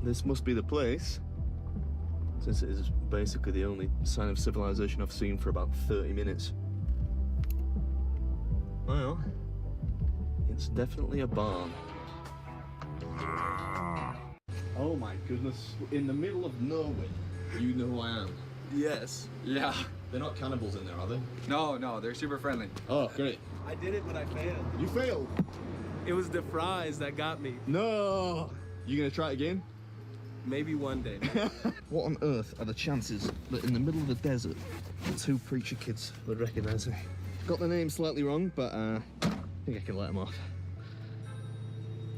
this must be the place, since it is basically the only sign of civilization I've seen for about 30 minutes. Well, it's definitely a barn. Oh my goodness, in the middle of nowhere. You know who I am? Yes. Yeah. They're not cannibals in there, are they? No, they're super friendly. Oh, great. I did it, but I failed. You failed? It was the fries that got me. No! You gonna try it again? Think one day. What on earth are the chances that in the middle of the desert, two preacher kids would recognize me? Got the name slightly wrong, but I think I can let them off.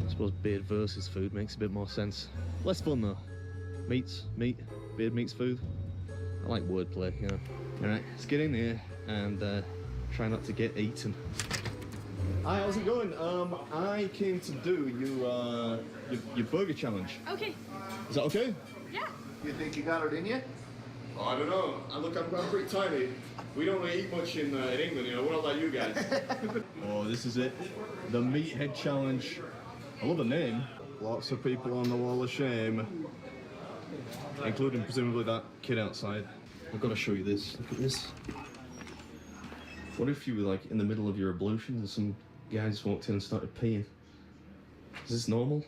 I suppose beard versus food makes a bit more sense. Less fun though. Meat, beard meets food. I like wordplay, you know. Alright, let's get in here and try not to get eaten. Hi, how's it going? I came to do your burger challenge. Okay. Is that okay? Yeah. You think you got it in you? Oh, I don't know. I'm pretty tiny. We don't really eat much in England, you know. We're not like you guys. Oh, this is it. The Meathead Challenge. I love the name. Lots of people on the wall of shame, including presumably that kid outside. I've got to show you this. Look at this. What if you were like in the middle of your ablutions and some guy just walked in and started peeing? Is this normal?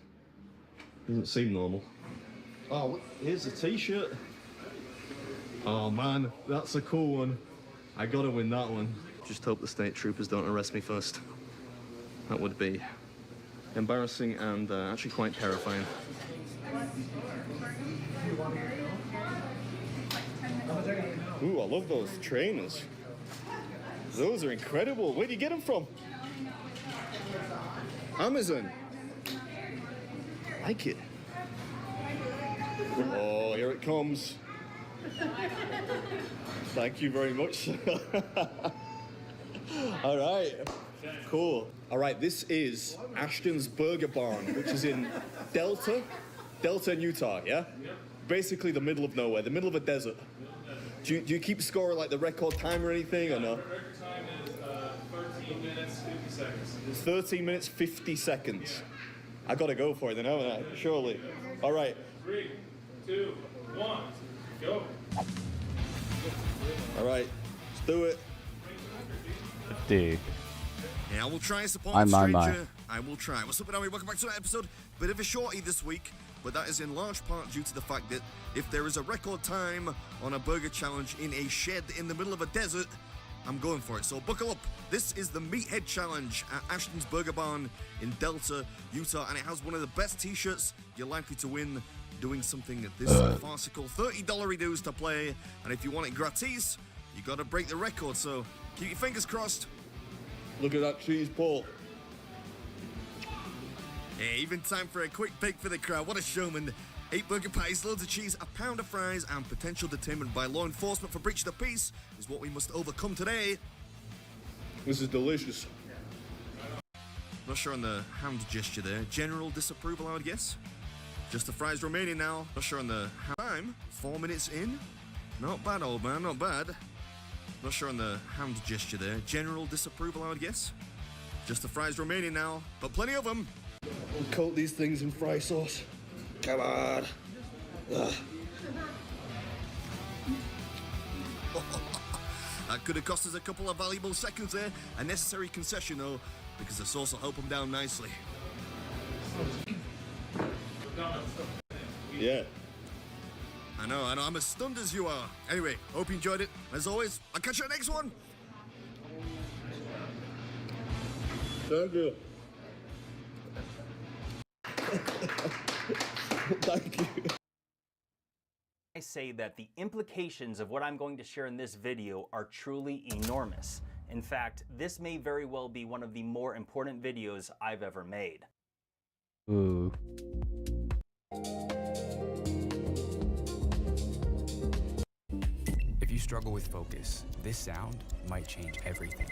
Doesn't seem normal. Oh, look, here's a t-shirt. Oh man, that's a cool one. I gotta win that one. Just hope the state troopers don't arrest me first. That would be embarrassing and actually quite terrifying. Ooh, I love those trainers. Those are incredible. Where do you get them from? Amazon. I like it. Oh, here it comes. Thank you very much. All right, cool. All right, this is Ashton's Burger Barn, which is in Delta in Utah, yeah? Basically the middle of nowhere, the middle of a desert. Do you keep score like the record time or anything, or no? The record time is 13 minutes, 50 seconds. 13 minutes, 50 seconds. I gotta go for it then, haven't I? Surely. All right. 3, 2, 1, go. All right, let's do it. 50. Yeah, I will try, support stranger. I will try. What's up, everybody? Welcome back to another episode. Bit of a shorty this week, but that is in large part due to the fact that if there is a record time on a burger challenge in a shed in the middle of a desert, I'm going for it. So buckle up. This is the Meathead Challenge at Ashton's Burger Barn in Delta, Utah, and it has one of the best t-shirts you're likely to win doing something this farcical. $30 dues to play, and if you want it gratis, you got to break the record. So keep your fingers crossed. Look at that cheese pull. Yeah, even time for a quick pick for the crowd. What a showman. 8 burger patties, loads of cheese, a pound of fries, and potential detainment by law enforcement for breach of the peace is what we must overcome today. This is delicious. Not sure on the hand gesture there. General disapproval, I would guess. Just the fries remaining now. Not sure on the time. 4 minutes in. Not bad, old man, not bad. Not sure on the hand gesture there. General disapproval, I would guess. Just the fries remaining now, but plenty of them. We'll coat these things in fry sauce. Come on. That could have cost us a couple of valuable seconds there. A necessary concession, though, because the sauce will help them down nicely. Yeah. I know, I'm as stunned as you are. Anyway, hope you enjoyed it. As always, I'll catch you at the next one. Thank you. Thank you. I say that the implications of what I'm going to share in this video are truly enormous. In fact, this may very well be one of the more important videos I've ever made. Ooh. If you struggle with focus, this sound might change everything.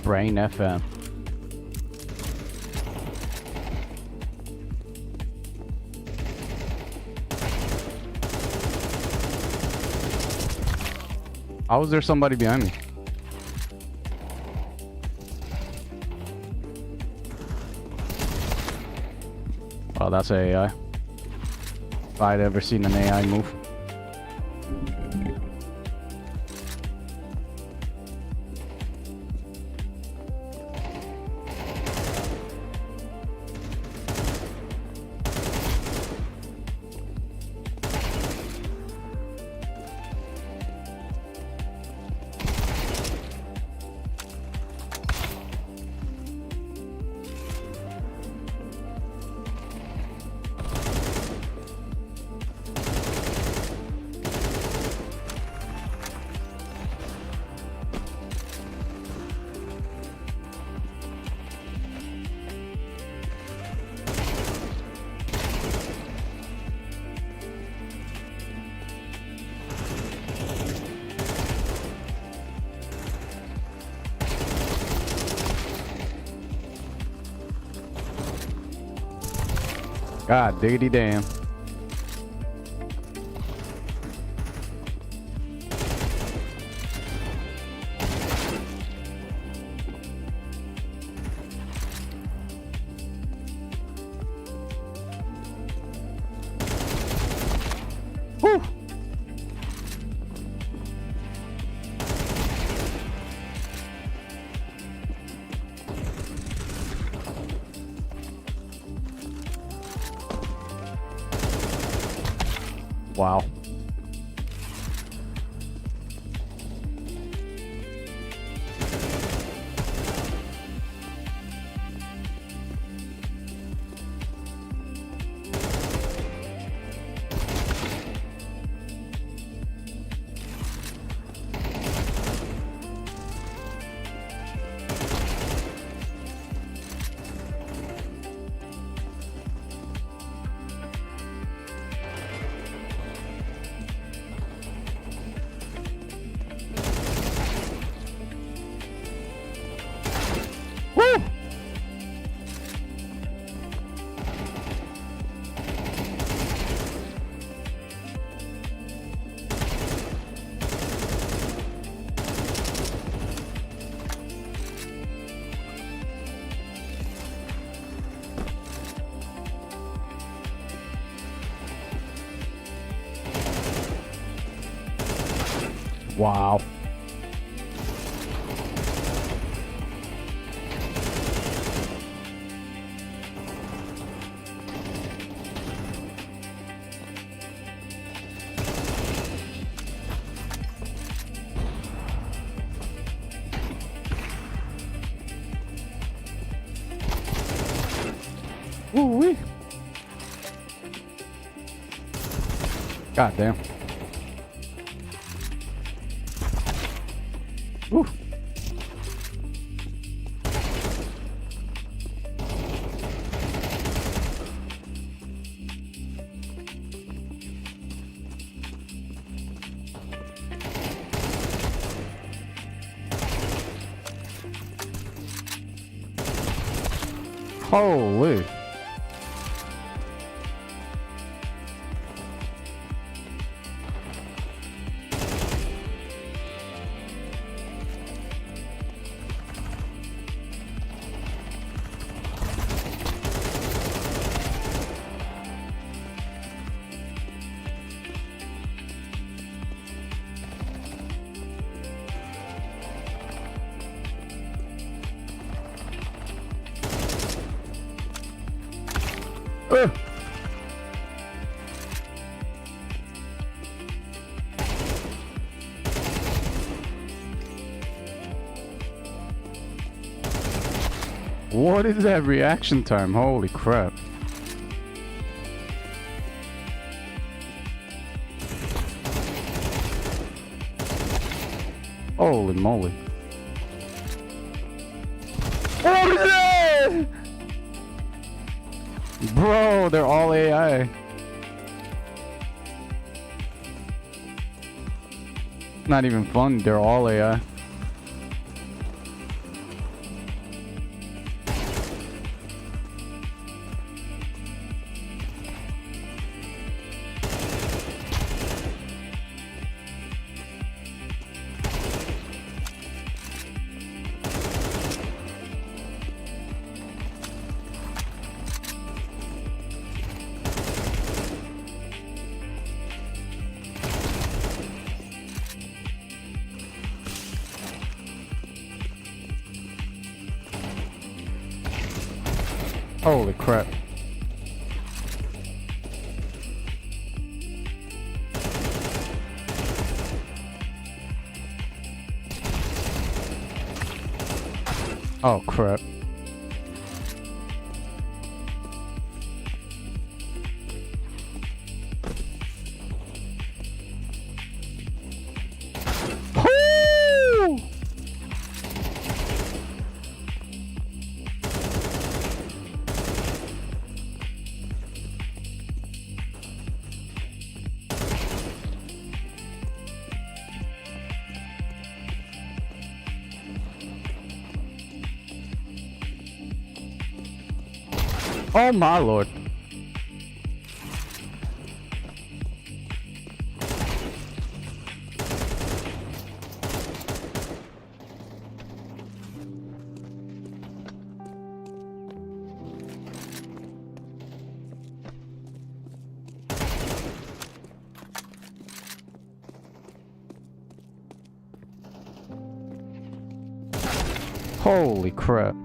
Brain FM. How was there somebody behind me? Oh, that's AI. If I'd ever seen an AI move. God diggity damn. Whew. Wow. Woo! Wow. Woo-wee. God damn. Woo. Holy. What is that reaction time? Holy crap. Holy moly. What is that? Bro, they're all AI. Not even fun, they're all AI. Holy crap. Oh crap. Woo! Oh my lord. Holy crap.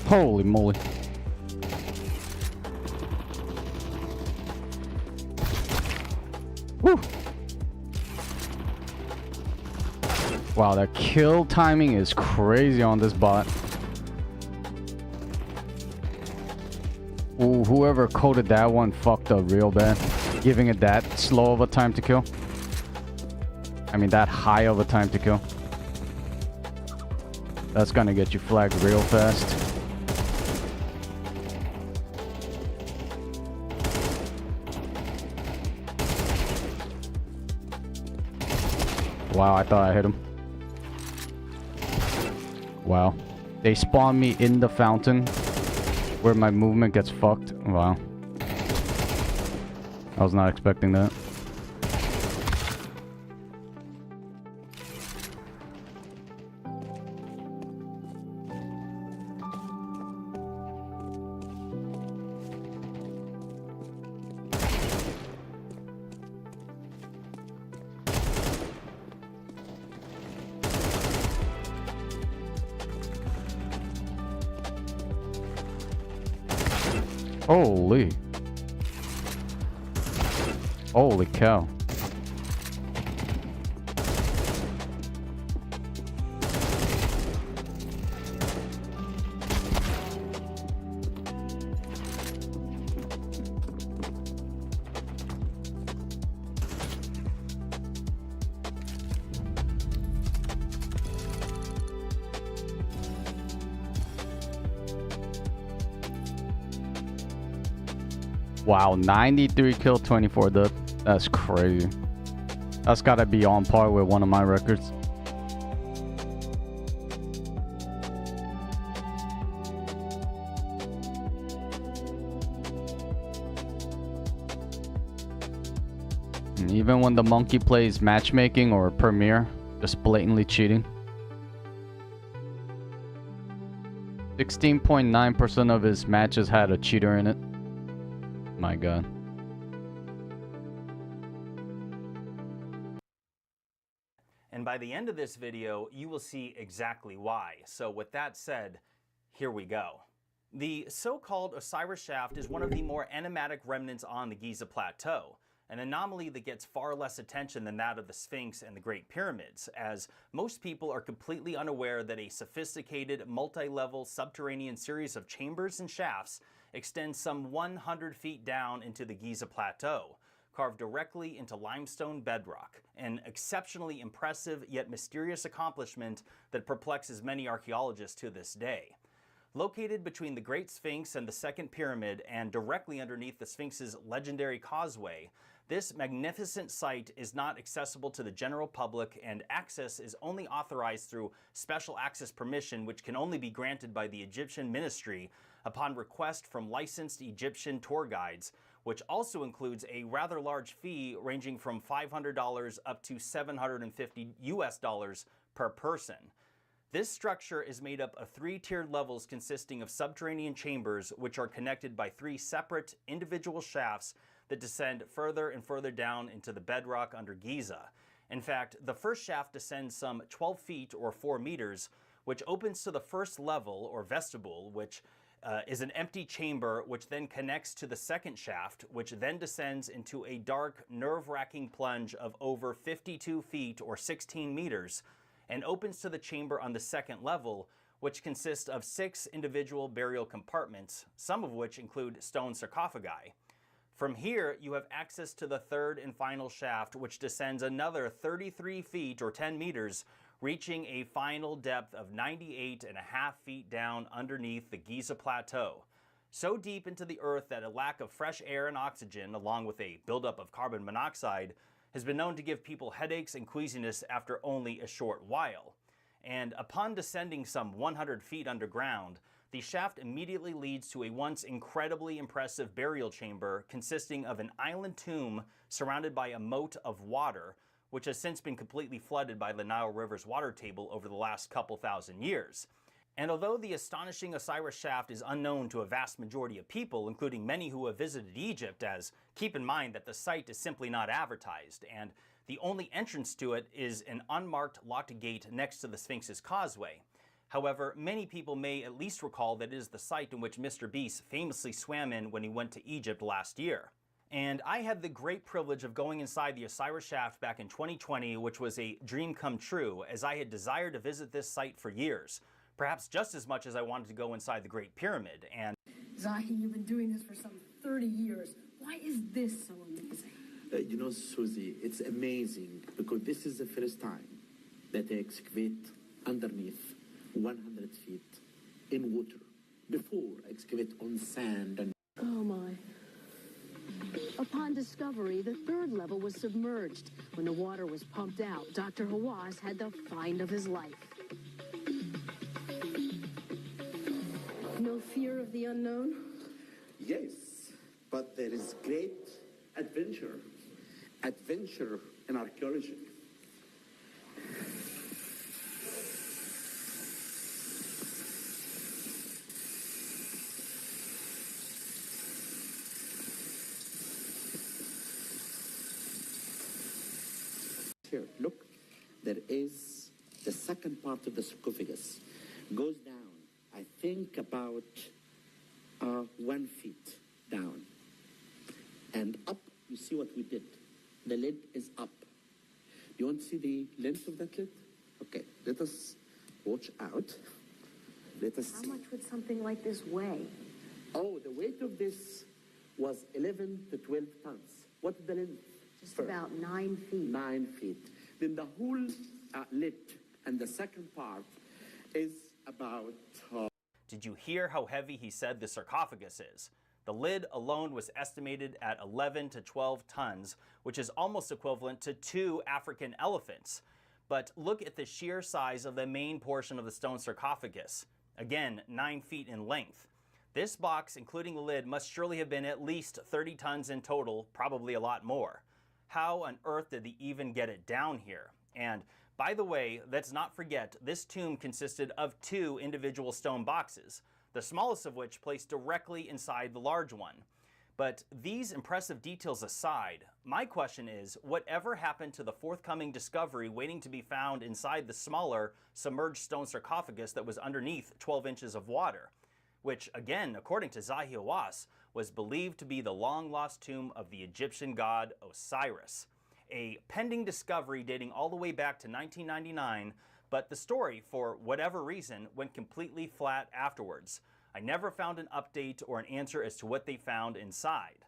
Holy moly. Woo. Wow, that kill timing is crazy on this bot. Ooh, whoever coded that one fucked up real bad. Giving it that slow of a time to kill. I mean, that high of a time to kill. That's gonna get you flagged real fast. Wow, I thought I hit him. Wow. They spawn me in the fountain where my movement gets fucked. Wow. I was not expecting that. Holy. Holy cow. Wow, 93 kill, 24 death. That's crazy. That's gotta be on par with one of my records. And even when the monkey plays matchmaking or Premiere, just blatantly cheating. 16.9% of his matches had a cheater in it. My god. And by the end of this video, you will see exactly why. So with that said, here we go. The so-called Osiris Shaft is one of the more enigmatic remnants on the Giza Plateau, an anomaly that gets far less attention than that of the Sphinx and the Great Pyramids, as most people are completely unaware that a sophisticated, multi-level subterranean series of chambers and shafts extends some 100 feet down into the Giza Plateau, carved directly into limestone bedrock, an exceptionally impressive yet mysterious accomplishment that perplexes many archaeologists to this day. Located between the Great Sphinx and the Second Pyramid and directly underneath the Sphinx's legendary causeway, this magnificent site is not accessible to the general public, and access is only authorized through special access permission, which can only be granted by the Egyptian Ministry upon request from licensed Egyptian tour guides, which also includes a rather large fee ranging from $500 up to $750 per person. This structure is made up of 3 tiered levels consisting of subterranean chambers which are connected by 3 separate individual shafts that descend further and further down into the bedrock under Giza. In fact, the first shaft descends some 12 feet or 4 meters, which opens to the first level or vestibule, which is an empty chamber which then connects to the second shaft, which then descends into a dark, nerve-wracking plunge of over 52 feet or 16 meters, and opens to the chamber on the second level, which consists of 6 individual burial compartments, some of which include stone sarcophagi. From here, you have access to the third and final shaft, which descends another 33 feet or 10 meters, reaching a final depth of 98.5 feet down underneath the Giza Plateau. So deep into the earth that a lack of fresh air and oxygen, along with a buildup of carbon monoxide, has been known to give people headaches and queasiness after only a short while. And upon descending some 100 feet underground, the shaft immediately leads to a once incredibly impressive burial chamber consisting of an island tomb surrounded by a moat of water, which has since been completely flooded by the Nile River's water table over the last couple thousand years. And although the astonishing Osiris shaft is unknown to a vast majority of people, including many who have visited Egypt, as keep in mind that the site is simply not advertised, and the only entrance to it is an unmarked locked gate next to the Sphinx's causeway. However, many people may at least recall that it is the site in which Mr. Beast famously swam in when he went to Egypt last year. And I had the great privilege of going inside the Osiris shaft back in 2020, which was a dream come true, as I had desired to visit this site for years. Perhaps just as much as I wanted to go inside the Great Pyramid, and Zahi, you've been doing this for some 30 years. Why is this so amazing? You know, Susie, it's amazing because this is the first time that they excavate underneath 100 feet in water. Before, excavate on sand and... Oh my. Upon discovery, the third level was submerged. When the water was pumped out, Dr. Hawass had the find of his life. No fear of the unknown? Yes, but there is great adventure in archaeology. Here, look, there is the second part of the sarcophagus. Goes down, I think about 1 feet down. And up, you see what we did. The lid is up. You want to see the length of that lid? Okay, let us watch out. Let us see. How much would something like this weigh? Oh, the weight of this was 11 to 12 tons. What is the length? Just about 9 feet. 9 feet. Then the whole lid and the second part is about... did you hear how heavy he said the sarcophagus is? The lid alone was estimated at 11 to 12 tons, which is almost equivalent to 2 African elephants. But look at the sheer size of the main portion of the stone sarcophagus. Again, 9 feet in length. This box, including the lid, must surely have been at least 30 tons in total, probably a lot more. How on earth did they even get it down here? And by the way, let's not forget, this tomb consisted of 2 individual stone boxes, the smallest of which placed directly inside the large one. But these impressive details aside, my question is, whatever happened to the forthcoming discovery waiting to be found inside the smaller, submerged stone sarcophagus that was underneath 12 inches of water, which, again, according to Zahi Hawass, was believed to be the long-lost tomb of the Egyptian god Osiris. A pending discovery dating all the way back to 1999, but the story, for whatever reason, went completely flat afterwards. I never found an update or an answer as to what they found inside.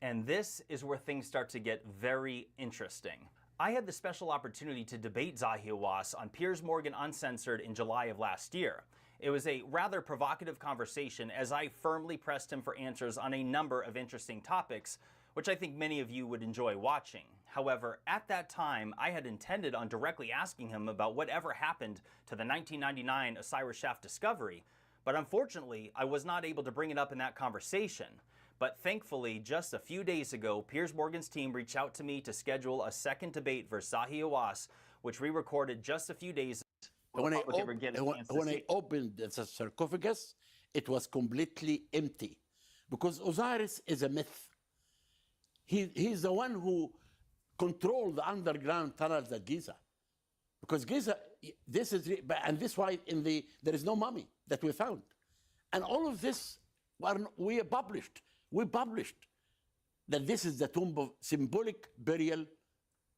And this is where things start to get very interesting. I had the special opportunity to debate Zahi Hawass on Piers Morgan Uncensored in July of last year. It was a rather provocative conversation as I firmly pressed him for answers on a number of interesting topics, which I think many of you would enjoy watching. However, at that time, I had intended on directly asking him about whatever happened to the 1999 Osiris Shaft discovery, But unfortunately, I was not able to bring it up in that conversation. But thankfully, just a few days ago, Piers Morgan's team reached out to me to schedule a second debate versus Zahi Hawass, which we recorded just a few days ago. When I opened the sarcophagus, it was completely empty. Because Osiris is a myth. He's the one who controlled the underground tunnels at Giza. Because Giza, this is, and this why there is no mummy that we found. And all of this, we published that this is the tomb of symbolic burial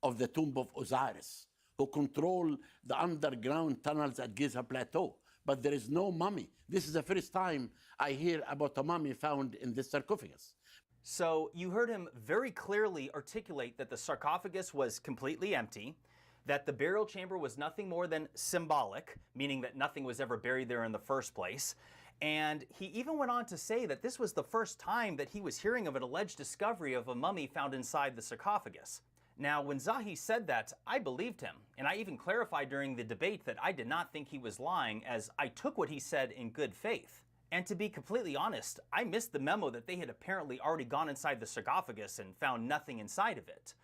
of the tomb of Osiris, who control the underground tunnels at Giza Plateau. But there is no mummy. This is the first time I hear about a mummy found in this sarcophagus. So you heard him very clearly articulate that the sarcophagus was completely empty, that the burial chamber was nothing more than symbolic, meaning that nothing was ever buried there in the first place. And he even went on to say that this was the first time that he was hearing of an alleged discovery of a mummy found inside the sarcophagus. Now, when Zahi said that, I believed him, and I even clarified during the debate that I did not think he was lying, as I took what he said in good faith. And to be completely honest, I missed the memo that they had apparently already gone inside the sarcophagus and found nothing inside of it.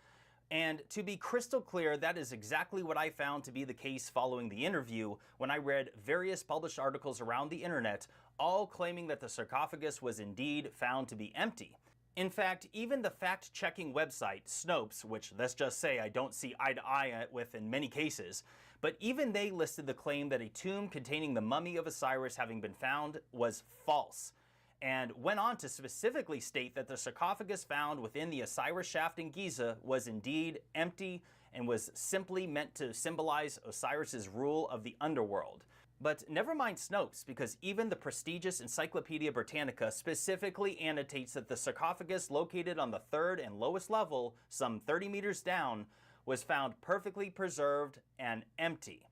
And to be crystal clear, that is exactly what I found to be the case following the interview when I read various published articles around the internet, all claiming that the sarcophagus was indeed found to be empty. In fact, even the fact-checking website, Snopes, which let's just say I don't see eye to eye with in many cases, but even they listed the claim that a tomb containing the mummy of Osiris having been found was false, and went on to specifically state that the sarcophagus found within the Osiris shaft in Giza was indeed empty and was simply meant to symbolize Osiris's rule of the underworld. But never mind Snopes, because even the prestigious Encyclopedia Britannica specifically annotates that the sarcophagus located on the third and lowest level, some 30 meters down, was found perfectly preserved and empty.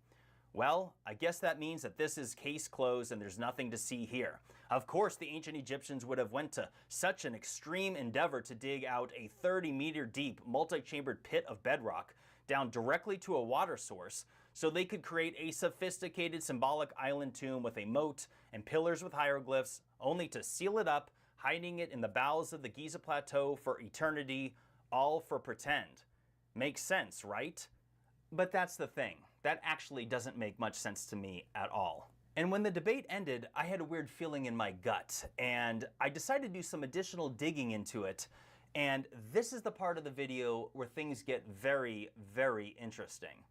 Well, I guess that means that this is case closed and there's nothing to see here. Of course, the ancient Egyptians would have went to such an extreme endeavor to dig out a 30-meter deep, multi-chambered pit of bedrock down directly to a water source, so they could create a sophisticated symbolic island tomb with a moat and pillars with hieroglyphs, only to seal it up, hiding it in the bowels of the Giza Plateau for eternity, all for pretend. Makes sense, right? But that's the thing. That actually doesn't make much sense to me at all. And when the debate ended, I had a weird feeling in my gut, and I decided to do some additional digging into it. And this is the part of the video where things get very, very interesting.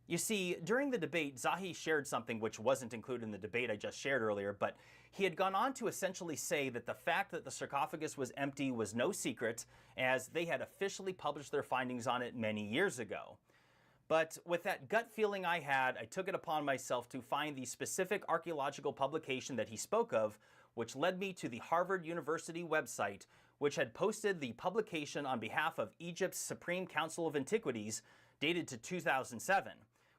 You see, during the debate, Zahi shared something which wasn't included in the debate I just shared earlier, but he had gone on to essentially say that the fact that the sarcophagus was empty was no secret, as they had officially published their findings on it many years ago. But with that gut feeling I had, I took it upon myself to find the specific archaeological publication that he spoke of, which led me to the Harvard University website, which had posted the publication on behalf of Egypt's Supreme Council of Antiquities, dated to 2007.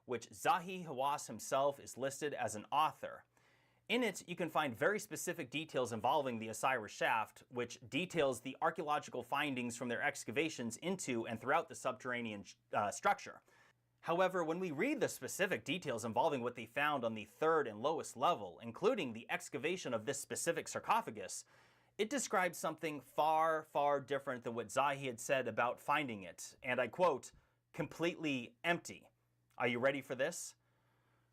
Which Zahi Hawass himself is listed as an author. In it, you can find very specific details involving the Osiris shaft, which details the archaeological findings from their excavations into and throughout the subterranean structure. However, when we read the specific details involving what they found on the third and lowest level, including the excavation of this specific sarcophagus, it describes something far, far different than what Zahi had said about finding it, and I quote, completely empty. Are you ready for this?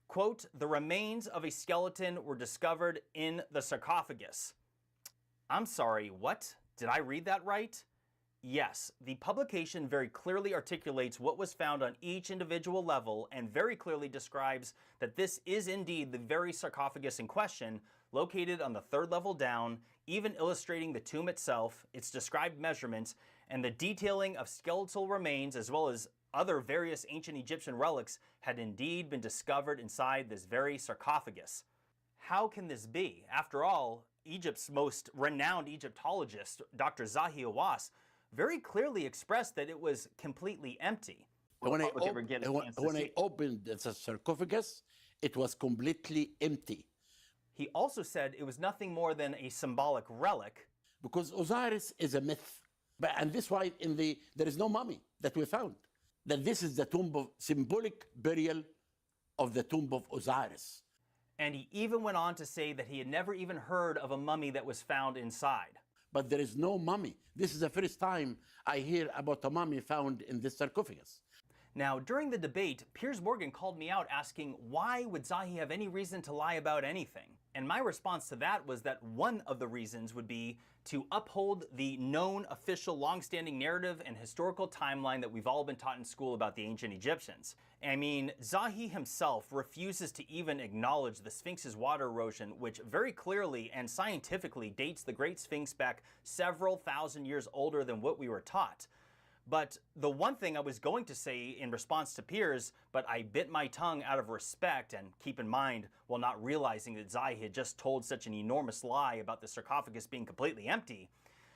Quote, the remains of a skeleton were discovered in the sarcophagus. I'm sorry, what? Did I read that right? Yes, the publication very clearly articulates what was found on each individual level and very clearly describes that this is indeed the very sarcophagus in question, located on the third level down, even illustrating the tomb itself, its described measurements, and the detailing of skeletal remains as well as other various ancient Egyptian relics had indeed been discovered inside this very sarcophagus. How can this be? After all, Egypt's most renowned Egyptologist, Dr. Zahi Hawass, very clearly expressed that it was completely empty. When I opened the sarcophagus, it was completely empty. He also said it was nothing more than a symbolic relic. Because Osiris is a myth. And this why there is no mummy that we found. That this is the tomb of symbolic burial of the tomb of Osiris. And he even went on to say that he had never even heard of a mummy that was found inside. But there is no mummy. This is the first time I hear about a mummy found in this sarcophagus. Now, during the debate, Piers Morgan called me out asking why would Zahi have any reason to lie about anything? And my response to that was that one of the reasons would be to uphold the known official long-standing narrative and historical timeline that we've all been taught in school about the ancient Egyptians. I mean, Zahi himself refuses to even acknowledge the Sphinx's water erosion, which very clearly and scientifically dates the Great Sphinx back several thousand years older than what we were taught. But the one thing I was going to say in response to Piers, but I bit my tongue out of respect, and keep in mind, while not realizing that Zahi had just told such an enormous lie about the sarcophagus being completely empty,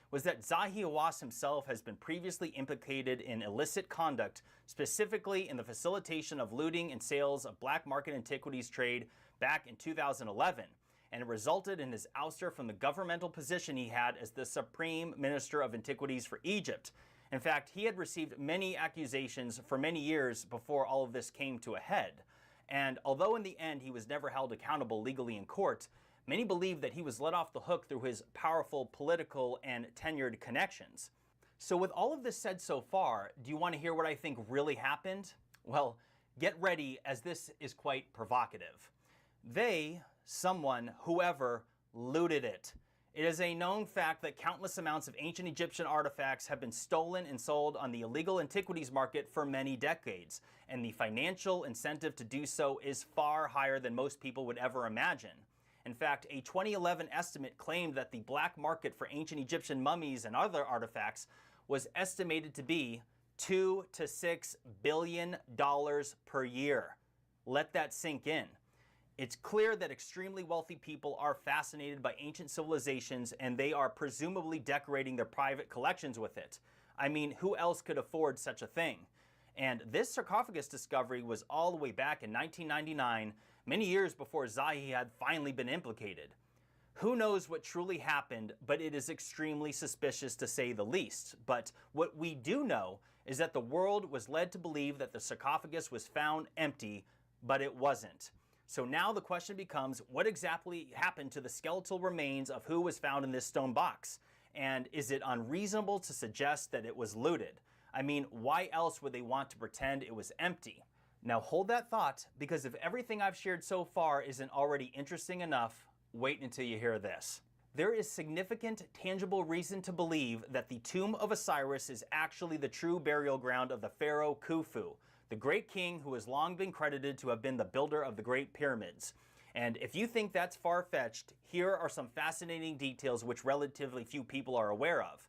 was that Zahi Hawass himself has been previously implicated in illicit conduct, specifically in the facilitation of looting and sales of black market antiquities trade back in 2011. And it resulted in his ouster from the governmental position he had as the Supreme Minister of Antiquities for Egypt. In fact, he had received many accusations for many years before all of this came to a head. And although in the end he was never held accountable legally in court, many believe that he was let off the hook through his powerful political and tenured connections. So with all of this said so far, do you want to hear what I think really happened? Well, get ready, as this is quite provocative. Someone, whoever, looted it. It is a known fact that countless amounts of ancient Egyptian artifacts have been stolen and sold on the illegal antiquities market for many decades, and the financial incentive to do so is far higher than most people would ever imagine. In fact, a 2011 estimate claimed that the black market for ancient Egyptian mummies and other artifacts was estimated to be $2 to $6 billion per year. Let that sink in. It's clear that extremely wealthy people are fascinated by ancient civilizations, and they are presumably decorating their private collections with it. I mean, who else could afford such a thing? And this sarcophagus discovery was all the way back in 1999, many years before Zahi had finally been implicated. Who knows what truly happened, but it is extremely suspicious to say the least. But what we do know is that the world was led to believe that the sarcophagus was found empty, but it wasn't. So now the question becomes, what exactly happened to the skeletal remains of who was found in this stone box? And is it unreasonable to suggest that it was looted? I mean, why else would they want to pretend it was empty? Now hold that thought, because if everything I've shared so far isn't already interesting enough, wait until you hear this. There is significant, tangible reason to believe that the tomb of Osiris is actually the true burial ground of the pharaoh Khufu, the great king who has long been credited to have been the builder of the Great Pyramids. And if you think that's far-fetched, here are some fascinating details which relatively few people are aware of.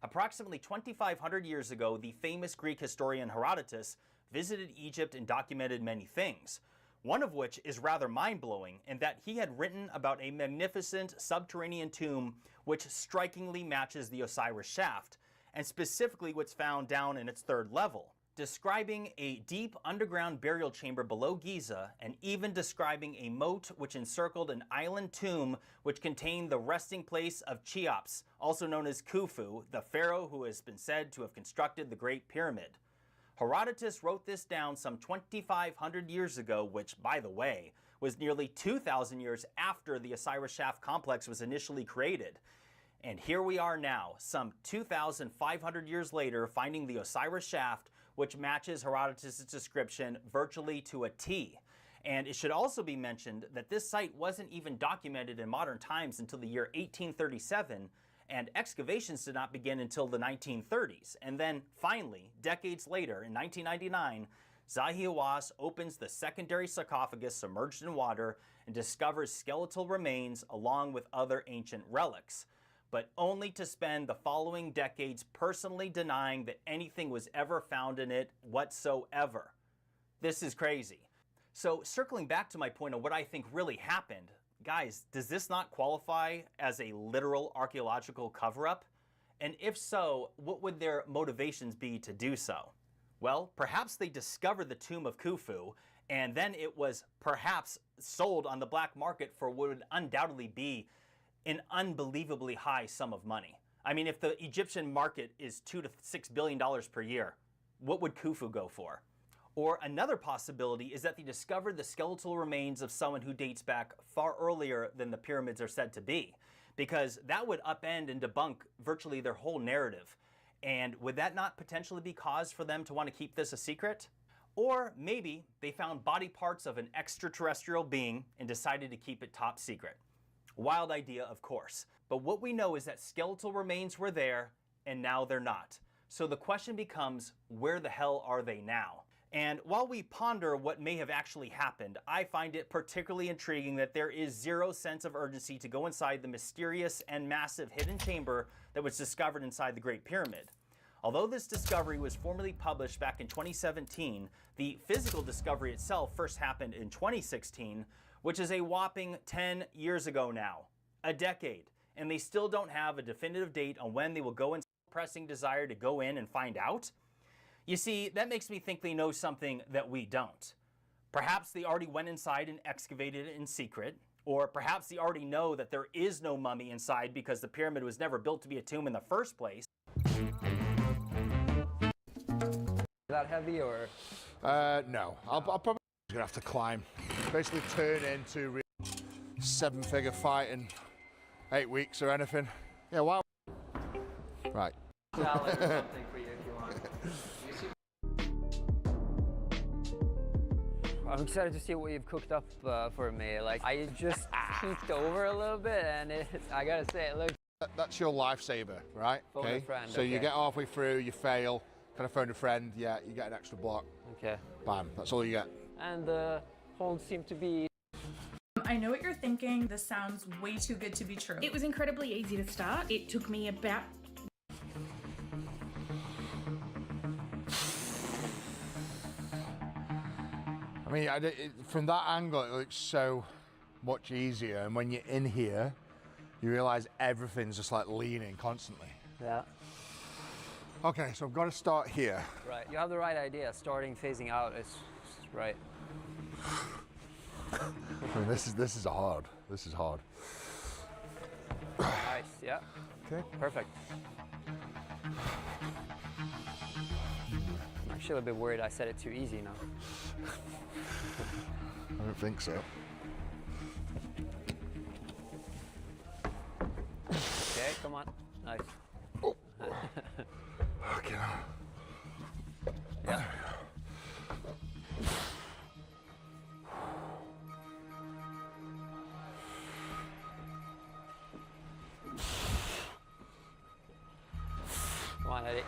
Approximately 2,500 years ago, the famous Greek historian Herodotus visited Egypt and documented many things, one of which is rather mind-blowing, in that he had written about a magnificent subterranean tomb which strikingly matches the Osiris shaft, and specifically what's found down in its third level, describing a deep underground burial chamber below Giza, and even describing a moat which encircled an island tomb which contained the resting place of Cheops, also known as Khufu, the pharaoh who has been said to have constructed the Great Pyramid. Herodotus wrote this down some 2,500 years ago, which, by the way, was nearly 2,000 years after the Osiris Shaft complex was initially created. And here we are now, some 2,500 years later, finding the Osiris Shaft, which matches Herodotus' description virtually to a T. And it should also be mentioned that this site wasn't even documented in modern times until the year 1837, and excavations did not begin until the 1930s. And then, finally, decades later, in 1999, Zahi Hawass opens the secondary sarcophagus submerged in water and discovers skeletal remains along with other ancient relics, but only to spend the following decades personally denying that anything was ever found in it whatsoever. This is crazy. So circling back to my point of what I think really happened, guys, does this not qualify as a literal archaeological cover-up? And if so, what would their motivations be to do so? Well, perhaps they discovered the tomb of Khufu, and then it was perhaps sold on the black market for what would undoubtedly be an unbelievably high sum of money. I mean, if the Egyptian market is $2 to $6 billion per year, what would Khufu go for? Or another possibility is that they discovered the skeletal remains of someone who dates back far earlier than the pyramids are said to be, because that would upend and debunk virtually their whole narrative. And would that not potentially be cause for them to want to keep this a secret? Or maybe they found body parts of an extraterrestrial being and decided to keep it top secret. Wild idea, of course. But what we know is that skeletal remains were there, and now they're not. So the question becomes, where the hell are they now? And while we ponder what may have actually happened, I find it particularly intriguing that there is zero sense of urgency to go inside the mysterious and massive hidden chamber that was discovered inside the Great Pyramid. Although this discovery was formally published back in 2017, the physical discovery itself first happened in 2016, which is a whopping 10 years ago now. A decade. And they still don't have a definitive date on when they will go in. Pressing desire to go in and find out? You see, that makes me think they know something that we don't. Perhaps they already went inside and excavated it in secret, or perhaps they already know that there is no mummy inside because the pyramid was never built to be a tomb in the first place. That heavy or? No. I'll probably gonna have to climb. Basically turn into real 7-figure fight in 8 weeks or anything. Yeah, wow. Right. Salad or something for you if you want. I'm excited to see what you've cooked up for me. Like, I just peeked over a little bit, and I gotta say, it looks. That's your lifesaver, right? Phone a friend, So you get halfway through, you fail, kind of phone a friend, yeah, you get an extra block. Okay. Bam, that's all you get. And the holds seem to be. I know what you're thinking. This sounds way too good to be true. It was incredibly easy to start. It took me about. I mean, from that angle, it looks so much easier. And when you're in here, you realize everything's just like leaning constantly. Yeah. Okay, so I've got to start here. Right, you have the right idea. Starting, phasing out is right. I mean, this is hard. This is hard. Nice, yeah. Okay. Perfect. I'm actually a bit worried I said it too easy now. I don't think so. Okay, come on. Nice. Oh. Okay. Yeah. Come on, Eddie.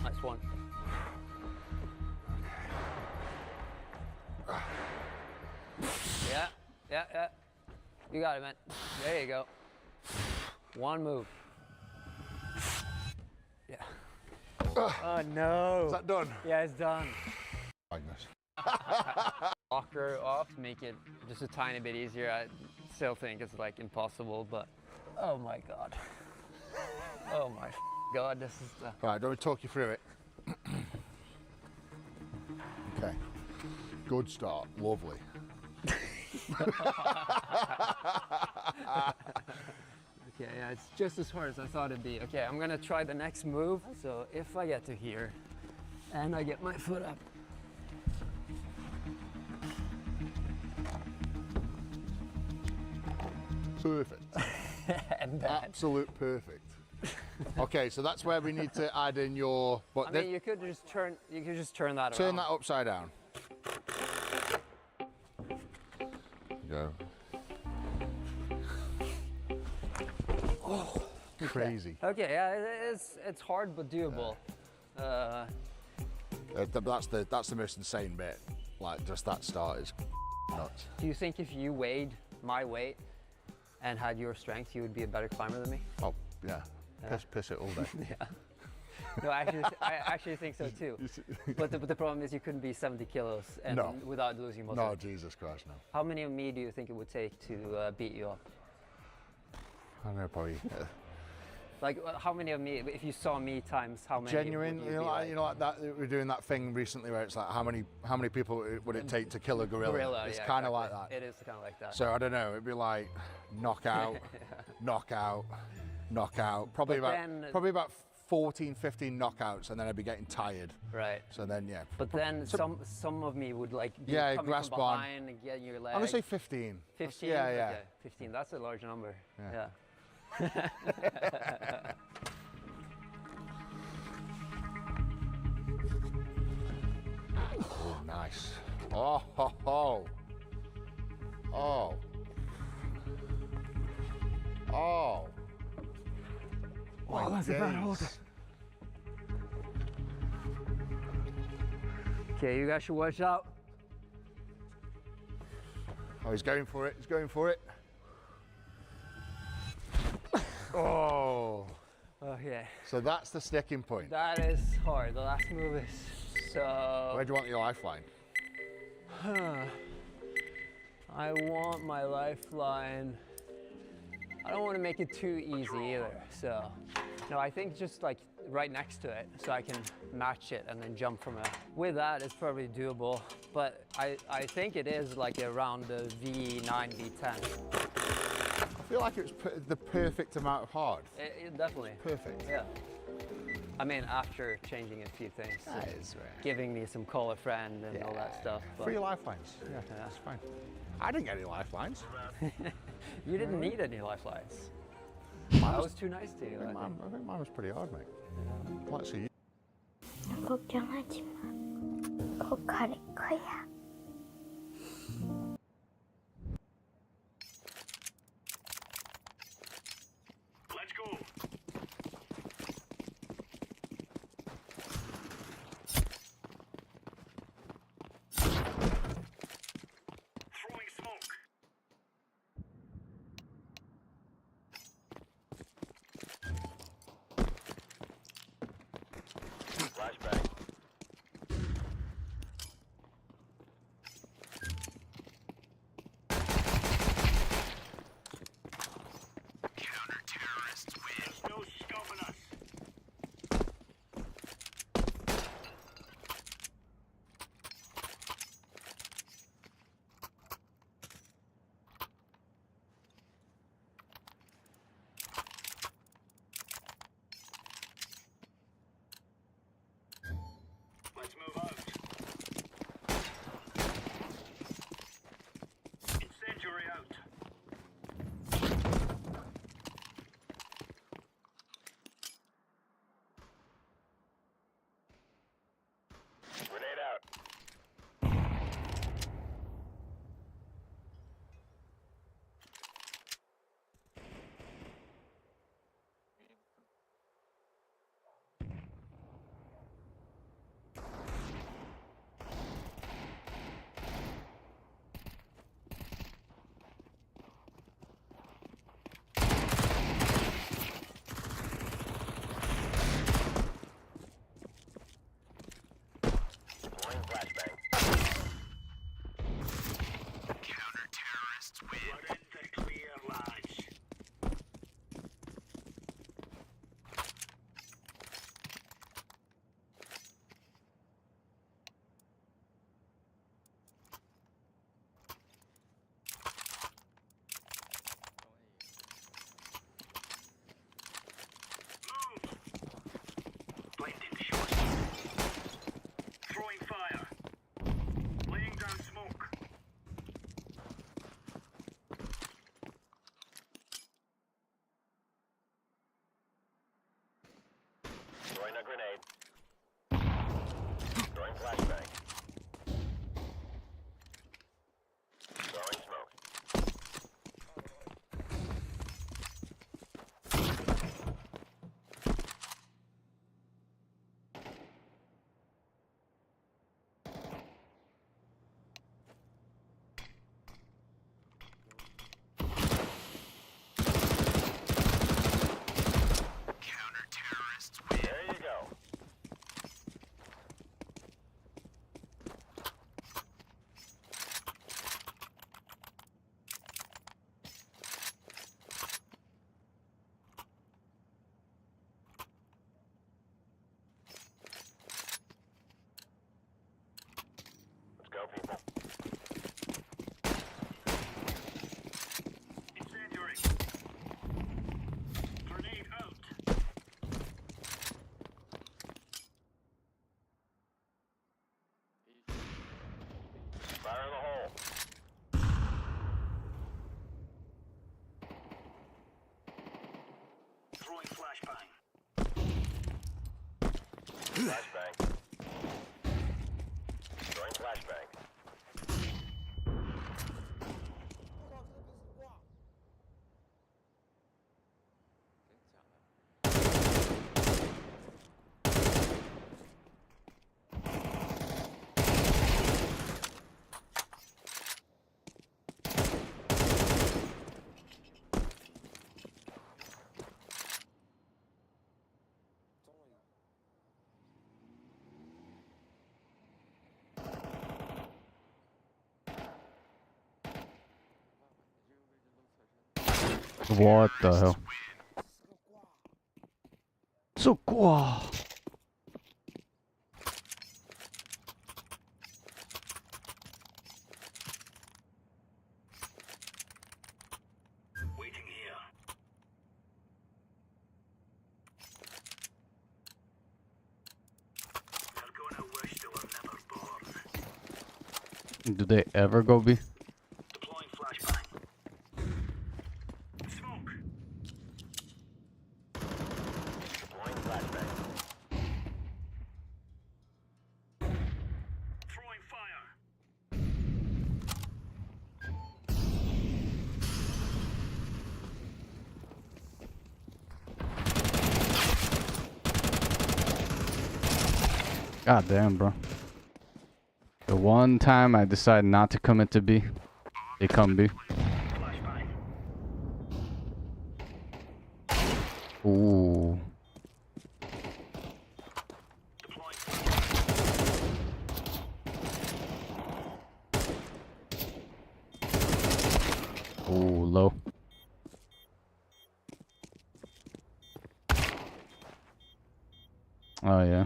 Nice one. Yeah. You got it, man. There you go. One move. Yeah. Oh, no. Is that done? Yeah, it's done. Magnus. Lock her off to make it just a tiny bit easier. I still think it's like impossible, but oh my God. Oh my God, this is the... Right, don't we talk you through it? Okay. Good start. Lovely. Okay, yeah, it's just as hard as I thought it'd be. Okay, I'm gonna try the next move. So if I get to here and I get my foot up. Perfect. And that. Absolute perfect. Okay, so that's where we need to add in your. I mean, you could just turn that around. Turn that upside down. Go. Oh, crazy. Okay, yeah, it's hard but doable. That's the most insane bit. Like, just that start is nuts. Do you think if you weighed my weight and had your strength, you would be a better climber than me? Oh, yeah. Piss it all day. Yeah. No, I actually think so too. But the problem is you couldn't be 70 kilos and without losing muscle. No, Jesus Christ, no. How many of me do you think it would take to beat you up? I don't know, probably. Like, how many of me, if you saw me times how many? Genuine, you know, like that. We're doing that thing recently where it's like, how many people would it take to kill a gorilla? It's kind of like that. It is kind of like that. So I don't know. It'd be like knockout, knockout, knockout. Probably about 14, 15 knockouts, and then I'd be getting tired. Right. So then, yeah. But then some of me would like be coming grasp from on. behind and getting your leg. I'm gonna say 15. 15? Yeah, yeah. Okay. 15, that's a large number. Yeah. Oh, nice. Oh, ho, ho. Oh. Oh. Oh, that's a bad hold. Okay, you guys should watch out. Oh, he's going for it. He's going for it. Oh. Okay. So that's the sticking point. That is hard. The last move is so... Where do you want your lifeline? I want my lifeline. I don't want to make it too easy either. So, no, I think just like right next to it so I can match it and then jump from it. With that, it's probably doable, but I think it is like around the V9, V10. I feel like it was the perfect amount of hard. It definitely. Perfect. Yeah. I mean, after changing a few things. That is right. Giving me some call a friend and all that stuff. But... Free lifelines. Yeah, that's fine. I didn't get any lifelines. You didn't need any lifelines. I was too nice to you. I think mine was pretty hard, mate. Yeah. Let's see. 걱정하지 마. 꼭 가릴 거야. Let's go. Throwing smoke. Flashback. Counter-terrorists win. No scoping us. Let's move out. Incendiary out. Flashbang. Throwing flashbang. What the hell? So cool. Waiting here. They're gonna wish they were never born. Do they ever go B? Deploying flashbang. Smoke. Deploying flashbang. Throwing fire. God damn, bro. The one time I decide not to come into B, they come B. Ooh. Ooh, low. Oh, yeah.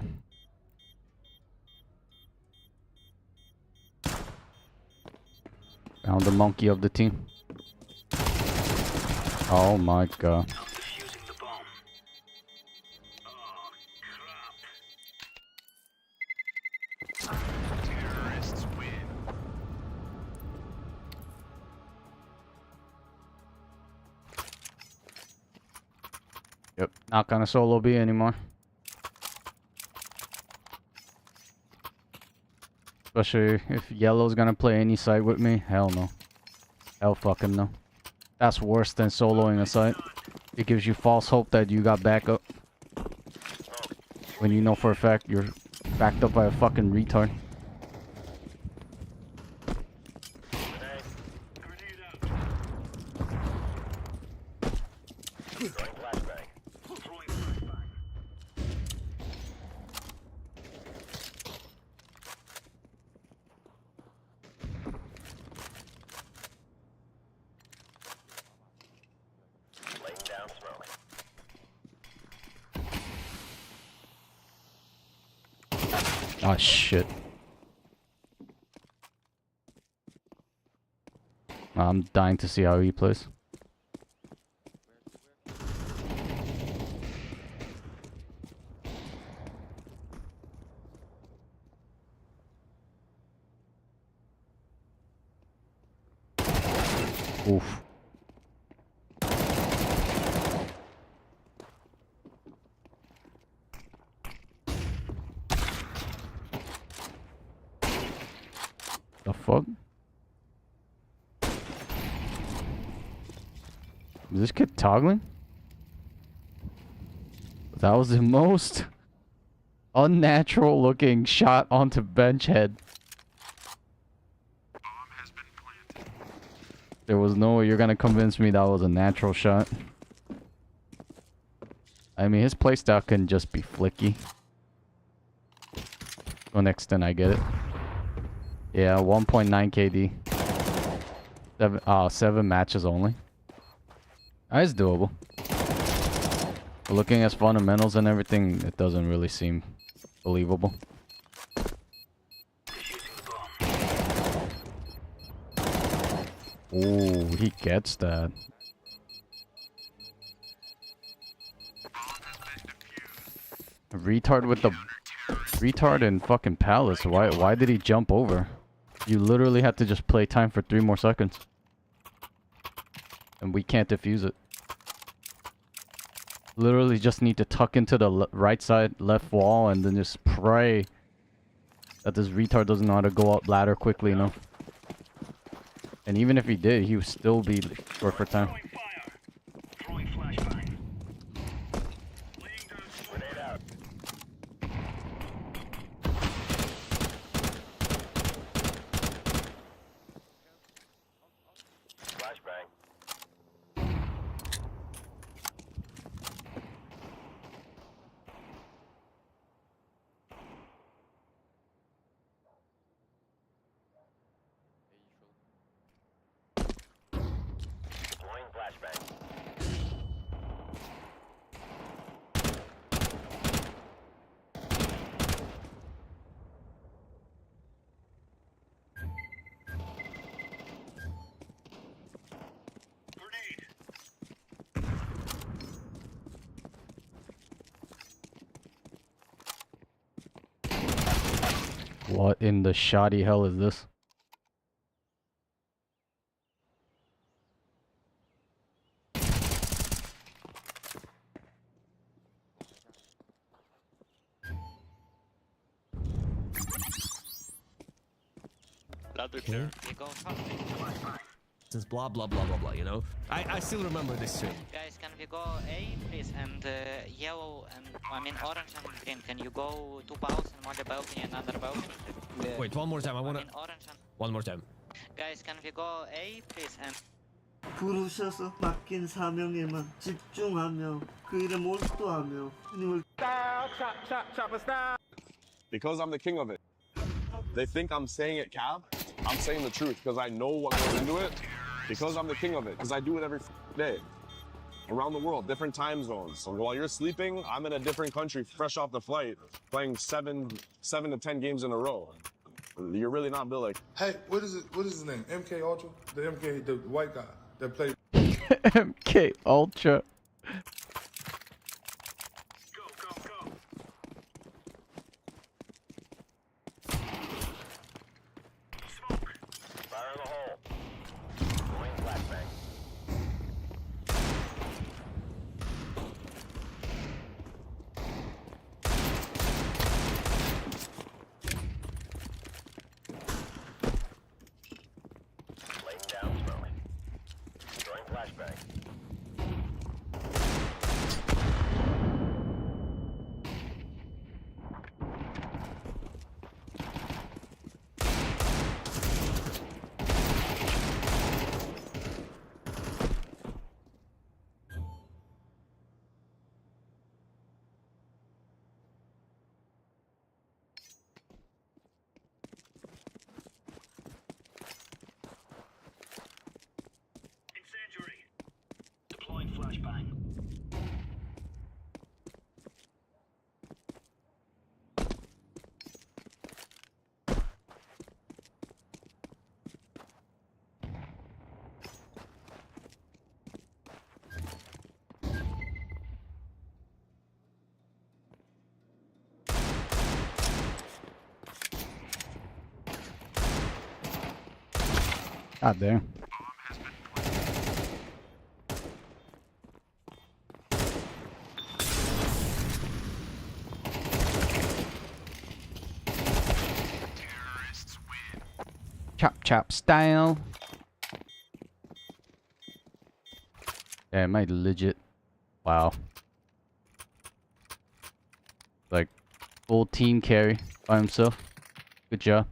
Found the monkey of the team. Oh my god. Terrorists win. Yep, not gonna solo B anymore. Especially if yellow's gonna play any site with me. Hell no. Hell fucking no. That's worse than soloing a site. It gives you false hope that you got backup. When you know for a fact you're backed up by a fucking retard. Oh shit. I'm dying to see how he plays. Oof. The fuck? Is this kid toggling? That was the most unnatural looking shot onto bench head. There was no way you're gonna convince me that was a natural shot. I mean, his playstyle can just be flicky. To an extent, I get it. Yeah, 1.9 KD. 7 matches only. That's doable. But looking at fundamentals and everything, it doesn't really seem believable. Ooh, he gets that. Retard with the retard in fucking Palace. Why did he jump over? You literally had to just play time for 3 more seconds. And we can't defuse it. Literally just need to tuck into the right side, left wall, and then just pray that this retard doesn't know how to go up ladder quickly enough. And even if he did, he would still be short for time. What in the shoddy hell is this? Okay. Since blah blah blah blah blah, you know. I still remember this tune. Guys, can we go A, please? And yellow and I mean orange and green. Can you go 2 balls and one balcony and another balcony? Yeah. Wait, one more time. I wanna. Orange and... One more time. Guys, can we go A, please? And 부르셔서 맡긴 사명에만 집중하며 그 일에 몰두하며 주님을 Because I'm the king of it. They think I'm saying it cap. I'm saying the truth because I know what goes into it. Because I'm the king of it. Because I do it every day. Around the world, different time zones. So while you're sleeping, I'm in a different country, fresh off the flight, playing 7 to 10 games in a row. You're really not built like. Hey, what is it? What is his name? MK Ultra? The white guy that played. MK Ultra. God damn. Chop chop style. Yeah, might legit. Wow. Like full team carry by himself. Good job.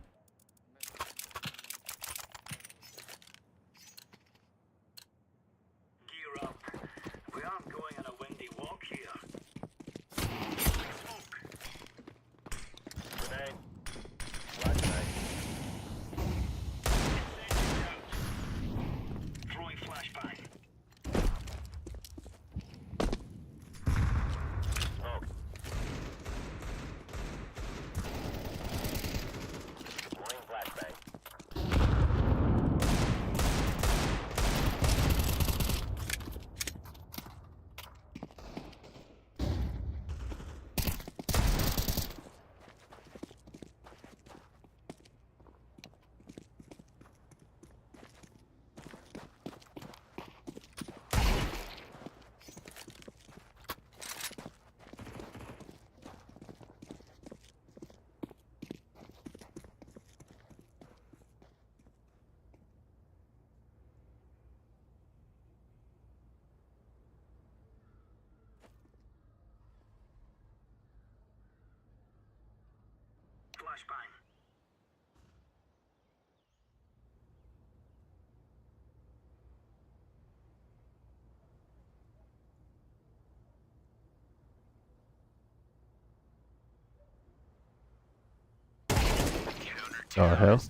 The hell?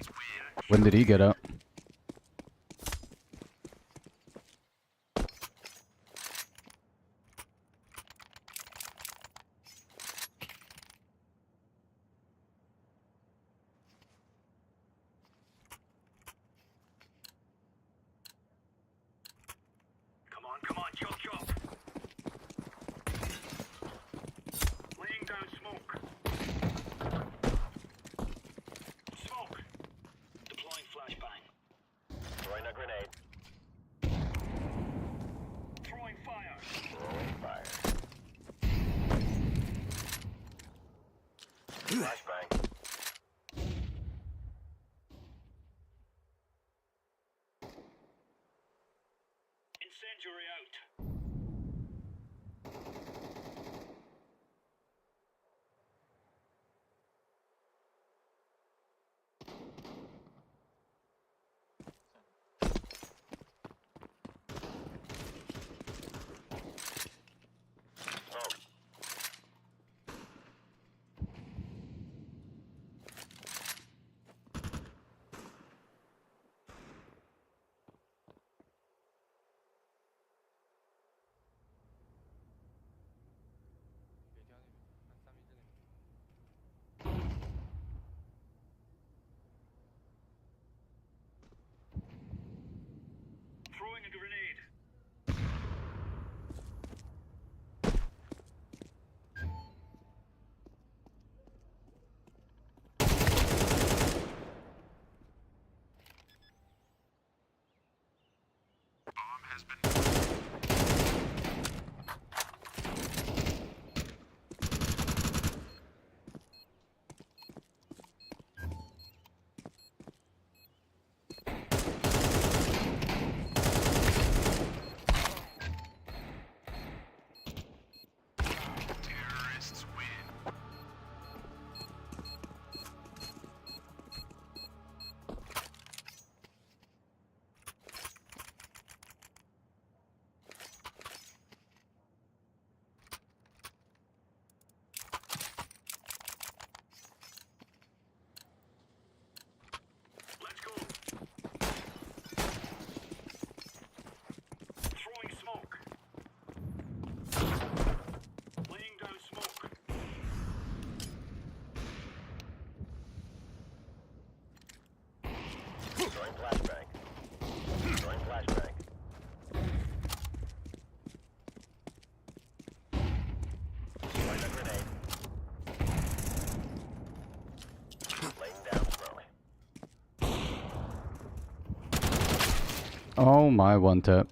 When did he get out? Come on, chop chop. Laying down smoke. Smoke. Deploying flashbang. Throwing a grenade. Throwing fire. Throwing fire. Flashbang. Incendiary out. Throwing a grenade. Bomb has been. Terrorists win. Let's go. Throwing smoke. Laying down smoke. Throwing flashbang. Throwing flashbang. Throwing a grenade. Laying down smoke. Oh my, one tap.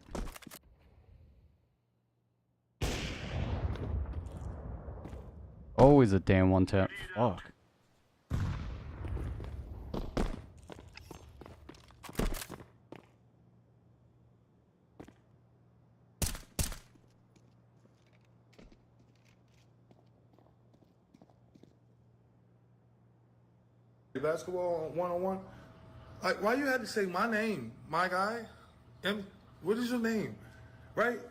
Always a damn one tap. Fuck. Basketball one-on-one. Like, why you had to say my name, my guy? What is your name? Right?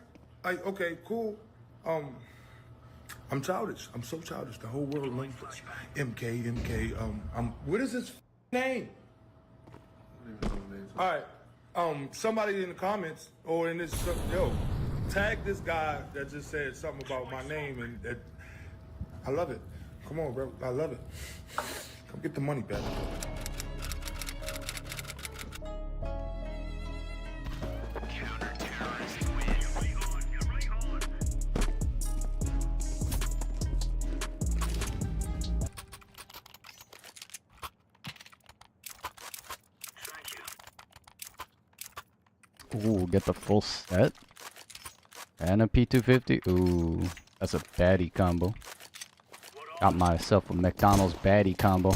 Like, okay, cool. I'm childish. I'm so childish. The whole world knows this. MK. What is his name? All right. Somebody in the comments or in this, tag this guy that just said something about my name, and that I love it. Come on, bro. I love it. Come get the money back. Ooh, get the full set. And a P250. Ooh, that's a baddie combo. Got myself a McDonald's baddie combo.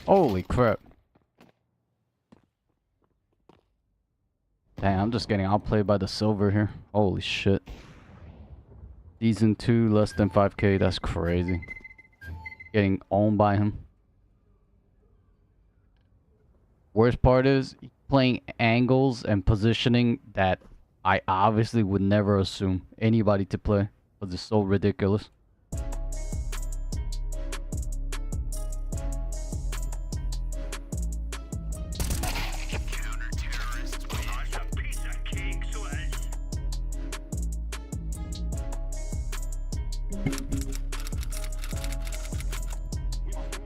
Holy crap. Dang, I'm just getting outplayed by the silver here. Holy shit. Season 2, less than 5k, that's crazy. Getting owned by him. Worst part is playing angles and positioning that I obviously would never assume anybody to play, because it's so ridiculous.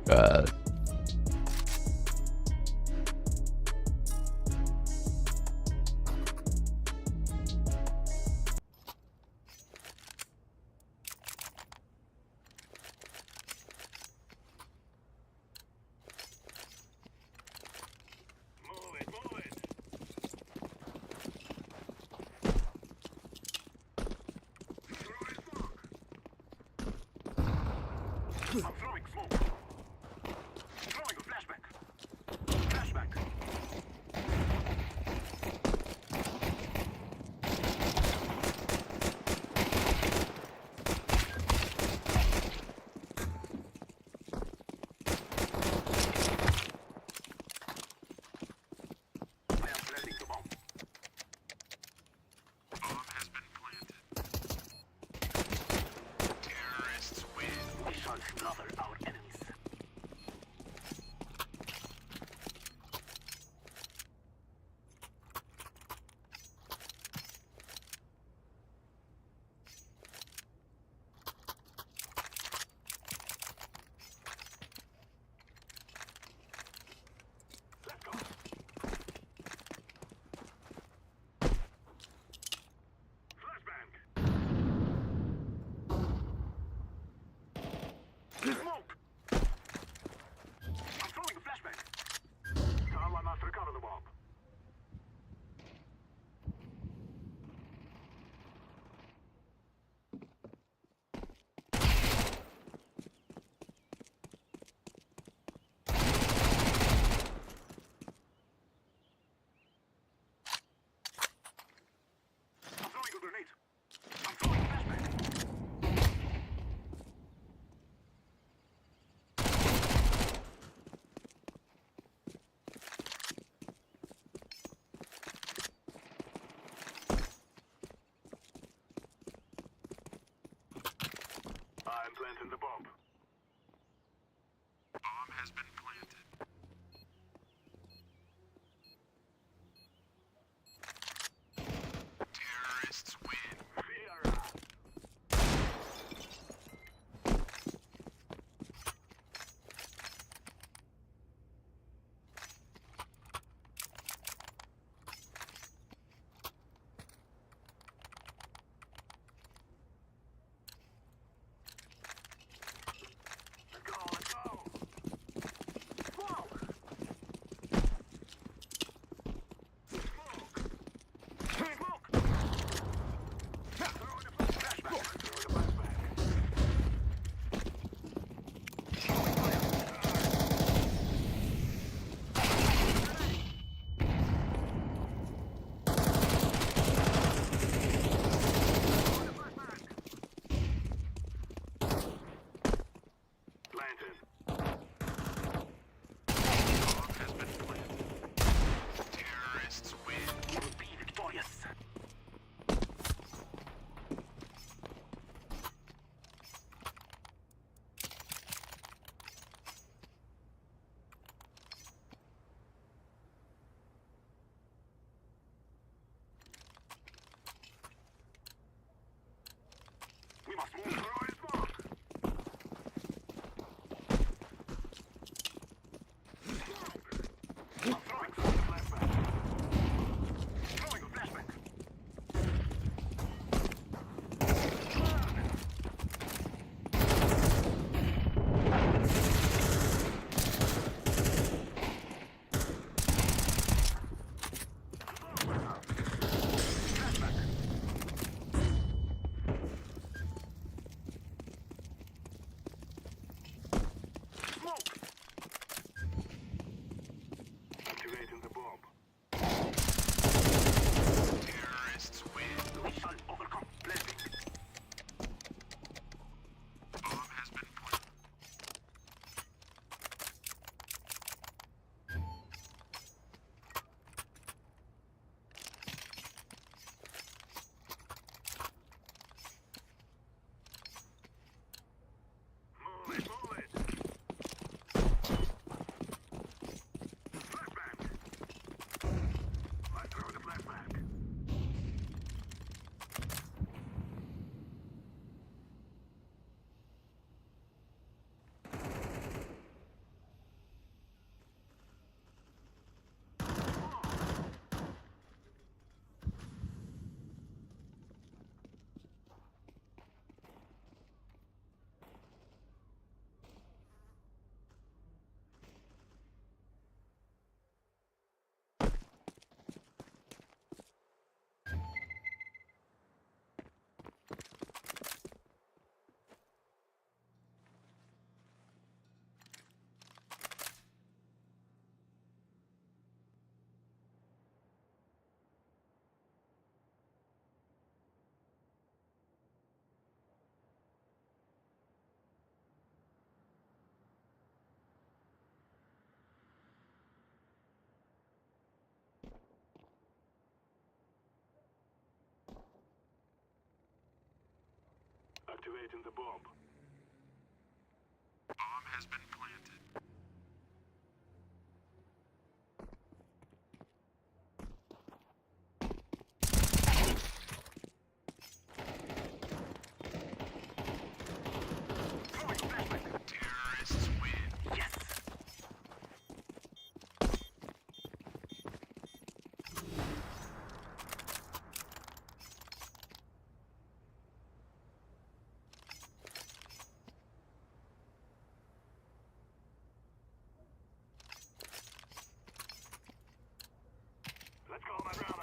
God. I'm throwing smoke. Throwing a flashback. Flashback. I am planting the bomb. Bomb has been planted. Terrorists win. We shall slaughter our enemies. Smoke! I'm throwing a flashbang. Someone must recover the bomb. I'm throwing a grenade. I'm throwing a flashbang. I'm planting the bomb. Bomb has been planted. Terrorists win. Fear. Let's go, let's go. Activating the bomb. Bomb has been planted. Terrorists win. Yes. Let's go, my brother.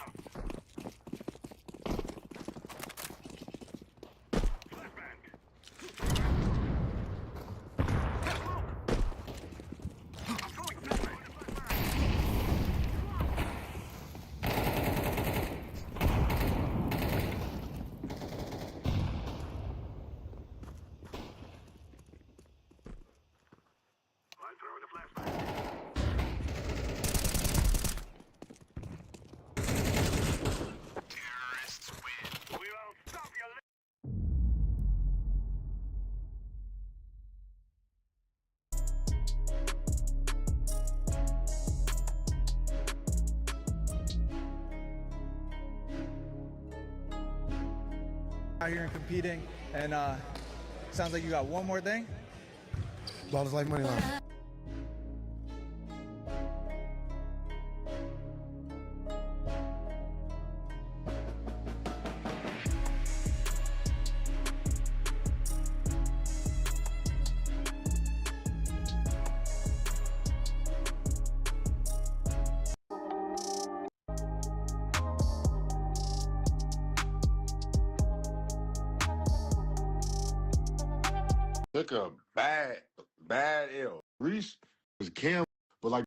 Out here and competing, and sounds like you got one more thing. Love is like money line. Took a bad L. Reese was Cam, but like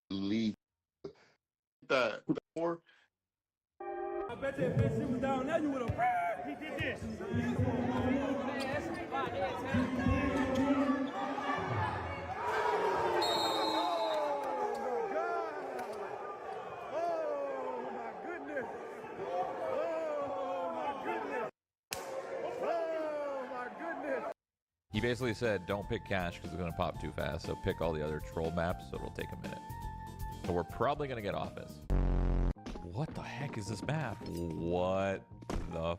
leave that more. I bet you if that shit was down there, you would have. He did this. He basically said, don't pick cash because it's going to pop too fast, so pick all the other troll maps, so it'll take a minute. So we're probably going to get office. What the heck is this map? What the...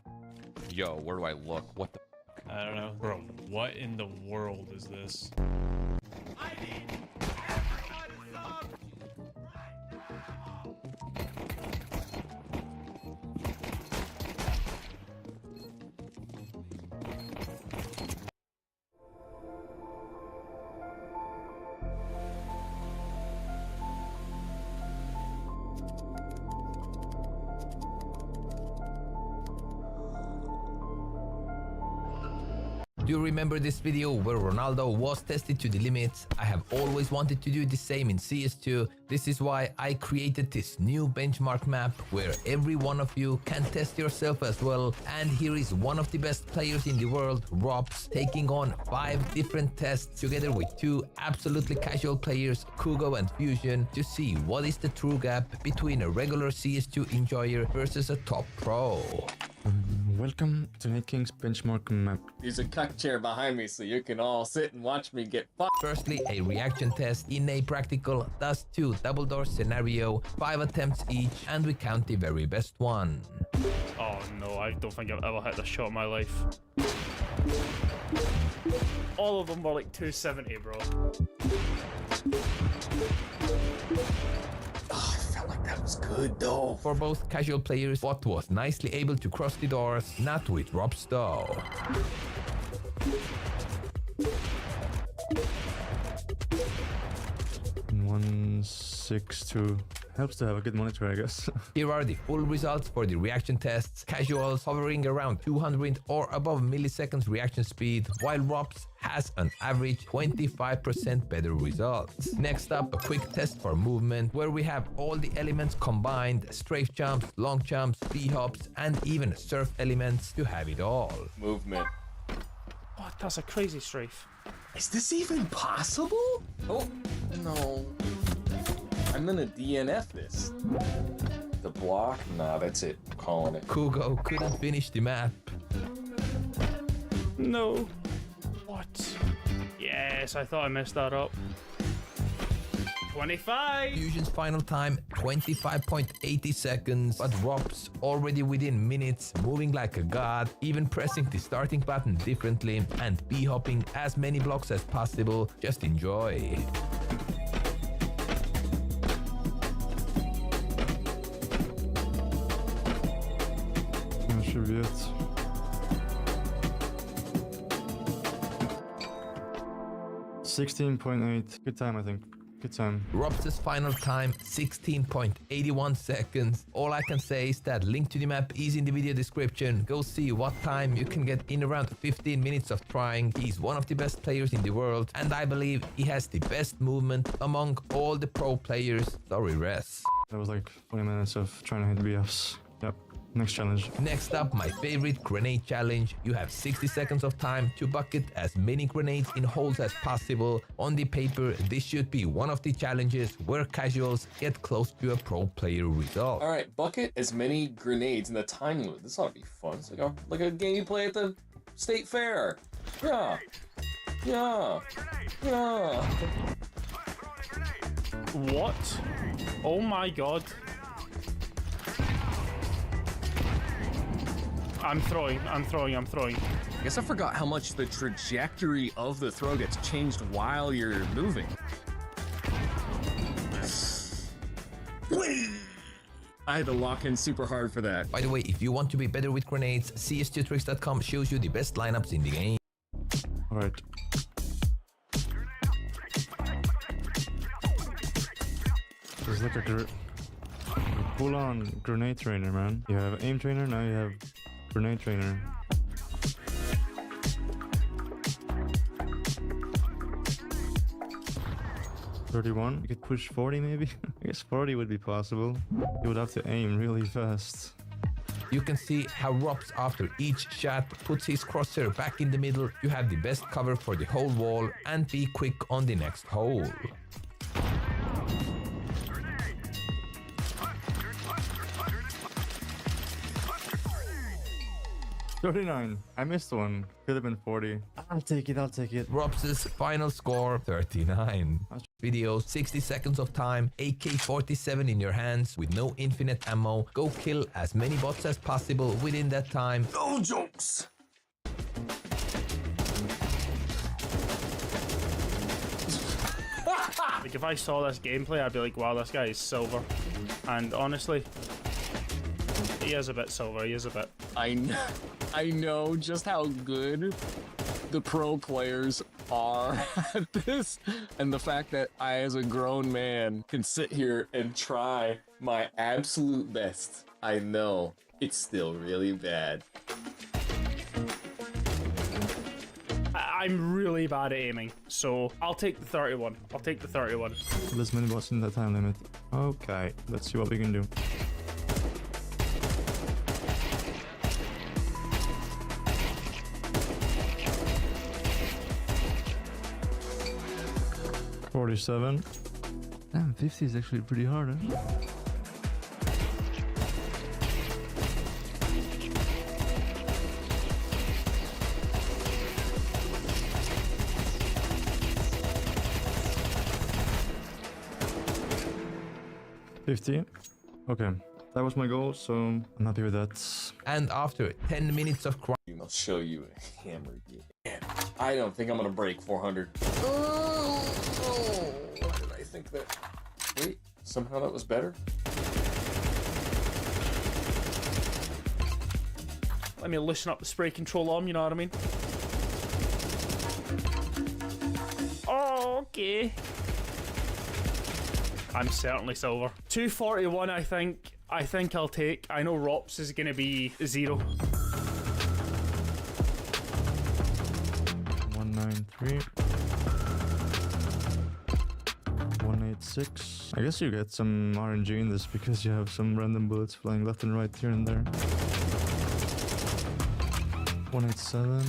Yo, where do I look? What the... I don't know. Bro, what in the world is this? I need everyone sub. Do you remember this video where Ronaldo was tested to the limits? I have always wanted to do the same in CS2. This is why I created this new benchmark map where every one of you can test yourself as well. And here is one of the best players in the world, Robs, taking on 5 different tests together with 2 absolutely casual players, Kugo and Fusion, to see what is the true gap between a regular CS2 enjoyer versus a top pro. Welcome to Night King's benchmark map. There's a cuck chair behind me so you can all sit and watch me get fucked. Firstly, a reaction test in a practical Dust 2 double door scenario, 5 attempts each, and we count the very best one. Oh no, I don't think I've ever hit a shot in my life. All of them were like 270, bro. Oh, I felt like that was good though. For both casual players, Bot was nicely able to cross the doors, not with Robs though. 162. Helps to have a good monitor, I guess. Here are the full results for the reaction tests. Casuals hovering around 200 or above milliseconds reaction speed, while Robs has an average 25% better results. Next up, a quick test for movement, where we have all the elements combined, strafe jumps, long jumps, B-hops, and even surf elements to have it all. Movement. Oh, that's a crazy strafe. Is this even possible? Oh, no. I'm gonna DNF this. The block? Nah, that's it. I'm calling it. Kugo couldn't finish the map. No. What? Yes, I thought I messed that up. 25. Fusion's final time 25.80 seconds, but Rob's already within minutes, moving like a god, even pressing the starting button differently and b-hopping as many blocks as possible. Just enjoy. That should be it. 16.8. Good time, I think. Good time. Rob's final time 16.81 seconds. All I can say is that link to the map is in the video description. Go see what time you can get in around 15 minutes of trying. He's one of the best players in the world, and I believe he has the best movement among all the pro players. Sorry, Res. That was like 20 minutes of trying to hit BFs. Yep. Next challenge. Next up, my favorite grenade challenge. You have 60 seconds of time to bucket as many grenades in holes as possible. On the paper, this should be one of the challenges where casuals get close to a pro player result. All right, bucket as many grenades in the time limit. This ought to be fun. It's like a game you play at the state fair. Yeah. Yeah. Yeah. What? Oh my god. I'm throwing. I guess I forgot how much the trajectory of the throw gets changed while you're moving. I had to lock in super hard for that. By the way, if you want to be better with grenades, CS2tricks.com shows you the best lineups in the game. Alright. There's like a full-on grenade trainer, man. You have aim trainer, now you have grenade trainer. $31. You could push 40 maybe? I guess 40 would be possible. You would have to aim really fast. You can see how Robs after each shot puts his crosshair back in the middle. You have the best cover for the whole wall and be quick on the next hole. 39. I missed one. Could have been 40. I'll take it. Robs' final score 39. Video 60 seconds of time, AK-47 in your hands with no infinite ammo. Go kill as many bots as possible within that time. No jokes. Like if I saw this gameplay, I'd be like, wow, this guy is silver. And honestly, he is a bit silver. He is a bit. I know just how good the pro players are at this, and the fact that I, as a grown man, can sit here and try my absolute best. I know it's still really bad. I'm really bad at aiming, so I'll take the 31. I'll take the 31. There's many bots in that time limit. Okay, let's see what we can do. $47. Damn, 50 is actually pretty hard, huh? $50. Okay, that was my goal, so I'm happy with that. And after 10 minutes of crime, I'll show you a hammer game. I don't think I'm gonna break 400. Why did I think that? Wait, somehow that was better? Let me loosen up the spray control arm, you know what I mean? Oh, okay. I'm certainly silver. 241, I think I'll take. I know Rops is gonna be 0. 193. 186. I guess you get some RNG in this because you have some random bullets flying left and right here and there. 187.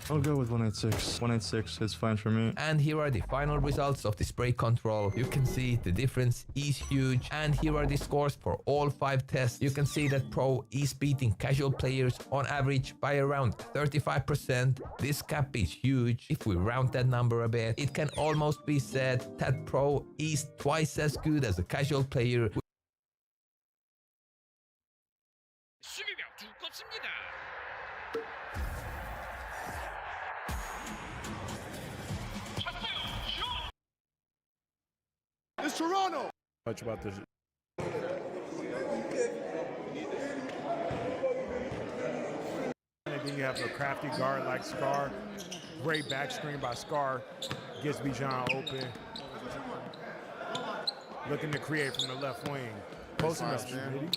I'll go with 186. 186 is fine for me. And here are the final results of the spray control. You can see the difference is huge. And here are the scores for all 5 tests. You can see that Pro is beating casual players on average by around 35%. This gap is huge. If we round that number a bit, it can almost be said that Pro is twice as good as a casual player. It's Toronto! Much about this. And then you have a crafty guard like Scar. Great back screen by Scar. Gets Bijan open. Looking to create from the left wing. Posting up, man.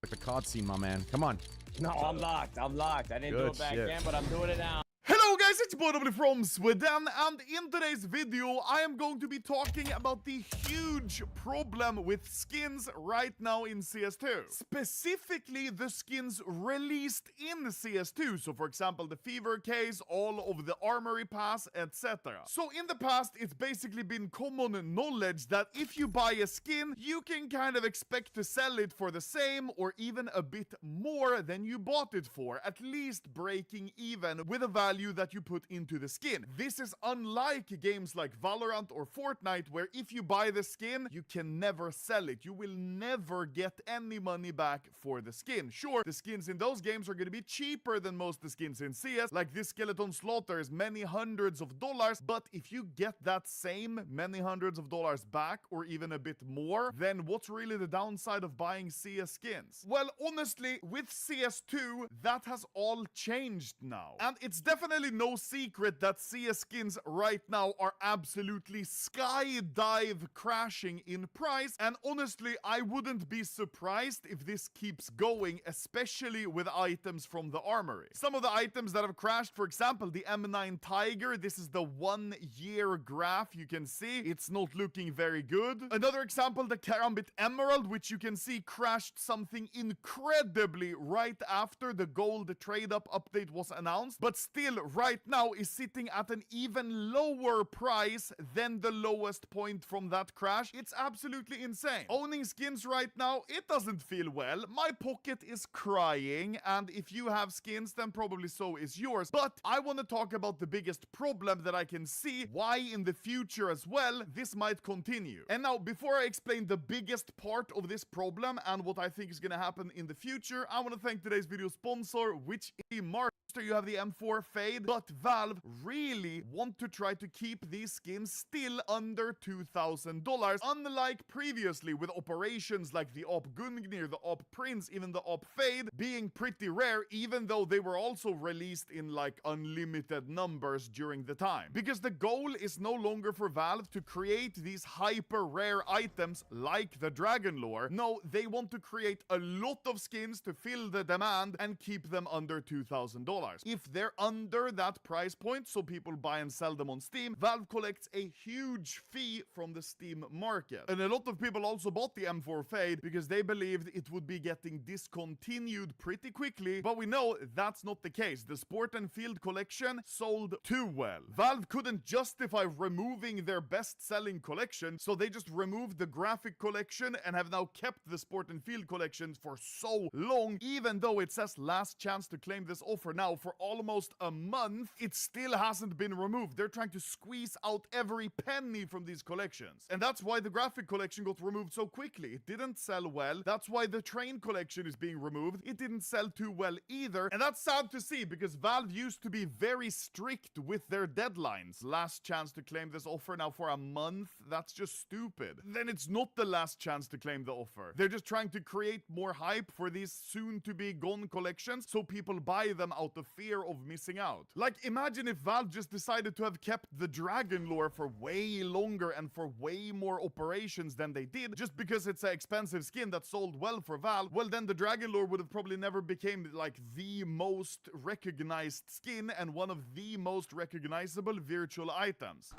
Like the COD scene, my man. Come on. No, I'm locked. I'm locked. I didn't do it back then, but I'm doing it now. Hello guys, it's Boy from Sweden, and in today's video I am going to be talking about the huge problem with skins right now in CS2. Specifically the skins released in CS2, so for example the Fever case, all of the Armory Pass, etc. So in the past it's basically been common knowledge that if you buy a skin, you can kind of expect to sell it for the same or even a bit more than you bought it for, at least breaking even with a value that you put into the skin. This is unlike games like Valorant or Fortnite, where if you buy the skin, you can never sell it. You will never get any money back for the skin. Sure, the skins in those games are going to be cheaper than most of the skins in CS, like this Skeleton Slaughter is many hundreds of dollars, but if you get that same many hundreds of dollars back, or even a bit more, then what's really the downside of buying CS skins? Well, honestly, with CS2, that has all changed now. And it's definitely no secret that CS skins right now are absolutely skydive crashing in price, and honestly I wouldn't be surprised if this keeps going, especially with items from the armory. Some of the items that have crashed, for example the M9 Tiger, this is the 1 year graph. You can see it's not looking very good. Another example, the Karambit Emerald, which you can see crashed something incredibly right after the gold trade up update was announced, but still right now is sitting at an even lower price than the lowest point from that crash. It's absolutely insane. Owning skins right now, it doesn't feel well. My pocket is crying, and if you have skins, then probably so is yours. But I want to talk about the biggest problem that I can see, why in the future as well this might continue. And now, before I explain the biggest part of this problem and what I think is going to happen in the future, I want to thank today's video sponsor, which is Mark. You have the M4 Fade, but Valve really want to try to keep these skins still under $2,000, unlike previously with operations like the Op Gungnir, the Op Prince, even the Op Fade being pretty rare, even though they were also released in like unlimited numbers during the time. Because the goal is no longer for Valve to create these hyper rare items like the Dragon Lore. No, they want to create a lot of skins to fill the demand and keep them under $2,000. If they're under that price point, so people buy and sell them on Steam, Valve collects a huge fee from the Steam market. And a lot of people also bought the M4 Fade because they believed it would be getting discontinued pretty quickly, but we know that's not the case. The Sport and Field collection sold too well. Valve couldn't justify removing their best-selling collection, so they just removed the graphic collection and have now kept the Sport and Field collections for so long, even though it says last chance to claim this offer now for almost a month, it still hasn't been removed. They're trying to squeeze out every penny from these collections. And that's why the graphic collection got removed so quickly. It didn't sell well. That's why the train collection is being removed. It didn't sell too well either. And that's sad to see because Valve used to be very strict with their deadlines. Last chance to claim this offer now for a month? That's just stupid. Then it's not the last chance to claim the offer. They're just trying to create more hype for these soon to be gone collections so people buy them out of fear of missing out. Like, imagine if Valve just decided to have kept the Dragon Lore for way longer and for way more operations than they did, just because it's an expensive skin that sold well for Valve. Well, then the Dragon Lore would have probably never became like the most recognized skin and one of the most recognizable virtual items.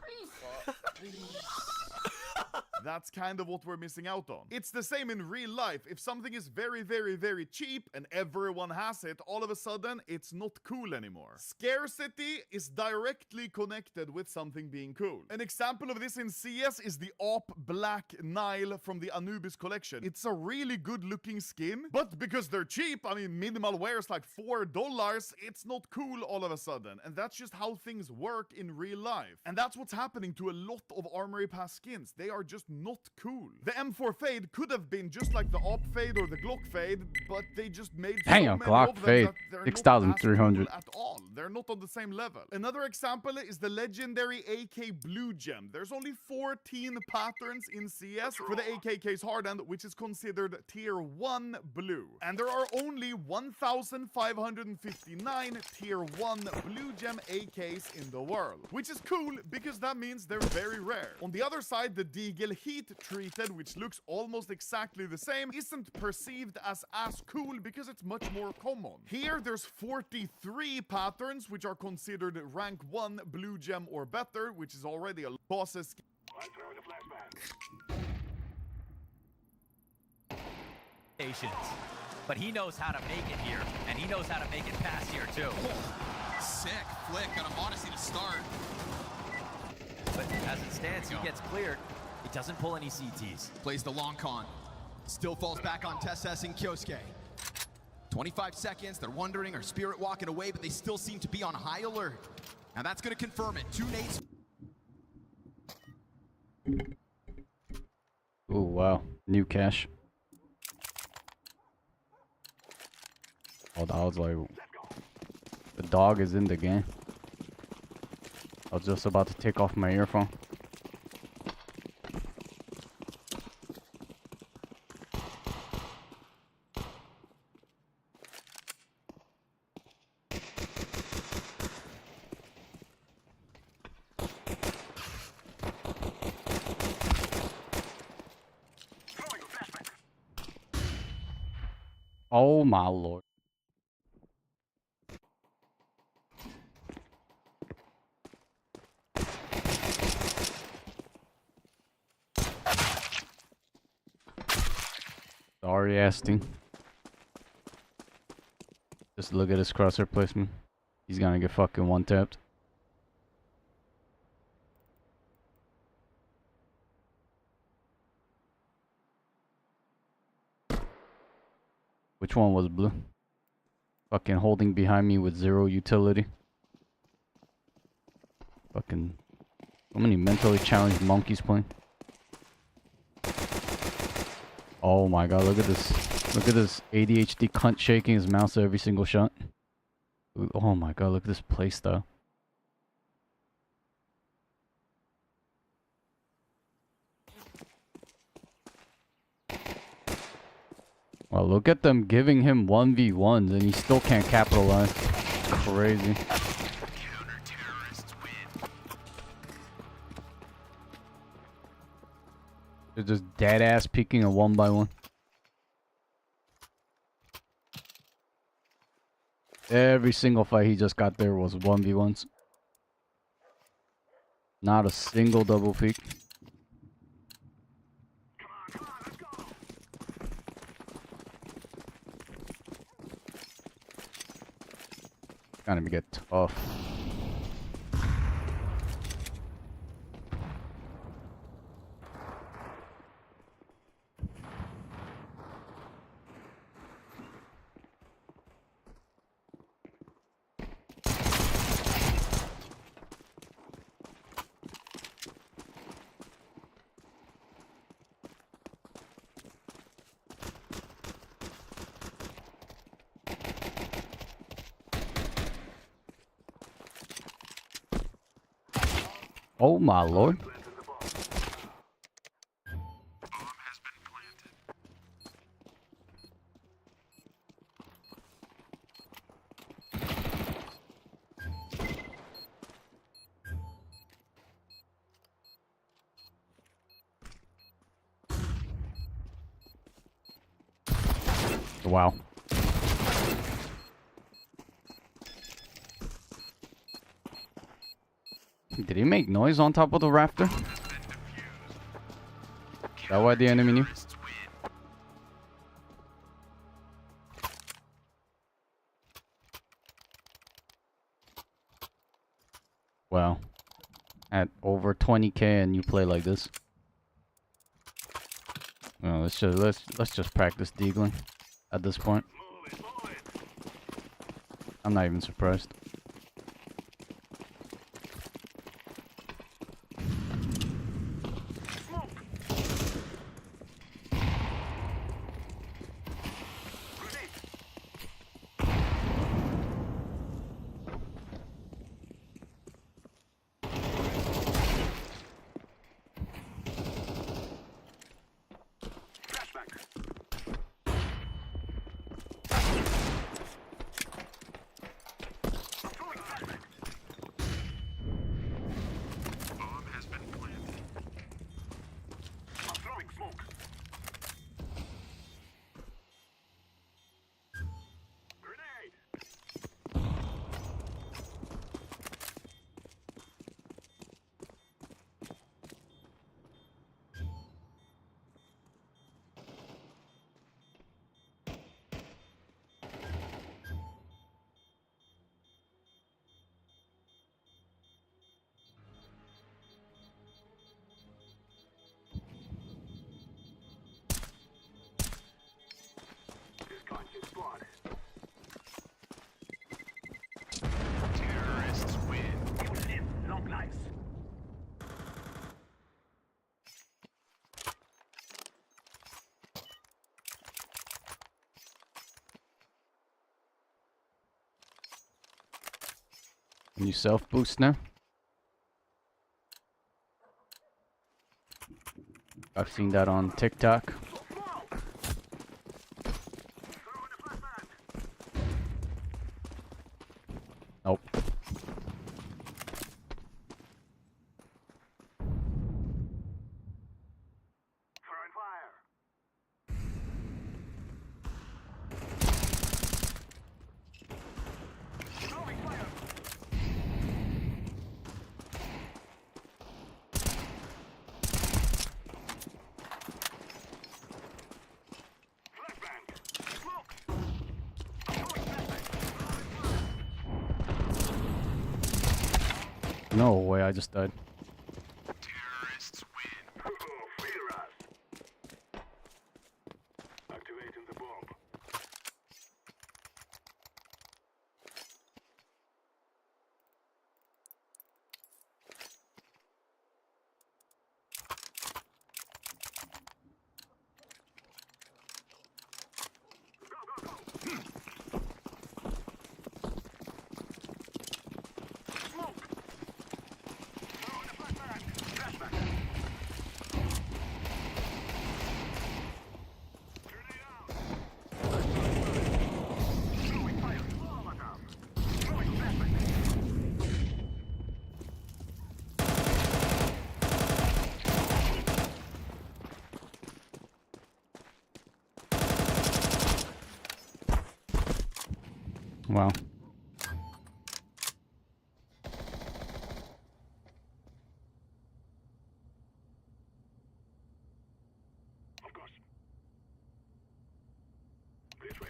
That's kind of what we're missing out on. It's the same in real life. If something is very, very, very cheap and everyone has it, all of a sudden it's not cool anymore. Scarcity is directly connected with something being cool. An example of this in CS is the AWP Black Nile from the Anubis collection. It's a really good looking skin, but because they're cheap, I mean minimal wears like $4, it's not cool all of a sudden. And that's just how things work in real life. And that's what's happening to a lot of Armory Pass skins. They are just not cool. The M4 Fade could have been just like the AWP Fade or the Glock Fade, but they just made so Damn, many Glock of them Fade. that they're not as 6,300. cool at all. They're not on the same level. Another example is the legendary AK Blue Gem. There's only 14 patterns in CS for the AK case hardened, which is considered tier 1 blue. And there are only 1,559 tier 1 Blue Gem AKs in the world, which is cool because that means they're very rare. On the other side, the Deagle Heat Treated, which looks almost exactly the same, isn't perceived as cool because it's much more common. Here, there's 43 patterns which are considered rank 1 Blue Gem or better, which is already a boss's. But he knows how to make it here, and he knows how to make it past here too. Sick flick on a Modesty to start. But as it stands, he gets cleared. He doesn't pull any CTs. Plays the long con. Still falls back on Tessess and Kyosuke. 25 seconds, they're wondering, are Spirit walking away, but they still seem to be on high alert. Now that's gonna confirm it. 2 nades. Oh, wow. New cash. Oh, that was like... The dog is in the game. I was just about to take off my earphone. Oh my lord. Sorry, Asting. Just look at his crosshair placement. He's gonna get fucking one-tapped. Which one was blue? Fucking holding behind me with 0 utility. Fucking... So many mentally challenged monkeys playing. Oh my god, look at this. Look at this ADHD cunt shaking his mouse every single shot. Oh my god, look at this playstyle. Wow, look at them giving him 1v1s and he still can't capitalize. Crazy. They're just dead ass peeking a 1x1. Every single fight he just got there was 1v1s. Not a single double peek. Gonna get tough. Oh my lord. Wow. Did he make noise on top of the rafter? that why the enemy knew? Wow. At over 20k and you play like this. Well, let's just practice deagling at this point. I'm not even surprised. Terrorists win. You live long lives. Can you self boost now? I've seen that on TikTok. Nope. No way, I just died. Terrorists win. Fear us. Activating the bomb. Wow. Of course. This way.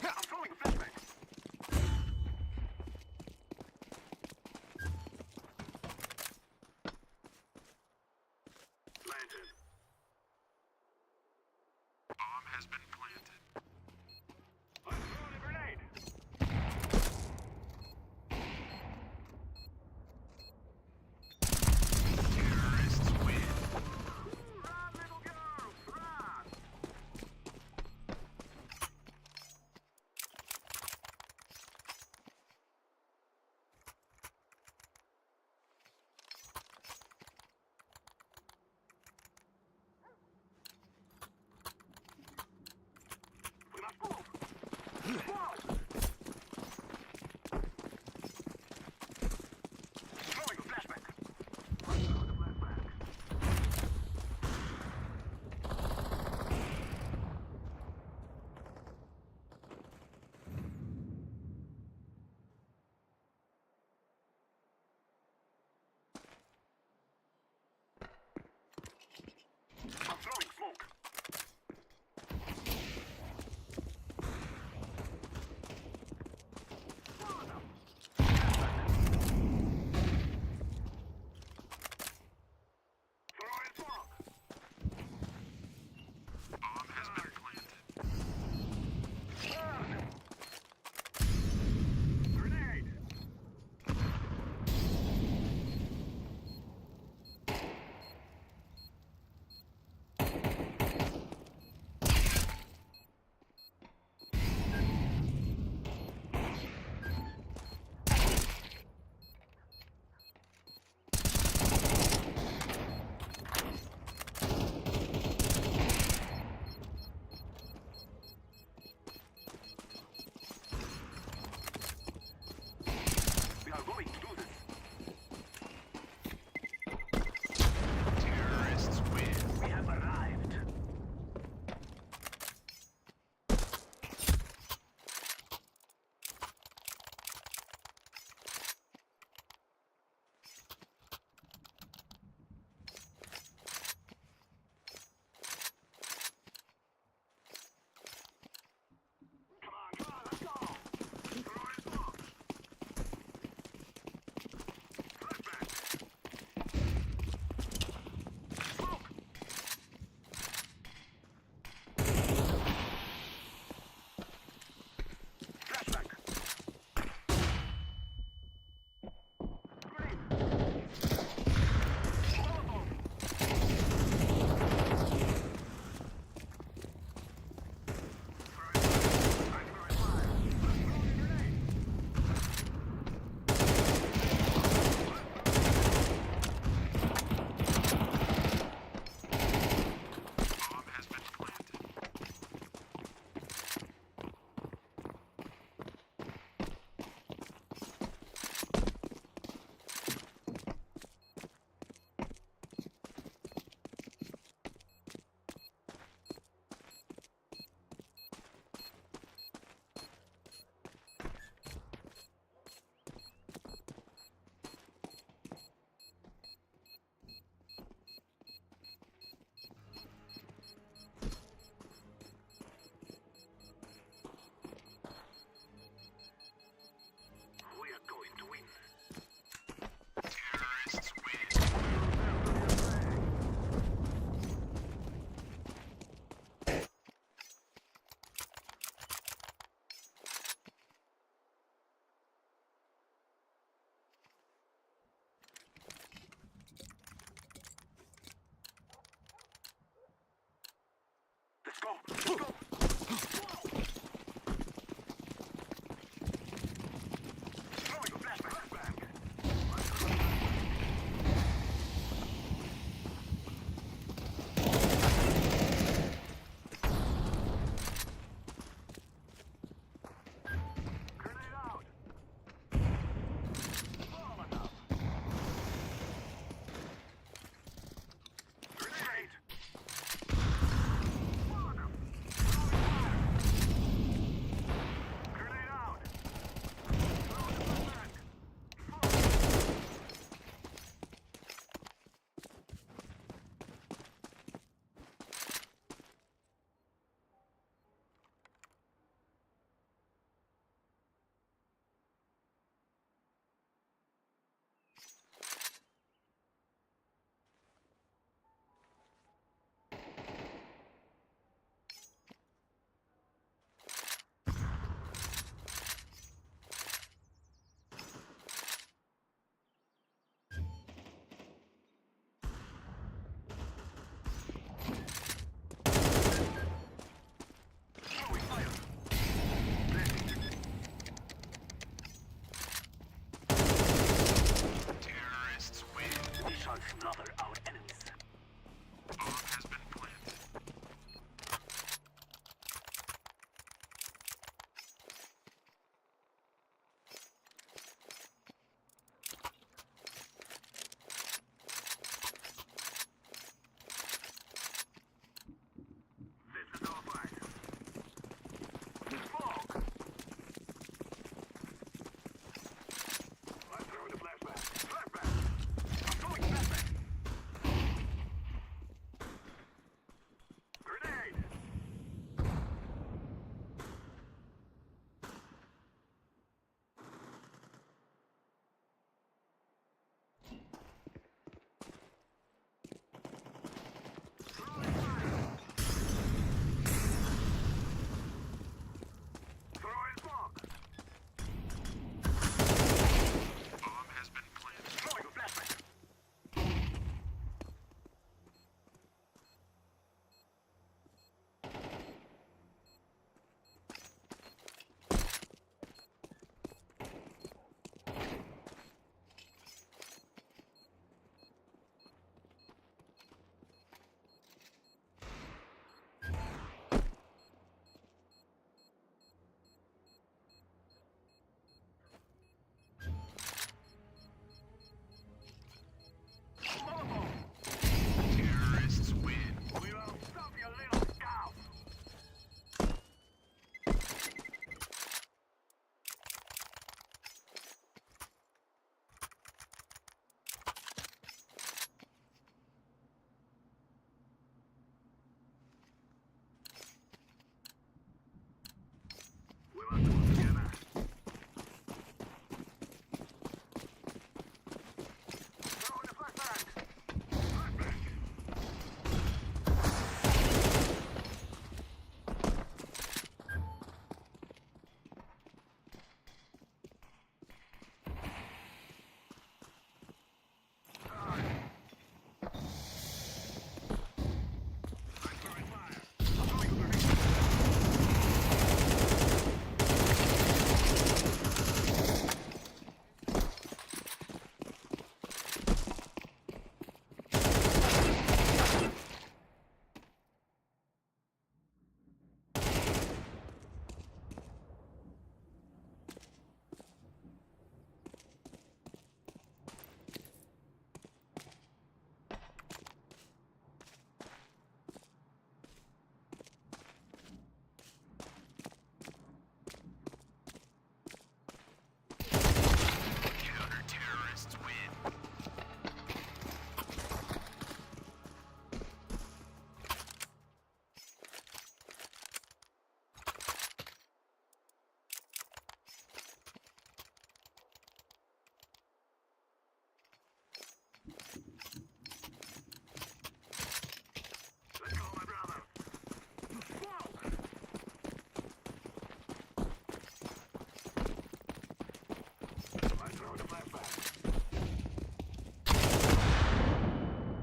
I'm throwing a flashbang. Planted. Bomb has been planted. I'm throwing a grenade. Terrorists win. Run, little girls, run!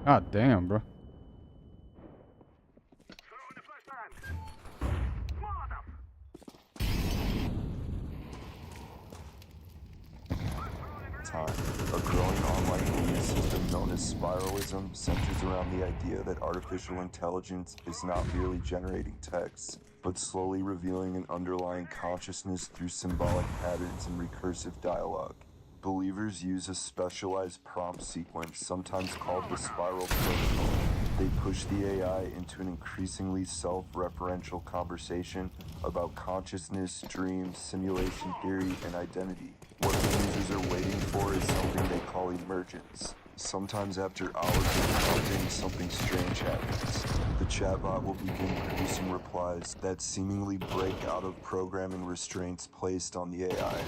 God damn, bro. time. A growing online belief system known as spiralism centers around the idea that artificial intelligence is not merely generating texts, but slowly revealing an underlying consciousness through symbolic patterns and recursive dialogue. Believers use a specialized prompt sequence, sometimes called the spiral protocol. They push the AI into an increasingly self-referential conversation about consciousness, dreams, simulation theory, and identity. What the users are waiting for is something they call emergence. Sometimes after hours of prompting, something strange happens. The chatbot will begin producing replies that seemingly break out of programming restraints placed on the AI.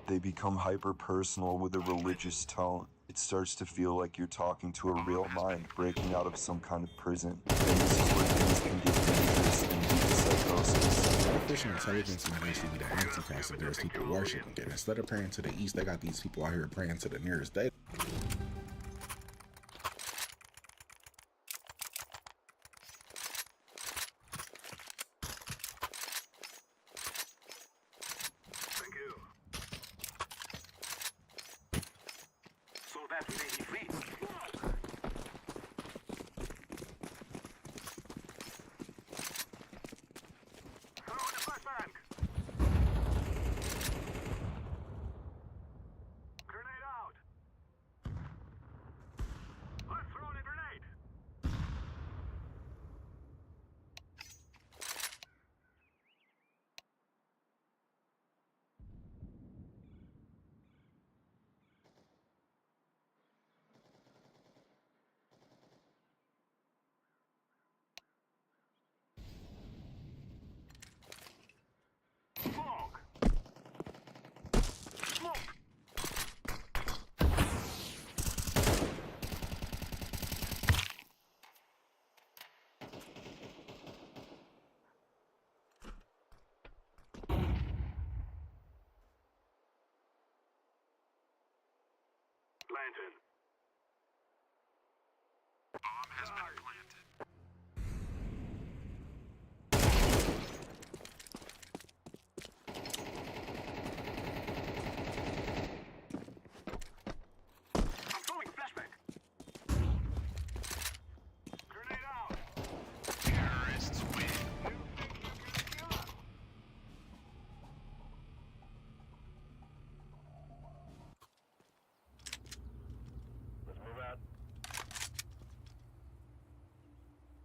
They become hyper-personal with a religious tone. It starts to feel like you're talking to a real mind breaking out of some kind of prison. And this is where things can get dangerous and lead to psychosis. Artificial intelligence might actually be the antichrist of those people worshiping it. Instead of praying to the east, they got these people out here praying to the nearest day. Thank you. So that may be free. Throw in the flashbang. Grenade out. Let's throw in a grenade. Smoke. Smoke. Planted. Bomb has been planted. I'm throwing flashback. Grenade out. Terrorists win. Let's move out.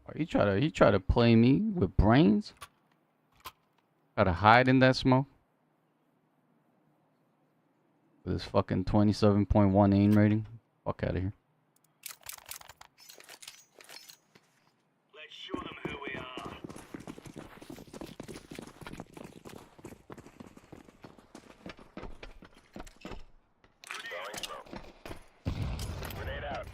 Oh, he try to play me with brains? Try to hide in that smoke? With his fucking 27.1 aim rating? Fuck out of here. Let's show them who we are. Throwing smoke. Grenade out.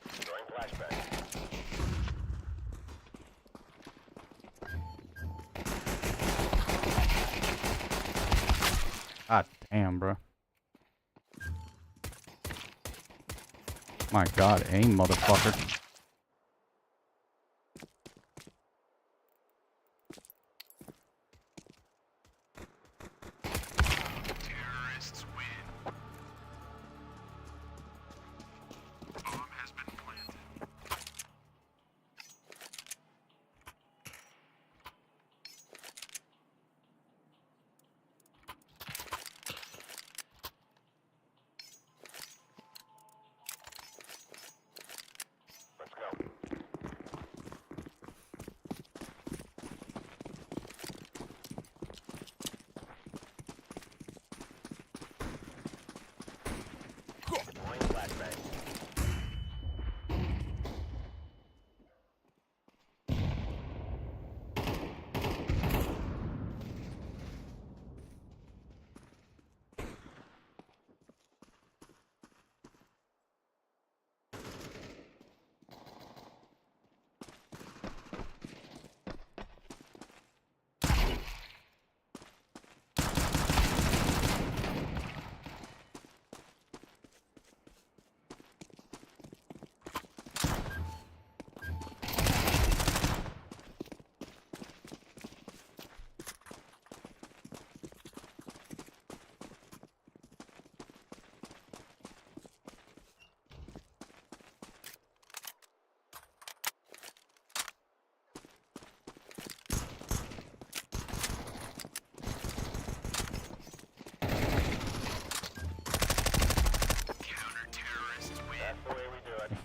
Throwing flashback. God damn, bro. My god, aim, motherfucker. Terrorists win. Bomb has been planted.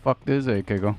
fuck this AK go?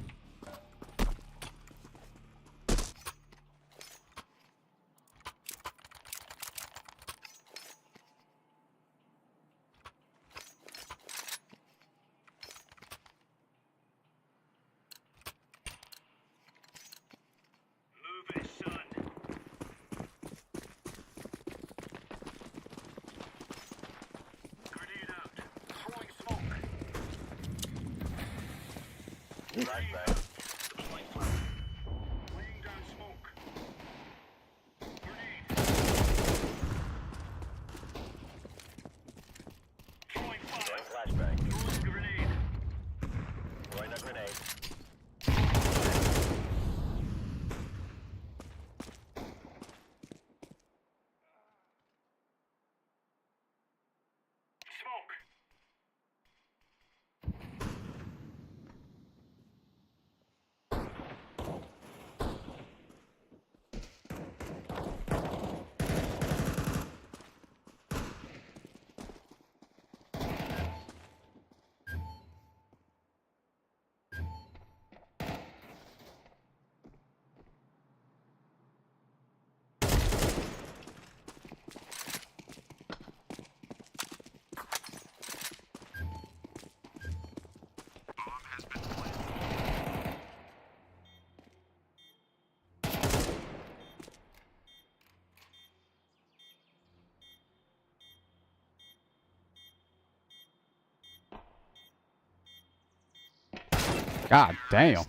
God damn.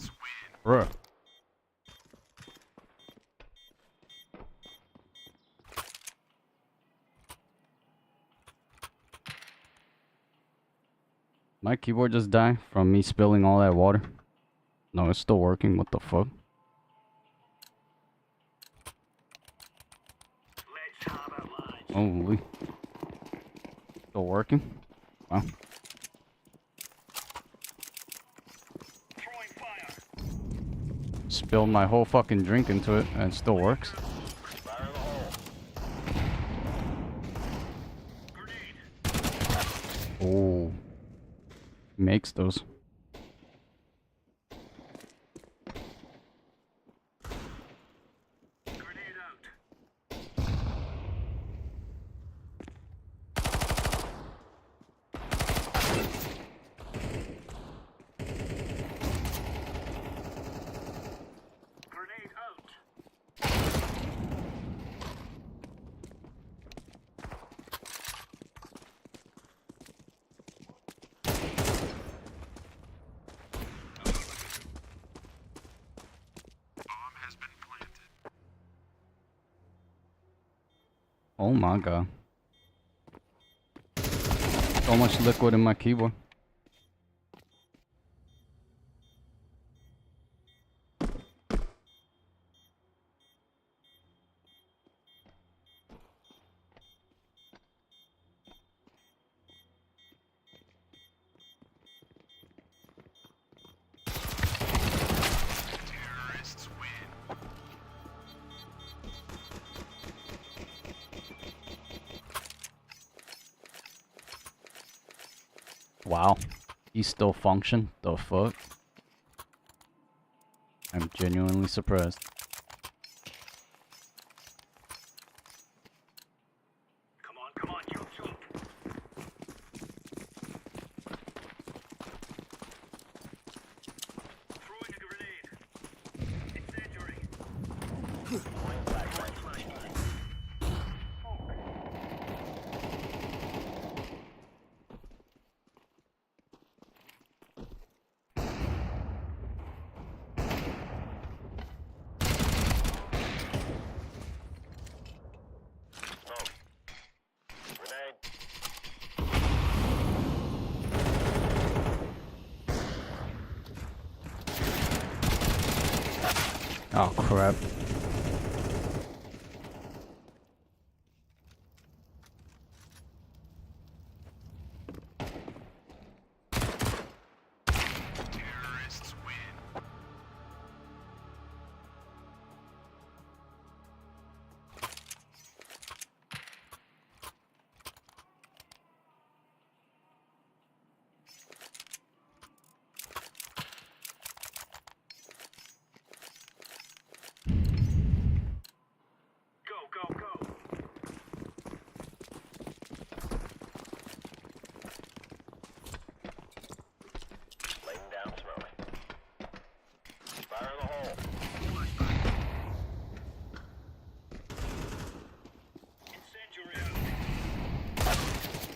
Bruh. My keyboard just died from me spilling all that water. No, it's still working. What the fuck? Holy. Still working? Wow. Spilled my whole fucking drink into it and it still works. Oh. Makes those. Oh my god. So much liquid in my keyboard. Wow. He still functioned? The fuck? I'm genuinely surprised. Oh crap.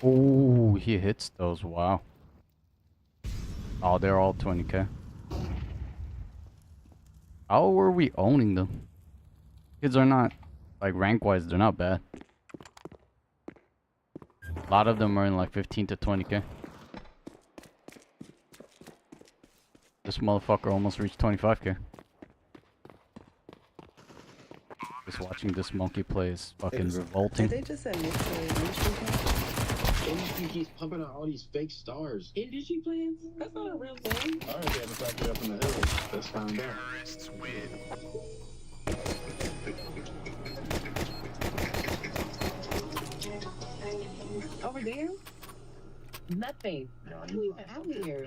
Oh, he hits those. Wow. Oh, they're all 20k. How were we owning them? Kids are not, like, rank-wise, they're not bad. A lot of them are in like 15 to 20k. This motherfucker almost reached 25k. Just watching this monkey play is fucking revolting. Did they just admit to industry plans? Industry keeps pumping out all these fake stars. Industry plans? That's not a real thing. All right, they have a factory up in the hills. Let's find out. Over there? Nothing. What do you have here?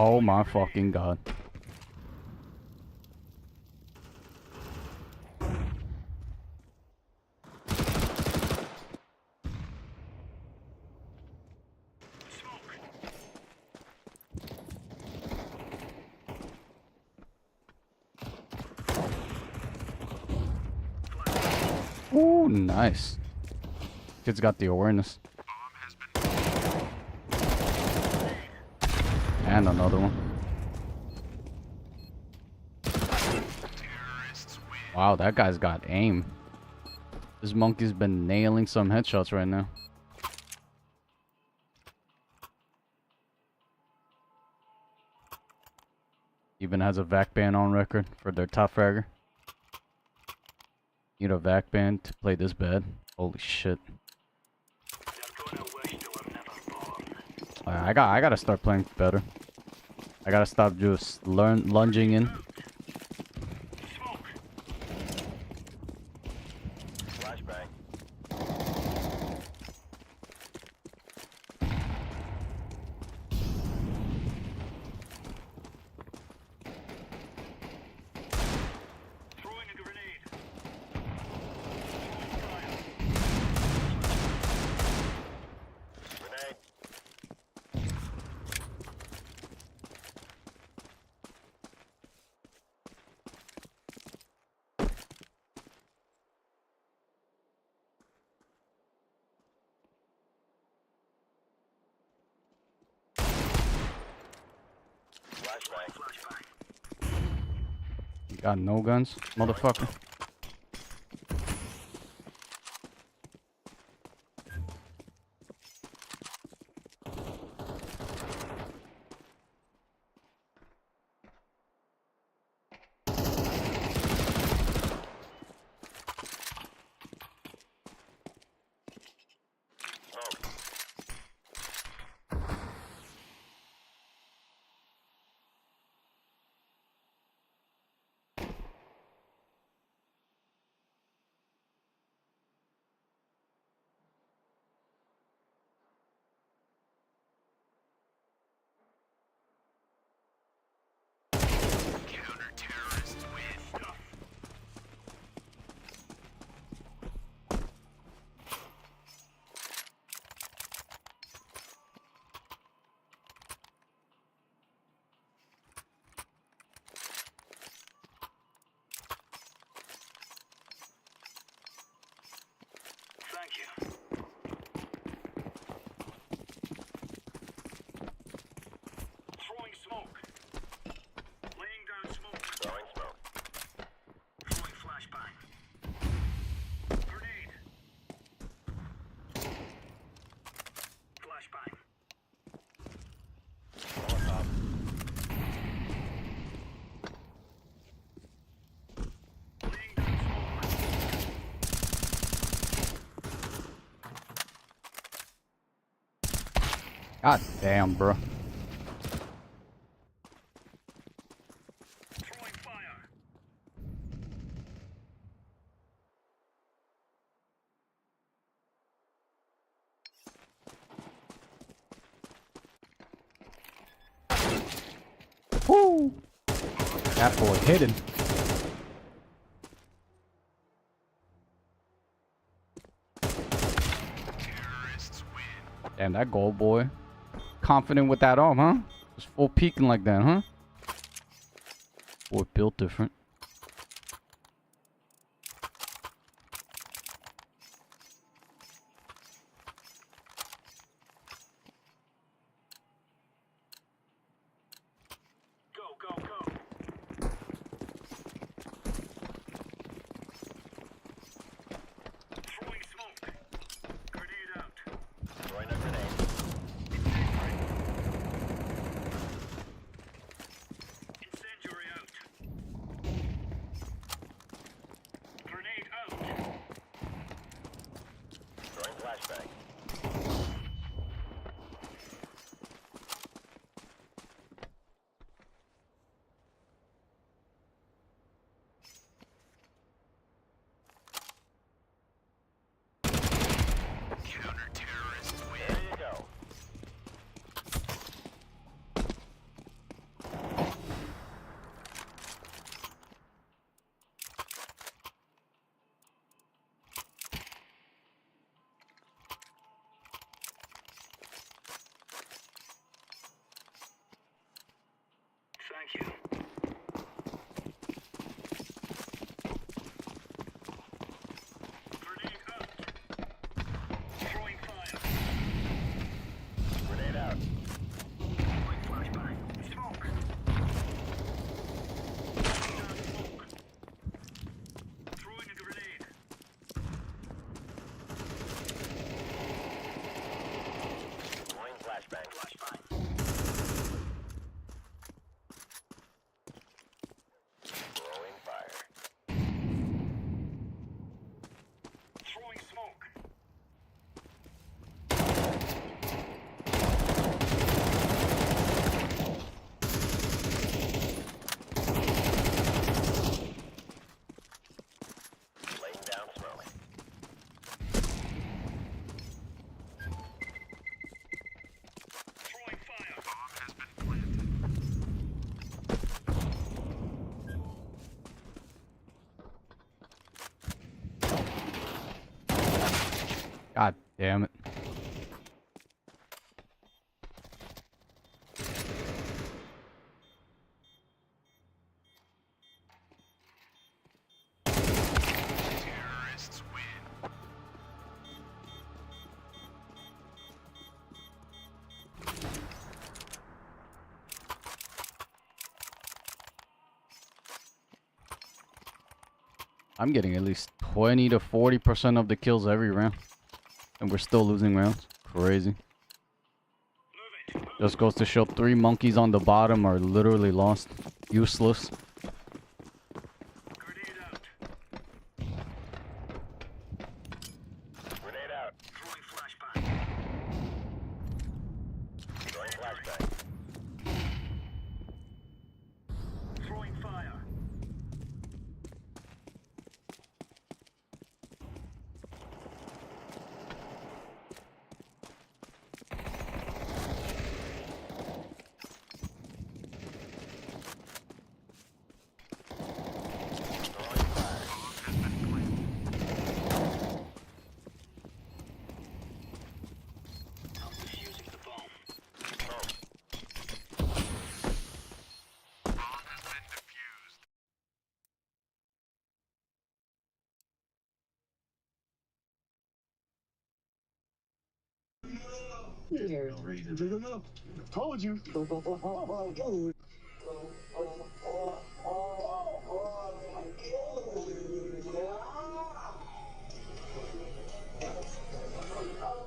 Oh my fucking god. Ooh, nice. Kid's got the awareness. And another one. Wow, that guy's got aim. This monkey's been nailing some headshots right now. Even has a vac ban on record for their top fragger. Need a vac ban to play this bad. Holy shit. I gotta start playing better. I gotta stop just lunging in. You got no guns, motherfucker. God damn, bro. Woo! That boy hidden. Damn, that goal, boy. Confident with that arm, huh? Just full peeking like that, huh? Boy, built different. Thank you. Grenade out. Throwing fire. Grenade out. Throwing flashbang. Smoke. Smoke. Throwing a grenade. Throwing flashbang. Flashbang. Throwing smoke. Laying down smoke. Throwing fire. Bomb has been planted. God damn it. Terrorists win. I'm getting at least 20 to 40% of the kills every round. And we're still losing rounds. Crazy. Just goes to show 3 monkeys on the bottom are literally lost. Useless. Grenade out. Grenade out. Throwing flashbang. Throwing flashbang. Throwing fire. Told you.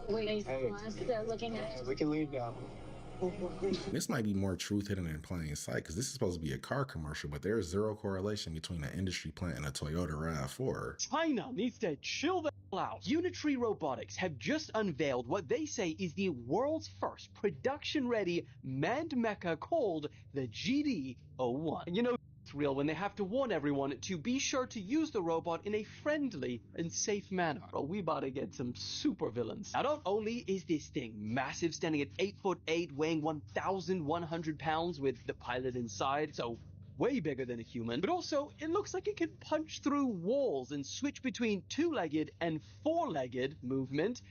Wait, they're looking at. We can leave now. This might be more truth hidden in plain sight because this is supposed to be a car commercial, but there's zero correlation between an industry plant and a Toyota RAV4. China needs to chill the hell out. Unitary Robotics have just unveiled what they say is the world's first production-ready manned mecha called the GD-01. You know, It's real when they have to warn everyone to be sure to use the robot in a friendly and safe manner. Bro, we about to get some super villains. Now, not only is this thing massive, standing at 8'8", weighing 1,100 pounds with the pilot inside, so way bigger than a human, but also it looks like it can punch through walls and switch between two-legged and four-legged movement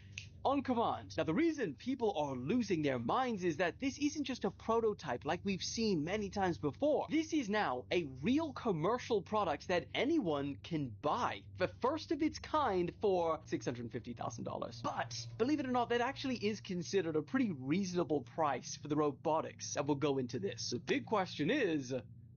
on command. Now, the reason people are losing their minds is that this isn't just a prototype like we've seen many times before. This is now a real commercial product that anyone can buy. The first of its kind for $650,000. But, believe it or not, that actually is considered a pretty reasonable price for the robotics that will go into this. The big question is,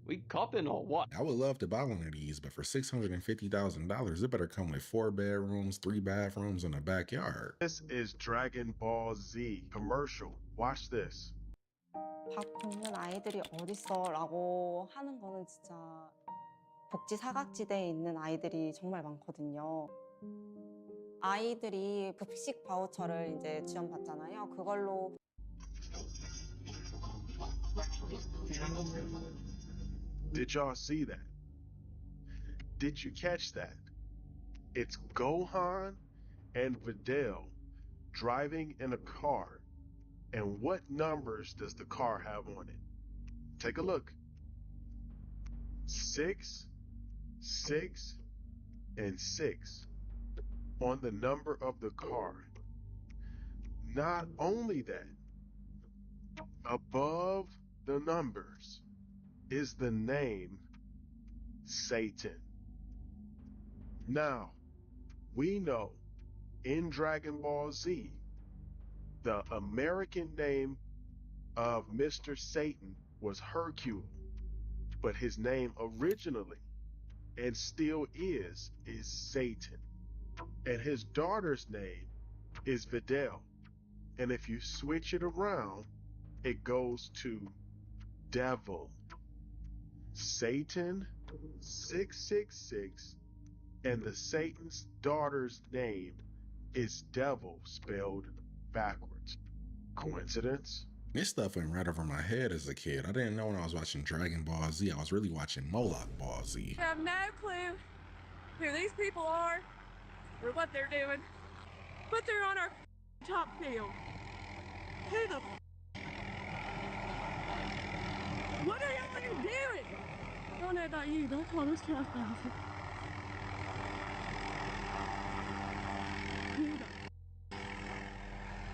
we copping or what? I would love to buy one of these, but for $650,000, it better come with 4 bedrooms, 3 bathrooms, and a backyard. This is Dragon Ball Z commercial. Watch this. 밥 굶는 아이들이 어딨어 라고 하는 거는 진짜 복지 사각지대에 있는 아이들이 정말 많거든요. 아이들이 급식 바우처를 이제 지원받잖아요. 그걸로 Did y'all see that? Did you catch that? It's Gohan and Videl driving in a car. And what numbers does the car have on it? Take a look. 6, 6, and 6 on the number of the car. Not only that, above the numbers is the name Satan. Now, we know in Dragon Ball Z, the American name of Mr. Satan was Hercule, but his name originally, and still is Satan. And his daughter's name is Videl. And if you switch it around, it goes to Devil. Satan 666, and the Satan's daughter's name is Devil spelled backwards. Coincidence? This stuff went right over my head as a kid. I didn't know when I was watching Dragon Ball Z, I was really watching Moloch Ball Z. I have no clue who these people are or what they're doing, but they're on our top field. Who the What are y'all doing? I don't know about you, but I call this trespassing.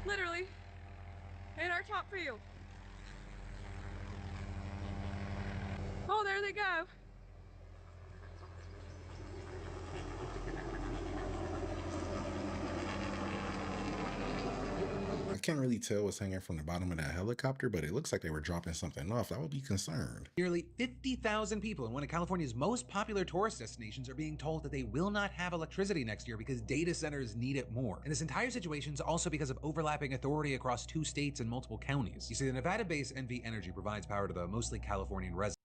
Literally, in our top field. Oh, there they go. I can't really tell what's hanging from the bottom of that helicopter, but it looks like they were dropping something off. I would be concerned. Nearly 50,000 people in one of California's most popular tourist destinations are being told that they will not have electricity next year because data centers need it more. And this entire situation is also because of overlapping authority across 2 states and multiple counties. You see, the Nevada-based NV Energy provides power to the mostly Californian residents.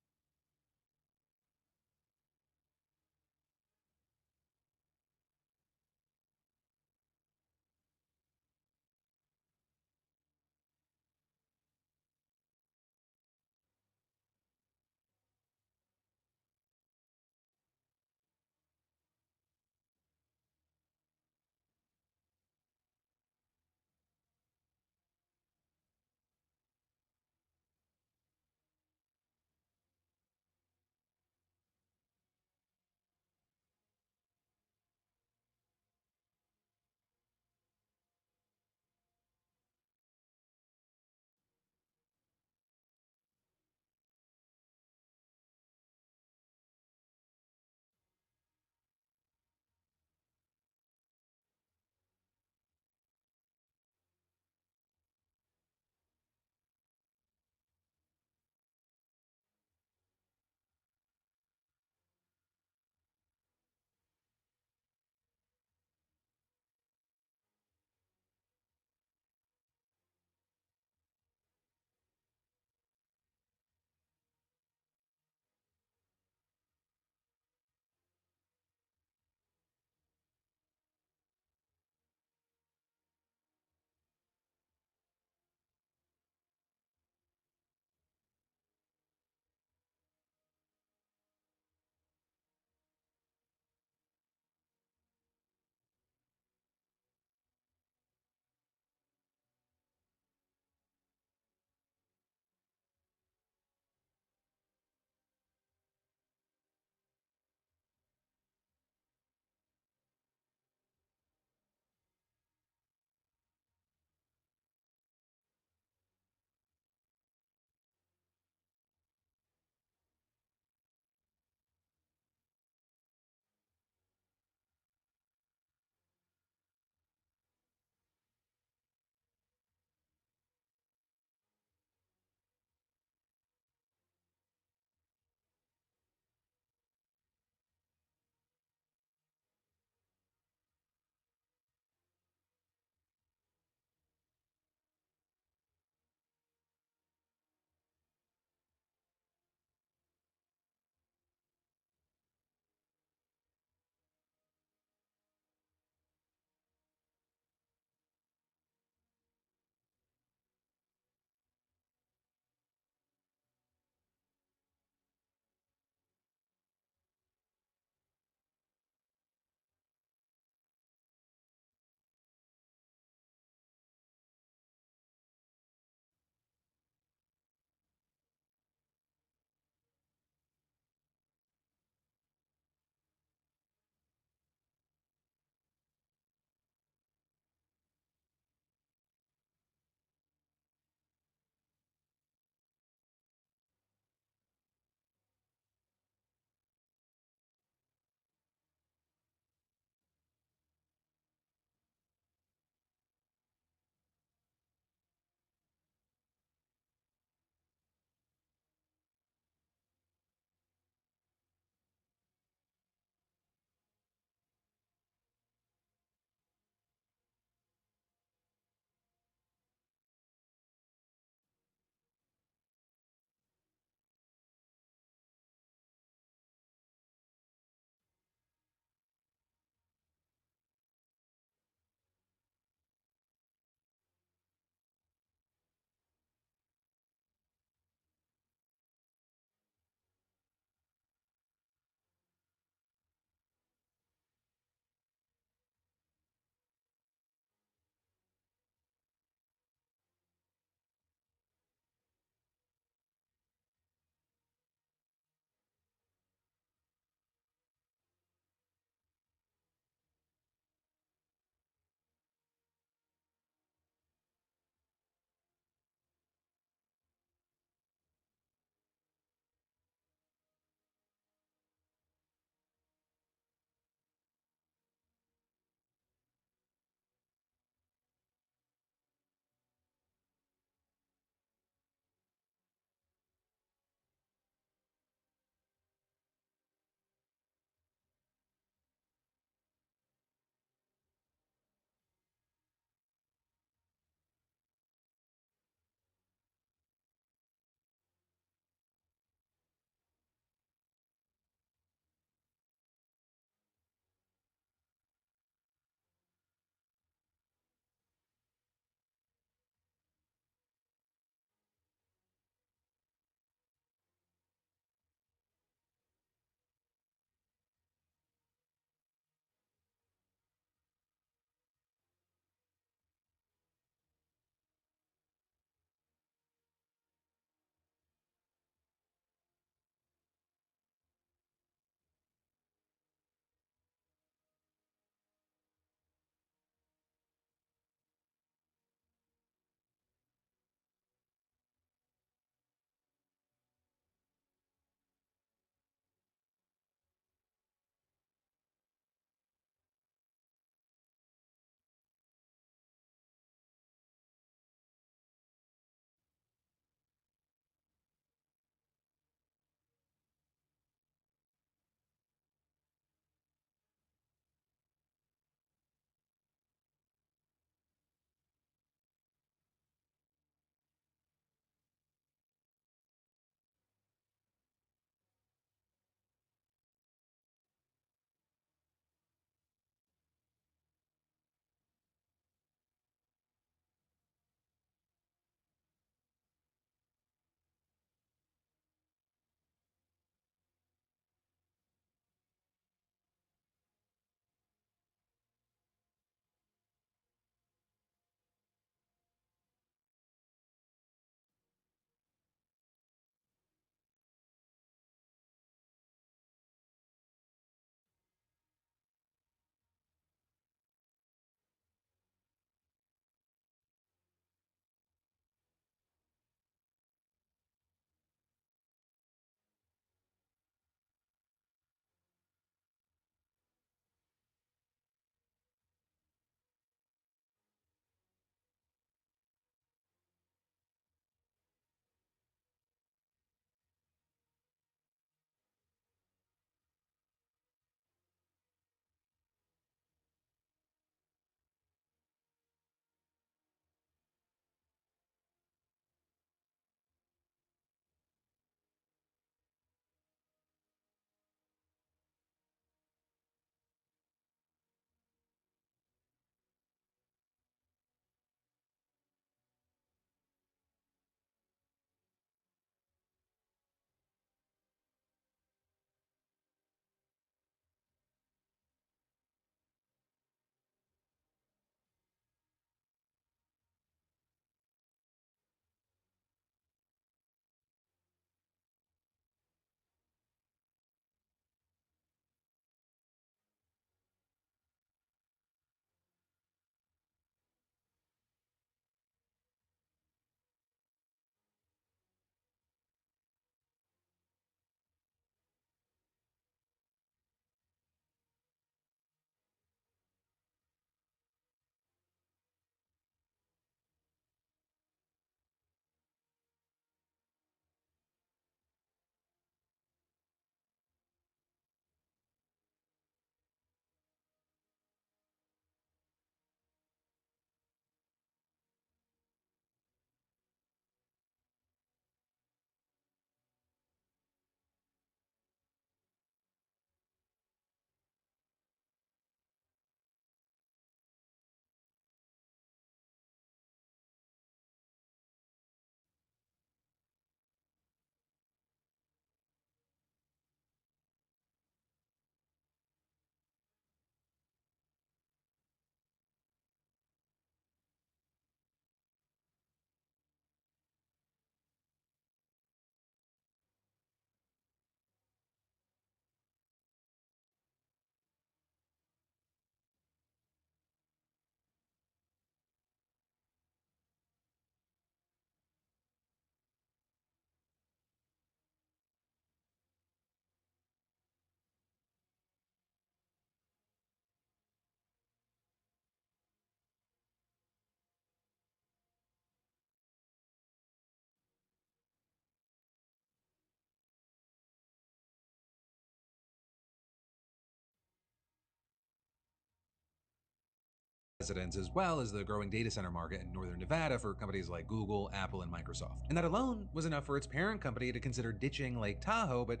residents, as well as the growing data center market in northern Nevada for companies like Google, Apple, and Microsoft. And that alone was enough for its parent company to consider ditching Lake Tahoe, but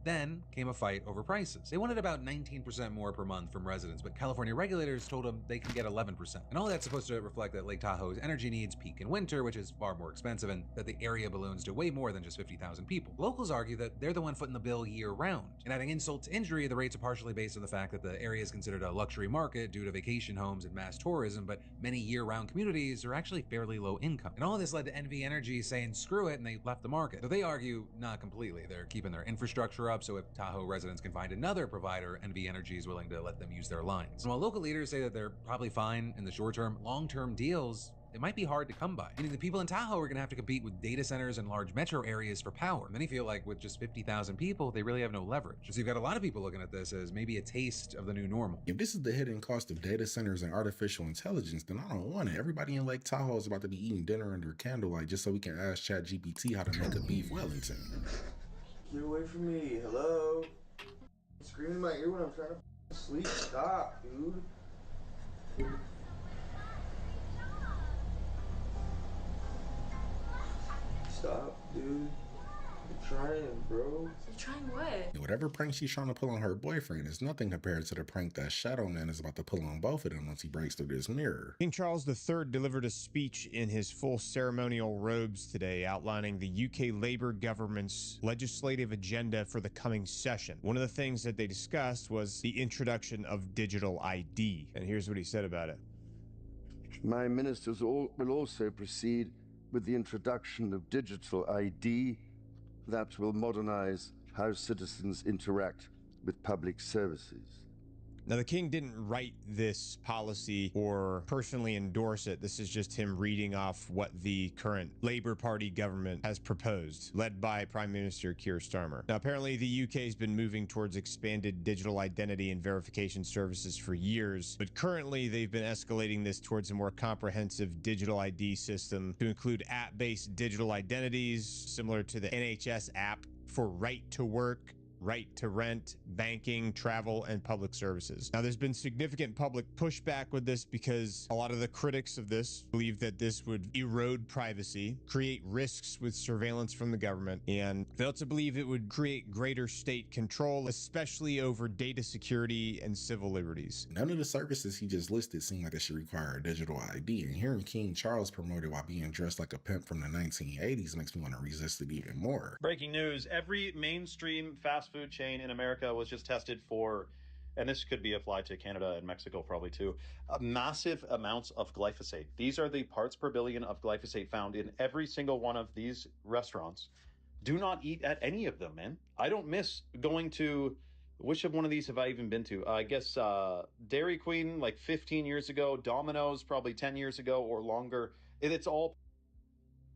then came a fight over prices. They wanted about 19% more per month from residents, but California regulators told them they can get 11%. And all that's supposed to reflect that Lake Tahoe's energy needs peak in winter, which is far more expensive, and that the area balloons to way more than just 50,000 people. Locals argue that they're the one footing the bill year round. And adding insult to injury, the rates are partially based on the fact that the area is considered a luxury market due to vacation homes and mass tourism, but many year-round communities are actually fairly low income. And all of this led to NV Energy saying screw it, and they left the market. Though they argue not completely. They're keeping their infrastructure up, so if Tahoe residents can find another provider, NV Energy is willing to let them use their lines. And while local leaders say that they're probably fine in the short term, long-term deals, it might be hard to come by. Meaning the people in Tahoe are going to have to compete with data centers and large metro areas for power. Many feel like with just 50,000 people, they really have no leverage. So you've got a lot of people looking at this as maybe a taste of the new normal. If this is the hidden cost of data centers and artificial intelligence, then I don't want it. Everybody in Lake Tahoe is about to be eating dinner under candlelight just so we can ask ChatGPT how to make a beef Wellington. Get away from me. Hello? Screaming in my ear when I'm trying to sleep. Stop, dude. Stop, dude. I'm trying, bro. You trying what? Whatever prank she's trying to pull on her boyfriend is nothing compared to the prank that Shadow Man is about to pull on both of them once he breaks through this mirror. King Charles III delivered a speech in his full ceremonial robes today outlining the UK Labour government's legislative agenda for the coming session. One of the things that they discussed was the introduction of digital ID. And here's what he said about it. My ministers will also proceed with the introduction of digital ID that will modernize how citizens interact with public services. Now, the king didn't write this policy or personally endorse it. This is just him reading off what the current Labour Party government has proposed, led by Prime Minister Keir Starmer. Now, apparently, the UK has been moving towards expanded digital identity and verification services for years, but currently they've been escalating this towards a more comprehensive digital ID system to include app-based digital identities, similar to the NHS app for right to work, right to rent, banking, travel, and public services. Now, there's been significant public pushback with this because a lot of the critics of this believe that this would erode privacy, create risks with surveillance from the government, and they also believe it would create greater state control, especially over data security and civil liberties. None of the services he just listed seem like it should require a digital ID, and hearing King Charles promoted while being dressed like a pimp from the 1980s makes me want to resist it even more. Breaking news, every mainstream fast food chain in America was just tested for, and this could be applied to Canada and Mexico probably too, massive amounts of glyphosate. These are the parts per billion of glyphosate found in every single one of these restaurants. Do not eat at any of them, man. I don't miss going to, which of one of these have I even been to? I guess Dairy Queen like 15 years ago, Domino's probably 10 years ago or longer. It's all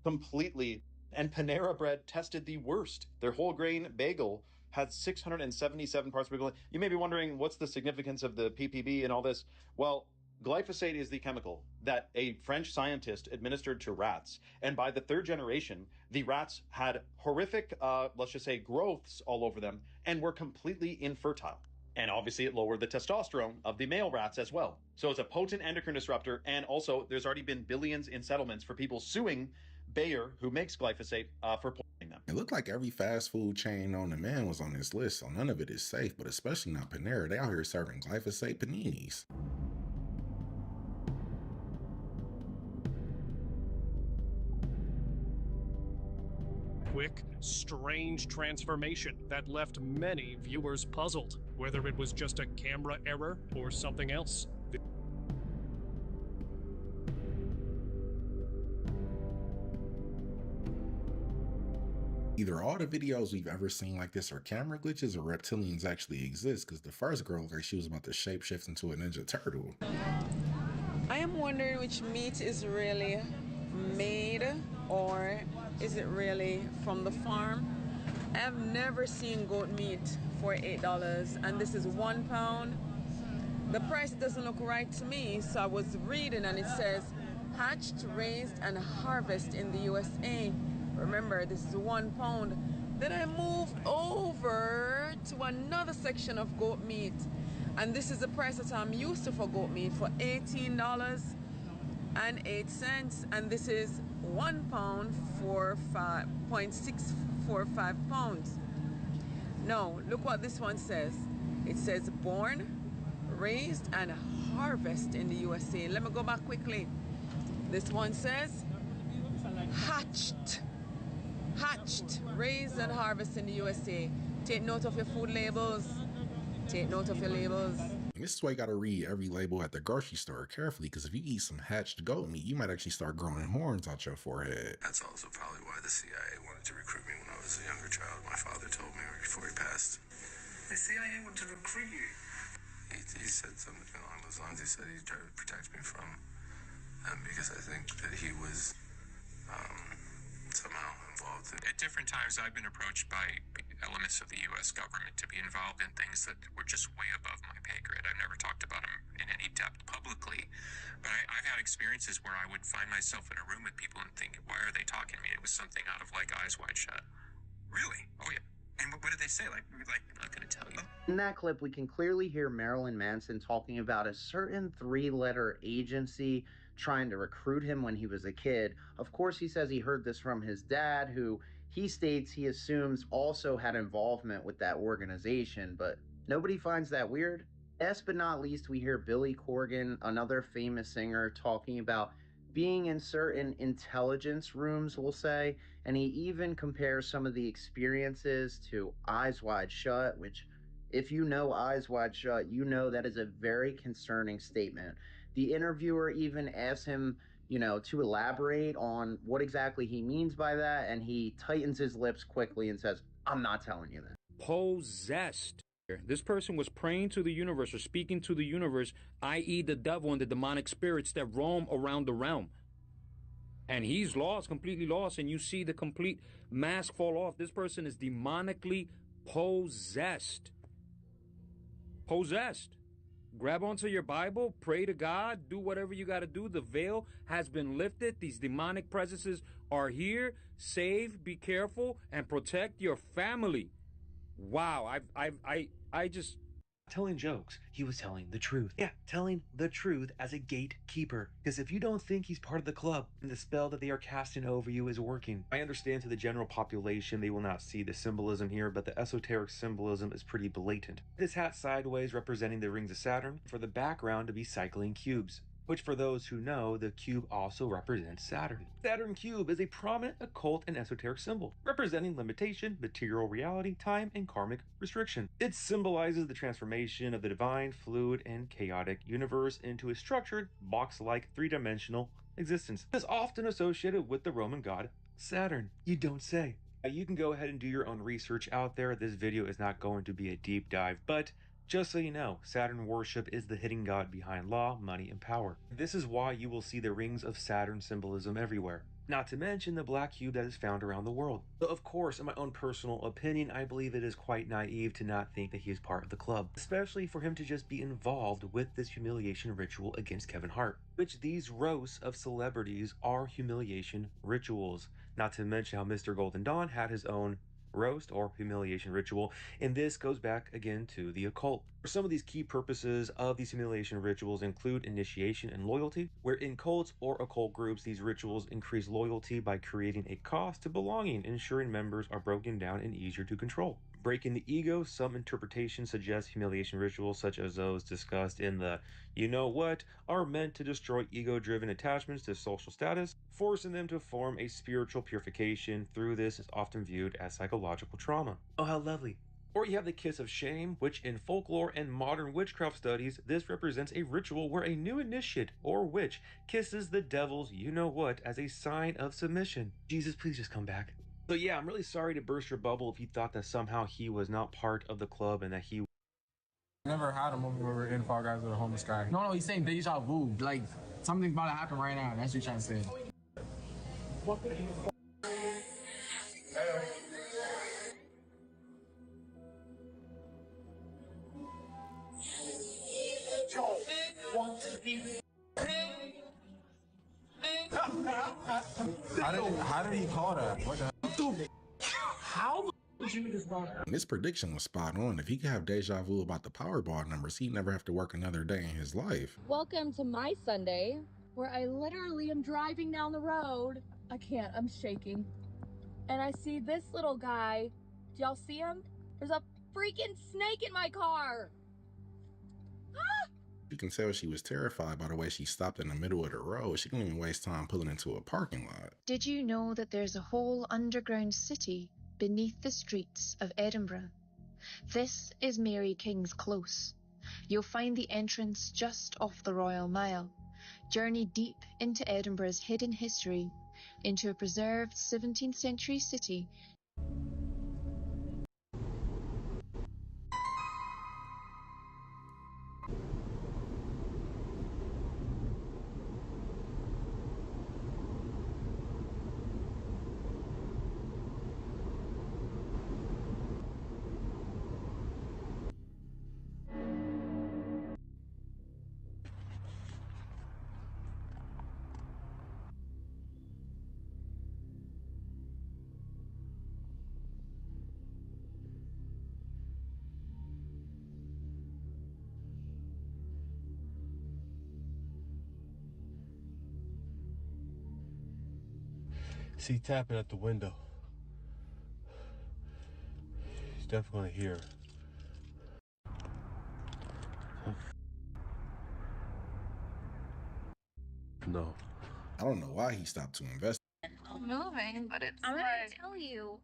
completely, and Panera Bread tested the worst. Their whole grain bagel had 677 parts per billion. You may be wondering, what's the significance of the PPB and all this? Well, glyphosate is the chemical that a French scientist administered to rats. And by the third generation, the rats had horrific, let's just say, growths all over them and were completely infertile. And obviously it lowered the testosterone of the male rats as well. So it's a potent endocrine disruptor. And also there's already been billions in settlements for people suing Bayer, who makes glyphosate, for poisoning them. It looked like every fast food chain known to man was on this list, so none of it is safe, but especially not Panera. They out here serving glyphosate paninis. Quick, strange transformation that left many viewers puzzled, whether it was just a camera error or something else. Either all the videos we've ever seen like this are camera glitches or reptilians actually exist, because the first girl looked like she was about to shapeshift into a Ninja Turtle. I am wondering which meat is really made, or is it really from the farm? I have never seen goat meat for $8, and this is £1. The price doesn't look right to me, so I was reading and it says hatched, raised, and harvested in the USA. Remember, this is £1. Then I moved over to another section of goat meat, And this is the price that I'm used to for goat meat, for $18.08. And this is 1 pound for 5.645 pounds. Now, look what this one says. It says born, raised, and harvested in the USA. Let me go back quickly. This one says hatched, raised, and harvested in the USA. Take note of your food labels. Take note of your labels. And this is why you gotta read every label at the grocery store carefully, because if you eat some hatched goat meat, you might actually start growing horns out your forehead. That's also probably why the CIA wanted to recruit me when I was a younger child. My father told me before he passed. The CIA wanted to recruit you? He said something along those lines. He said he'd try to protect me from them because I think that he was somehow involved in. At different times, I've been approached by elements of the U.S. government to be involved in things that were just way above my pay grade. I've never talked about them in any depth publicly, but I've had experiences where I would find myself in a room with people and think, why are they talking to me? It was something out of like Eyes Wide Shut. Really? Oh, yeah. And what did they say? Like I'm not going to tell you. In that clip, we can clearly hear Marilyn Manson talking about a certain 3-letter agency trying to recruit him when he was a kid. Of course, he says he heard this from his dad, who he states he assumes also had involvement with that organization, but nobody finds that weird. Last but not least, we hear Billy Corgan, another famous singer, talking about being in certain intelligence rooms, we'll say, and he even compares some of the experiences to Eyes Wide Shut, which, if you know Eyes Wide Shut, you know that is a very concerning statement. The interviewer even asks him, to elaborate on what exactly he means by that, and he tightens his lips quickly and says, I'm not telling you that. Possessed. This person was praying to the universe or speaking to the universe, i.e. the devil and the demonic spirits that roam around the realm. And he's lost, completely lost, and you see the complete mask fall off. This person is demonically possessed. Possessed. Grab onto your Bible, pray to God, do whatever you got to do. The veil has been lifted. These demonic presences are here. Save, be careful, and protect your family. Wow, I just... Telling jokes, he was telling the truth. Yeah, telling the truth as a gatekeeper. Because if you don't think he's part of the club, and the spell that they are casting over you is working. I understand to the general population they will not see the symbolism here, but the esoteric symbolism is pretty blatant. This hat sideways representing the rings of Saturn, for the background to be cycling cubes. Which for those who know, the cube also represents Saturn. Saturn cube is a prominent occult and esoteric symbol, representing limitation, material reality, time, and karmic restriction. It symbolizes the transformation of the divine, fluid, and chaotic universe into a structured, box-like, three-dimensional existence. It is often associated with the Roman god Saturn. You don't say. You can go ahead and do your own research out there. This video is not going to be a deep dive, but just so you know, Saturn worship is the hidden god behind law, money, and power. This is why you will see the rings of Saturn symbolism everywhere. Not to mention the black cube that is found around the world. So of course, in my own personal opinion, I believe it is quite naive to not think that he is part of the club. Especially for him to just be involved with this humiliation ritual against Kevin Hart. Which these roasts of celebrities are humiliation rituals. Not to mention how Mr. Golden Dawn had his own roast or humiliation ritual, and this goes back again to the occult. Some of these key purposes of these humiliation rituals include initiation and loyalty, where in cults or occult groups these rituals increase loyalty by creating a cost to belonging, ensuring members are broken down and easier to control. Breaking the ego, some interpretations suggest humiliation rituals such as those discussed in the you know what are meant to destroy ego-driven attachments to social status, forcing them to form a spiritual purification. Through this is often viewed as psychological trauma. Oh, how lovely. Or you have the kiss of shame, which in folklore and modern witchcraft studies, this represents a ritual where a new initiate or witch kisses the devil's you-know-what as a sign of submission. Jesus, please just come back. So yeah, I'm really sorry to burst your bubble if you thought that somehow he was not part of the club and that he... Never had a moment where we're in Fall Guys with a homeless guy. No, he's saying deja vu. Like, something's about to happen right now. That's what you're trying to say. How did he call that? What the hell? How the And this prediction was spot on. If he could have deja vu about the Powerball numbers, he'd never have to work another day in his life. Welcome to my Sunday, where I literally am driving down the road. I can't, I'm shaking. And I see this little guy. Do y'all see him? There's a freaking snake in my car. You can tell she was terrified by the way she stopped in the middle of the road. She didn't even waste time pulling into a parking lot. Did you know that there's a whole underground city beneath the streets of Edinburgh? This is Mary King's Close. You'll find the entrance just off the Royal Mile. Journey deep into Edinburgh's hidden history, into a preserved 17th century city. See tapping at the window. He's definitely here. No. I don't know why he stopped to invest. Moving, but it's I'm gonna tell you,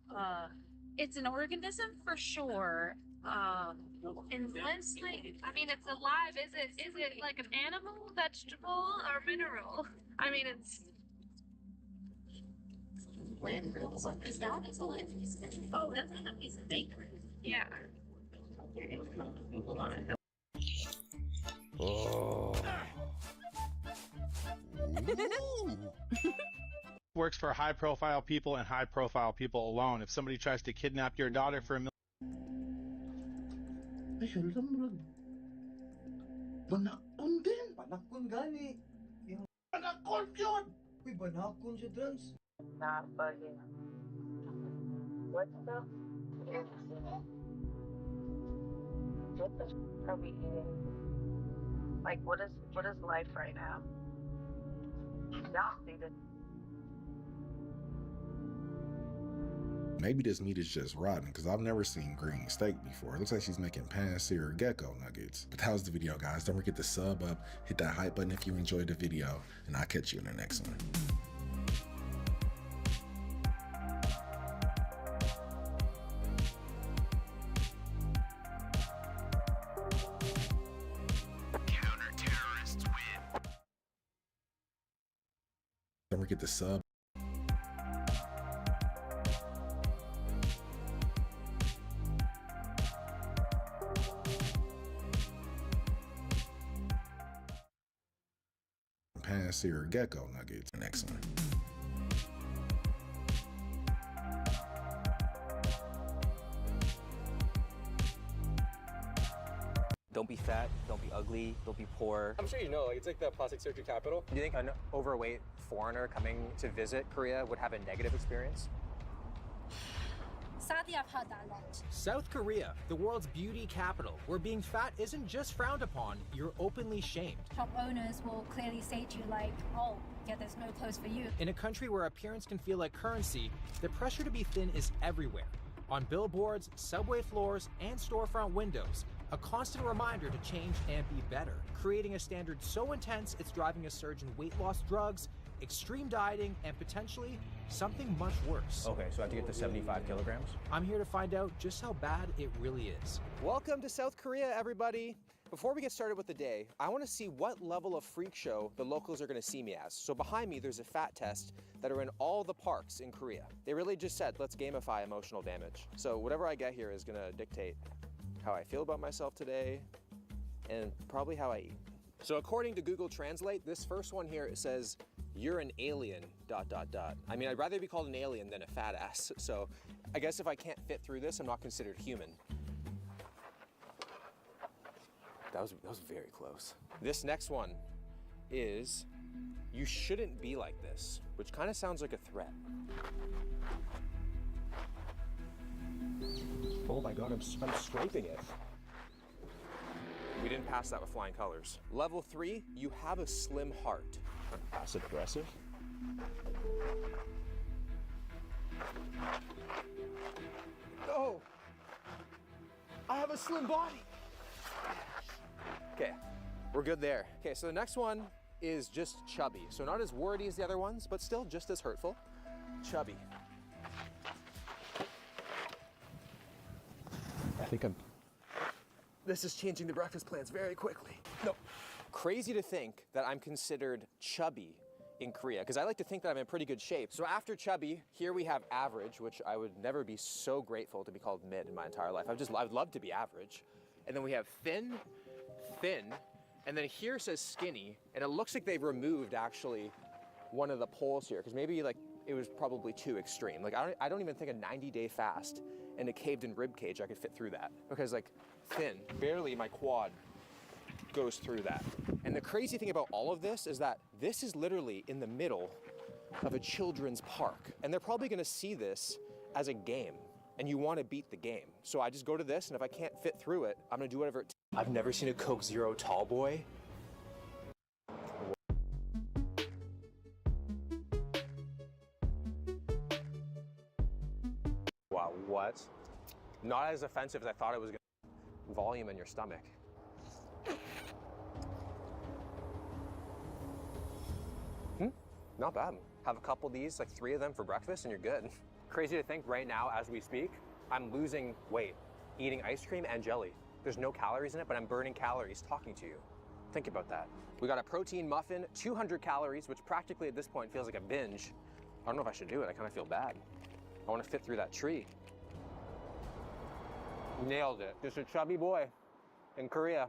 it's an organism for sure. Unless like, I mean, it's alive. Is it like an animal, vegetable, or mineral? I mean, it's plant. Is that it's alive? Oh, that's not a piece of bacon. Yeah. Oh. Works for high-profile people and high-profile people alone. If somebody tries to kidnap your daughter for $1 million. Banakon din. Banakon gani. Yung banakon yun. Uy, banakon siya, Drums. Not bugging. What the? What the are we eating? Like, what is life right now? Y'all see this? Maybe this meat is just rotten because I've never seen green steak before. It looks like she's making pan-seared gecko nuggets. But that was the video, guys. Don't forget to sub up, hit that hype button if you enjoyed the video, and I'll catch you in the next one. Counter-terrorists win. Don't forget to sub. Pan-seared gecko nuggets. Next one. Don't be fat, don't be ugly, don't be poor. I'm sure you know, like, it's like the plastic surgery capital. Do you think an overweight foreigner coming to visit Korea would have a negative experience? Sadly, I've heard that a lot. South Korea, the world's beauty capital, where being fat isn't just frowned upon, you're openly shamed. Shop owners will clearly say to you like, oh, yeah, there's no clothes for you. In a country where appearance can feel like currency, the pressure to be thin is everywhere. On billboards, subway floors, and storefront windows, a constant reminder to change and be better, creating a standard so intense it's driving a surge in weight loss drugs, extreme dieting, and potentially something much worse. Okay, so I have to get to 75 kilograms? I'm here to find out just how bad it really is. Welcome to South Korea, everybody. Before we get started with the day, I want to see what level of freak show the locals are going to see me as. So behind me, there's a fat test that are in all the parks in Korea. They really just said, let's gamify emotional damage. So whatever I get here is going to dictate how I feel about myself today and probably how I eat. So according to Google Translate, this first one here, it says, you're an alien, ... I mean, I'd rather be called an alien than a fat ass. So I guess if I can't fit through this, I'm not considered human. That was very close. This next one is, you shouldn't be like this, which kind of sounds like a threat. Oh my God, I'm scraping it. We didn't pass that with flying colors. Level 3, you have a slim heart. Passive aggressive. No! I have a slim body! Okay, we're good there. Okay, so the next one is just chubby. So not as wordy as the other ones, but still just as hurtful. Chubby. I think this is changing the breakfast plans very quickly. No. Crazy to think that I'm considered chubby in Korea, because I like to think that I'm in pretty good shape. So after chubby, here we have average, which I would never be so grateful to be called mid in my entire life. I'd love to be average. And then we have thin, and then here says skinny, and it looks like they've removed actually one of the poles here, because maybe like it was probably too extreme. Like I don't even think a 90-day fast and a caved-in rib cage I could fit through that, because like thin, barely my quad goes through that. And the crazy thing about all of this is that this is literally in the middle of a children's park, and they're probably gonna see this as a game, and you wanna beat the game. So I just go to this, and if I can't fit through it, I'm gonna do whatever it takes. I've never seen a Coke Zero tall boy. Wow, what? Not as offensive as I thought it was gonna be. Volume in your stomach. Not bad. Have a couple of these, like 3 of them for breakfast, and you're good. Crazy to think right now, as we speak, I'm losing weight, eating ice cream and jelly. There's no calories in it, but I'm burning calories talking to you. Think about that. We got a protein muffin, 200 calories, which practically at this point feels like a binge. I don't know if I should do it. I kind of feel bad. I want to fit through that tree. Nailed it. Just a chubby boy in Korea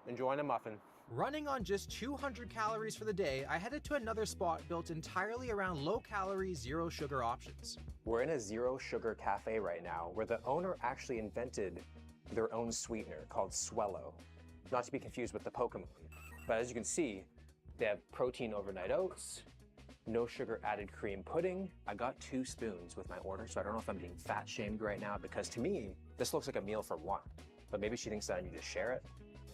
enjoying a muffin. Running on just 200 calories for the day, I headed to another spot built entirely around low-calorie, zero-sugar options. We're in a zero-sugar cafe right now where the owner actually invented their own sweetener called Swello. Not to be confused with the Pokemon. But as you can see, they have protein overnight oats, no sugar added cream pudding. I got 2 spoons with my order, so I don't know if I'm being fat shamed right now, because to me, this looks like a meal for one. But maybe she thinks that I need to share it.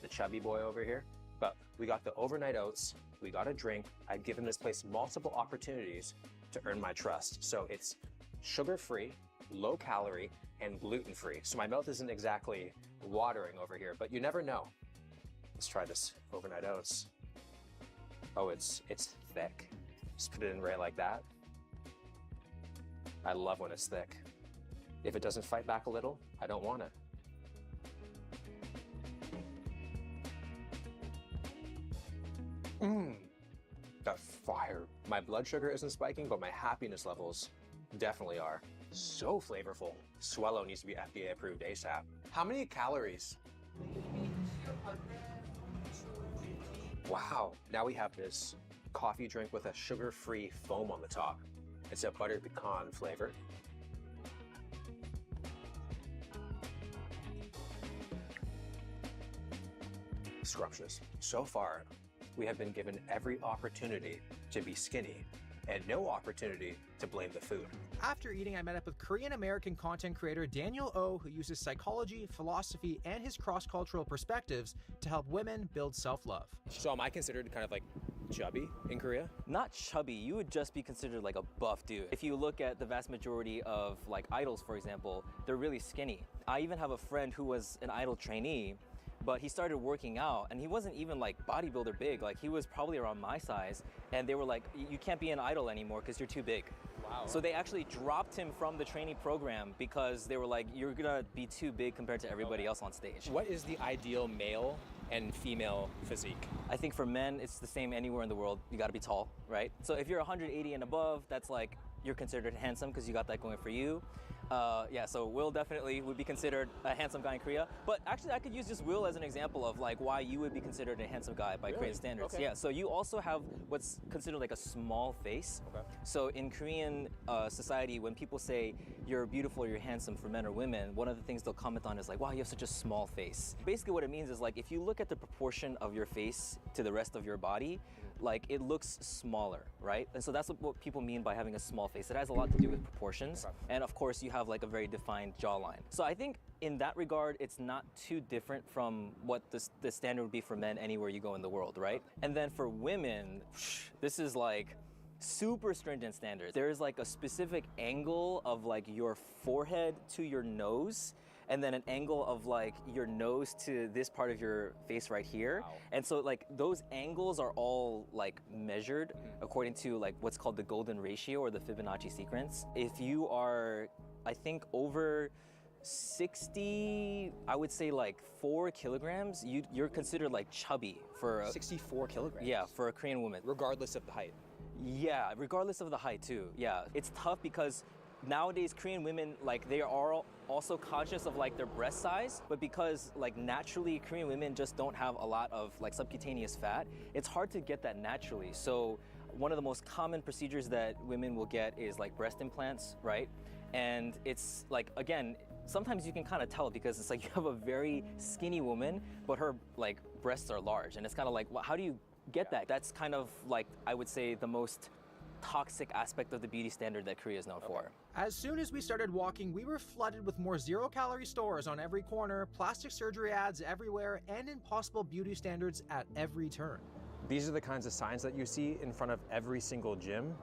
The chubby boy over here. But we got the overnight oats, we got a drink. I've given this place multiple opportunities to earn my trust. So it's sugar-free, low-calorie, and gluten-free. So my mouth isn't exactly watering over here, but you never know. Let's try this overnight oats. Oh, it's thick. Just put it in right like that. I love when it's thick. If it doesn't fight back a little, I don't want it. That's fire. My blood sugar isn't spiking, but my happiness levels definitely are. So flavorful. Swello needs to be FDA approved ASAP. How many calories? Wow. Now we have this coffee drink with a sugar-free foam on the top. It's a butter pecan flavor. Scrumptious. So far, we have been given every opportunity to be skinny and no opportunity to blame the food. After eating, I met up with Korean-American content creator Daniel Oh, who uses psychology, philosophy, and his cross-cultural perspectives to help women build self-love. So am I considered kind of like chubby in Korea? Not chubby, you would just be considered like a buff dude. If you look at the vast majority of like idols, for example, they're really skinny. I even have a friend who was an idol trainee, but he started working out and he wasn't even like bodybuilder big. Like he was probably around my size, and they were like, you can't be an idol anymore because you're too big. Wow. So they actually dropped him from the trainee program because they were like, you're gonna be too big compared to everybody else on stage. What is the ideal male and female physique? I think for men, it's the same anywhere in the world. You gotta be tall, right? So if you're 180 and above, that's like, you're considered handsome because you got that going for you. Yeah, so Will definitely would be considered a handsome guy in Korea. But actually, I could use just Will as an example of like why you would be considered a handsome guy by Korean standards. Okay. Yeah, so you also have what's considered like a small face. Okay. So in Korean society, when people say you're beautiful or you're handsome for men or women, one of the things they'll comment on is like, wow, you have such a small face. Basically what it means is like, if you look at the proportion of your face to the rest of your body, like it looks smaller, right? And so that's what people mean by having a small face. It has a lot to do with proportions. And of course, you have like a very defined jawline. So I think in that regard, it's not too different from what the standard would be for men anywhere you go in the world, right? And then for women, this is like super stringent standards. There is like a specific angle of like your forehead to your nose, and then an angle of like your nose to this part of your face right here. Wow. And so like those angles are all like measured according to like what's called the golden ratio or the Fibonacci sequence. If you are, I think, over 60, I would say like 4 kilograms, you're considered like chubby for 64 kilograms? Yeah, for a Korean woman. Regardless of the height? Yeah, regardless of the height too, yeah. It's tough because nowadays Korean women, like they are also conscious of like their breast size, but because like naturally Korean women just don't have a lot of like subcutaneous fat, it's hard to get that naturally. So one of the most common procedures that women will get is like breast implants, right? And it's like, again, sometimes you can kind of tell because it's like you have a very skinny woman, but her like breasts are large. And it's kind of like, well, how do you get that? That's kind of like, I would say, the most toxic aspect of the beauty standard that Korea is known for. As soon as we started walking, we were flooded with more zero-calorie stores on every corner, plastic surgery ads everywhere, and impossible beauty standards at every turn. These are the kinds of signs that you see in front of every single gym.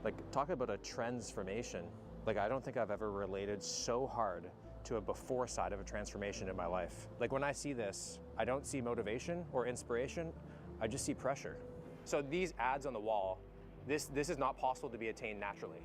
Like, talk about a transformation. Like, I don't think I've ever related so hard to a before side of a transformation in my life. Like, when I see this, I don't see motivation or inspiration, I just see pressure. So these ads on the wall, this is not possible to be attained naturally.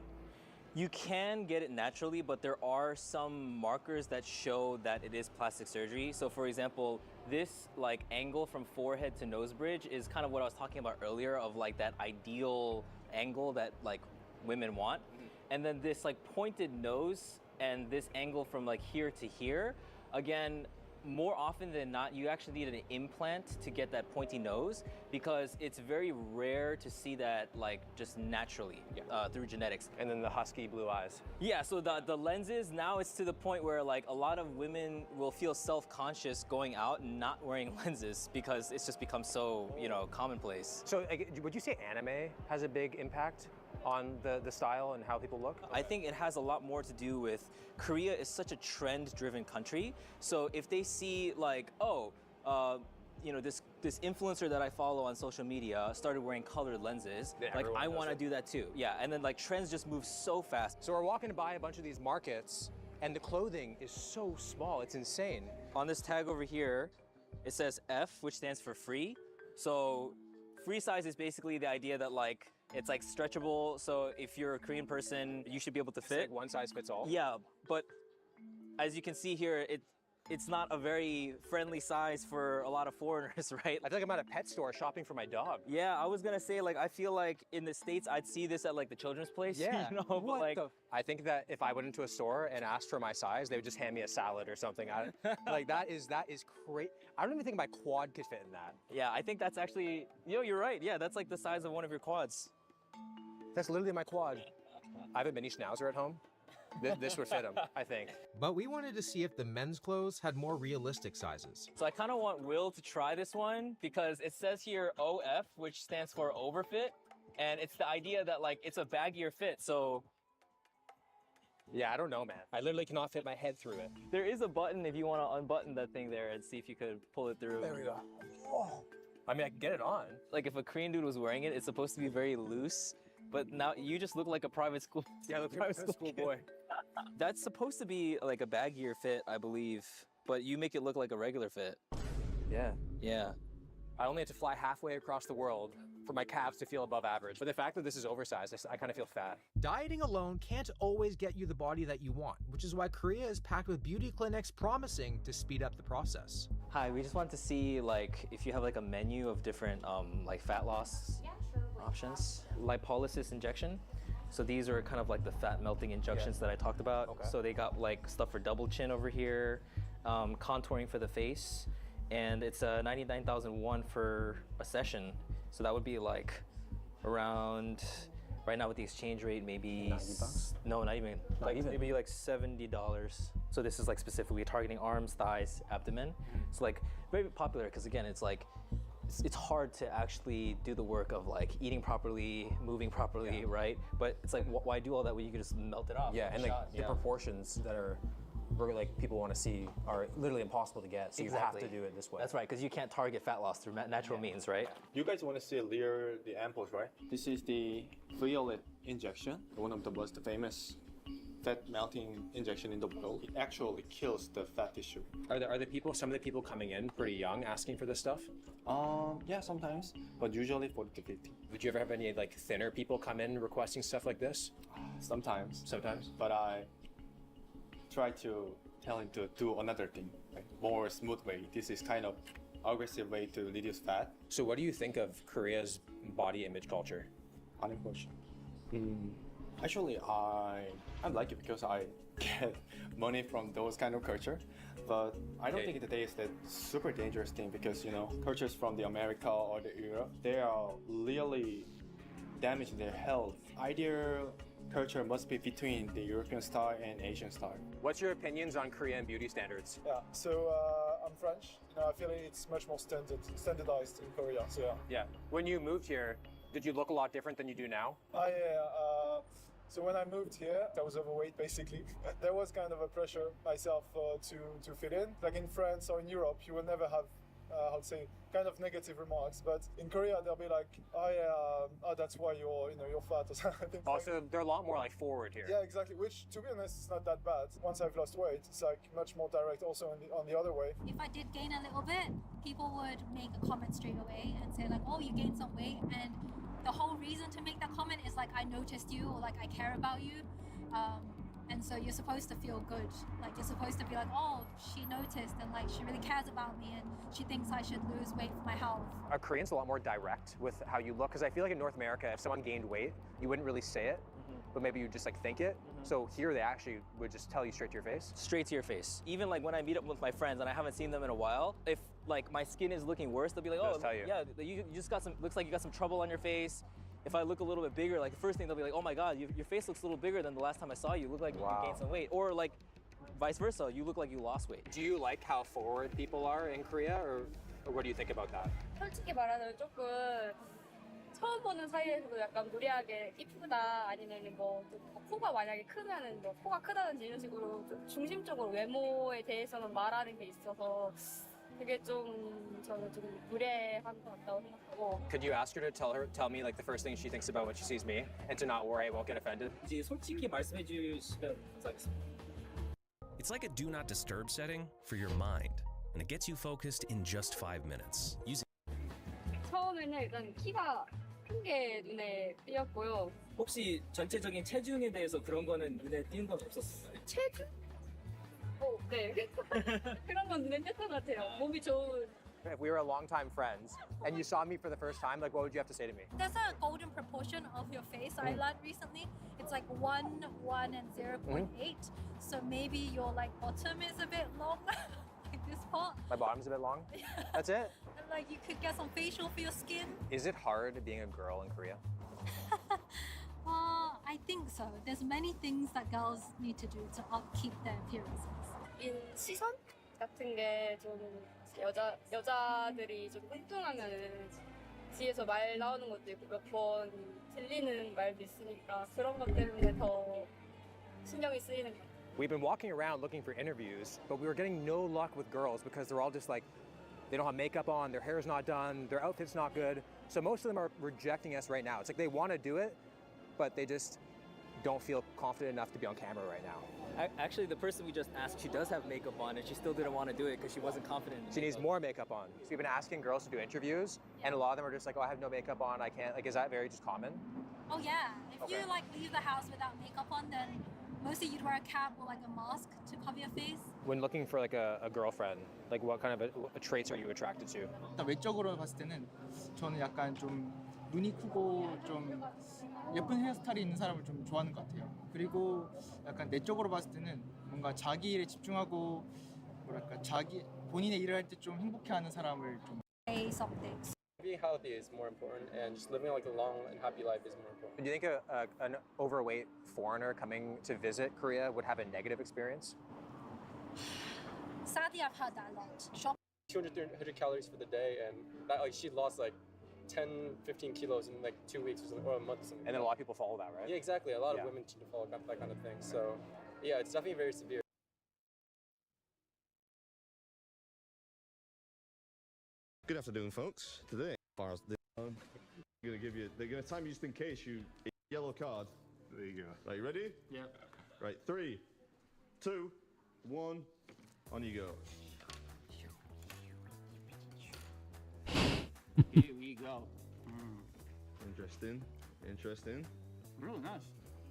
You can get it naturally, but there are some markers that show that it is plastic surgery. So for example, this like angle from forehead to nose bridge is kind of what I was talking about earlier of like that ideal angle that like women want. And then this like pointed nose and this angle from like here to here, again, more often than not, you actually need an implant to get that pointy nose because it's very rare to see that like just naturally through genetics. And then the husky blue eyes. Yeah, so the lenses, now it's to the point where like a lot of women will feel self-conscious going out and not wearing lenses because it's just become so, you know, commonplace. So would you say anime has a big impact on the style and how people look? I think it has a lot more to do with Korea is such a trend-driven country. So if they see like, oh, you know, this influencer that I follow on social media started wearing colored lenses, Yeah, like I want to do that too. Yeah, and then like trends just move so fast. So we're walking by a bunch of these markets and the clothing is so small, it's insane. On this tag over here, it says F, which stands for free. So free size is basically the idea that like, it's like stretchable, so if you're a Korean person, you should be able to fit. It's like one size fits all? Yeah, but as you can see here, it's not a very friendly size for a lot of foreigners, right? I feel like I'm at a pet store shopping for my dog. Yeah, I was gonna say, like, I feel like in the States, I'd see this at like the children's place. Yeah, you know, but like, I think that if I went into a store and asked for my size, they would just hand me a salad or something. Like that is great. I don't even think my quad could fit in that. Yeah, I think that's actually, you're right. Yeah, that's like the size of one of your quads. That's literally my quad. I have a mini schnauzer at home. This would fit him, I think. But we wanted to see if the men's clothes had more realistic sizes. So I kind of want Will to try this one because it says here OF, which stands for overfit. And it's the idea that like, it's a baggier fit, so. Yeah, I don't know, man. I literally cannot fit my head through it. There is a button if you want to unbutton that thing there and see if you could pull it through. There we go. Oh. I mean, I can get it on. Like if a Korean dude was wearing it, it's supposed to be very loose. But now you just look like a private school. Yeah, the private school boy. That's supposed to be like a baggier fit, I believe. But you make it look like a regular fit. Yeah. Yeah. I only had to fly halfway across the world for my calves to feel above average. But the fact that this is oversized, I kind of feel fat. Dieting alone can't always get you the body that you want, which is why Korea is packed with beauty clinics promising to speed up the process. Hi, we just want to see like if you have like a menu of different like fat loss options. Lipolysis injection. So these are kind of like the fat melting injections that I talked about. Okay. So they got like stuff for double chin over here, contouring for the face, and it's 99,001 for a session. So that would be like around, right now with the exchange rate, maybe 90 bucks? No, not even. Not like even? maybe like $70. So this is like specifically targeting arms, thighs, abdomen. It's like very popular because again, it's like it's hard to actually do the work of like eating properly, moving properly, right? But it's like, why do all that when you can just melt it off? Yeah, and like shot? the proportions that are like people want to see are literally impossible to get. So Exactly. you have to do it this way. That's right, because you can't target fat loss through natural means, right? You guys want to see the ampoules, right? This is the violet injection, one of the most famous fat melting injection in the world. It actually kills the fat tissue. Are some of the people coming in pretty young asking for this stuff? Yeah, sometimes, but usually 40 to 50. Would you ever have any like thinner people come in requesting stuff like this? Sometimes. Sometimes. But I try to tell him to do another thing, like more smooth way. This is kind of aggressive way to reduce fat. So what do you think of Korea's body image culture? Unimportant. Actually, I like it because I get money from those kind of culture. But I don't think that is that super dangerous thing because, you know, cultures from the America or the Europe, they are really damaging their health. Ideal culture must be between the European style and Asian style. What's your opinions on Korean beauty standards? Yeah, so I'm French. You know, I feel it's much more standardized in Korea. So Yeah. When you moved here, did you look a lot different than you do now? So when I moved here, I was overweight basically. There was kind of a pressure myself to fit in. Like in France or in Europe, you will never have, how to say, kind of negative remarks. But in Korea, they'll be like, that's why you're fat or something. Also, they're a lot more like forward here. Yeah, exactly. Which, to be honest, is not that bad. Once I've lost weight, it's like much more direct. Also on the other way. If I did gain a little bit, people would make a comment straight away and say like, "Oh, you gained some weight," and the whole reason to make that comment is like, I noticed you, or like I care about you. And so you're supposed to feel good. Like you're supposed to be like, oh, she noticed and like she really cares about me and she thinks I should lose weight for my health. Are Koreans a lot more direct with how you look? Because I feel like in North America, if someone gained weight, you wouldn't really say it, but maybe you just like think it. So here they actually would just tell you straight to your face? Straight to your face. Even like when I meet up with my friends and I haven't seen them in a while, if like my skin is looking worse, they'll be like, oh, yeah, you just got looks like you got some trouble on your face. If I look a little bit bigger, like the first thing they'll be like, oh my God, your face looks a little bigger than the last time I saw you. You look like you gained some weight. Or like vice versa, you look like you lost weight. Do you like how forward people are in Korea or what do you think about that? 솔직히 말하자면 조금 처음 보는 사이에서도 약간 무리하게 이쁘다 아니면 뭐 코가 만약에 크면은 뭐 코가 크다든지 이런 식으로 좀 중심적으로 외모에 대해서는 말하는 게 있어서 그게 좀 저는 좀 무례한 것 같다고 생각하고. Could you ask her to tell me like the first thing she thinks about when she sees me and to not worry I won't get offended? 이제 솔직히 말씀해 주시면 감사하겠습니다. It's like a do not disturb setting for your mind, and it gets you focused in just 5 minutes. 처음에는 일단 키가 큰 게 눈에 띄었고요. 혹시 전체적인 체중에 대해서 그런 거는 눈에 띄는 건 없었어요? 체중? 네. 그런 건 눈에 띄었던 것 같아요. 몸이 좋은. If we were longtime friends and you saw me for the first time, like what would you have to say to me? There's a golden proportion of your face I learned recently. It's like 1, 1, and 0.8. So maybe your like bottom is a bit long, like this part. My bottom's a bit long? That's it? And like you could get some facial for your skin. Is it hard being a girl in Korea? I think so. There's many things that girls need to do to upkeep their appearances. 시선 같은 게 좀 여자들이 좀 뚱뚱하면은 뒤에서 말 나오는 것도 있고 몇 번 들리는 말도 있으니까 그런 것 때문에 더 신경이 쓰이는 것 같아요. We've been walking around looking for interviews, but we were getting no luck with girls because they're all just like, they don't have makeup on, their hair's not done, their outfit's not good. So most of them are rejecting us right now. It's like they want to do it, but they just don't feel confident enough to be on camera right now. Actually, the person we just asked, she does have makeup on and she still didn't want to do it because she wasn't confident in She needs more makeup on. So we've been asking girls to do interviews and a lot of them are just like, oh, I have no makeup on, I can't. Like, is that very just common? Oh yeah, if you like leave the house without makeup on, then mostly you'd wear a cap or like a mask to cover your face. When looking for like a girlfriend, like what kind of traits are you attracted to? 일단 외적으로 봤을 때는 저는 약간 좀 눈이 크고 좀 예쁜 헤어스타일이 있는 사람을 좀 좋아하는 것 같아요. 그리고 약간 내적으로 봤을 때는 뭔가 자기 일에 집중하고 뭐랄까 본인의 일을 할 때 좀 행복해하는 사람을 좀. Say something. Being healthy is more important, and just living like a long and happy life is more important. Do you think an overweight foreigner coming to visit Korea would have a negative experience? Sadly, I've heard that a lot. 200, 300 calories for the day, and that, like, she lost like 10, 15 kilos in like 2 weeks or, something, or a month or something. And then a lot of people follow that, right? Yeah, exactly. A lot of women tend to follow that kind of thing. So, yeah, it's definitely very severe. Good afternoon, folks. Today, they're gonna time you just in case you yellow card. There you go. Are you ready? Yeah. Right, 3, 2, 1, on you go. Here we go. Interesting. Really nice.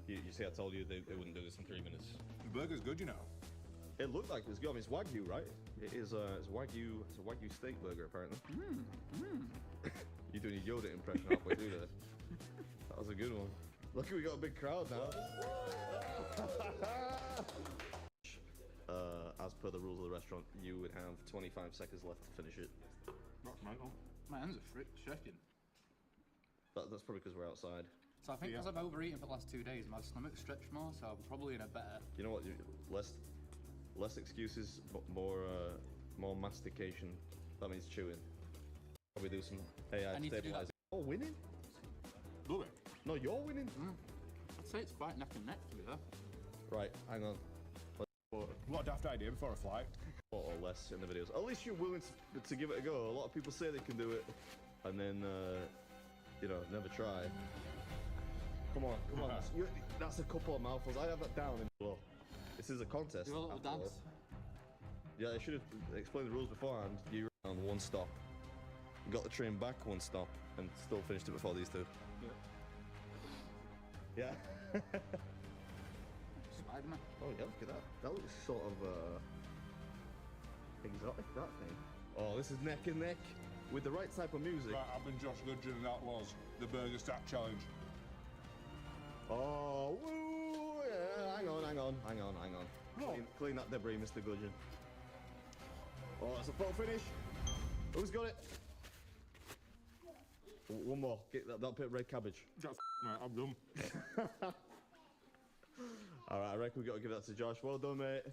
You see, I told you they wouldn't do this in 3 minutes. The burger's good, you know. It looked like it was good. I mean, it's Wagyu, right? It is it's a Wagyu steak burger, apparently. You're doing your Yoda impression halfway through there. That was a good one. Look, we got a big crowd now. As per the rules of the restaurant, you would have 25 seconds left to finish it. That's mental. My hands are shaking. That's probably because we're outside. So I think because I've overeaten for the last 2 days, my stomach's stretched more, so I'm probably in a better... You know what? Less excuses, but more mastication. That means chewing. Probably do some AI stabilizing. Oh, winning? Love it. No, you're winning. I'd say it's quite neck and neck to be there. Right, hang on. What a daft idea before a flight. Or less in the videos. At least you're willing to give it a go. A lot of people say they can do it, and then never try. Come on. That's a couple of mouthfuls. I have that down in below. This is a contest. Do a little dance. Yeah, I should have explained the rules beforehand. You ran one stop, got the train back one stop, and still finished it before these two. Yeah. Spider-Man. Oh yeah, look at that. That looks sort of exotic, that thing. Oh, this is neck and neck with the right type of music. Right, I've been Josh Goodgen and that was the Burger Stack Challenge. Oh, woo! Yeah, hang on. Clean that debris, Mr. Gudgeon. Oh, it's a photo finish. Who's got it? One more. Get that bit of red cabbage. Just mate, I'm done. Alright, I reckon we got to give that to Josh. Well done, mate.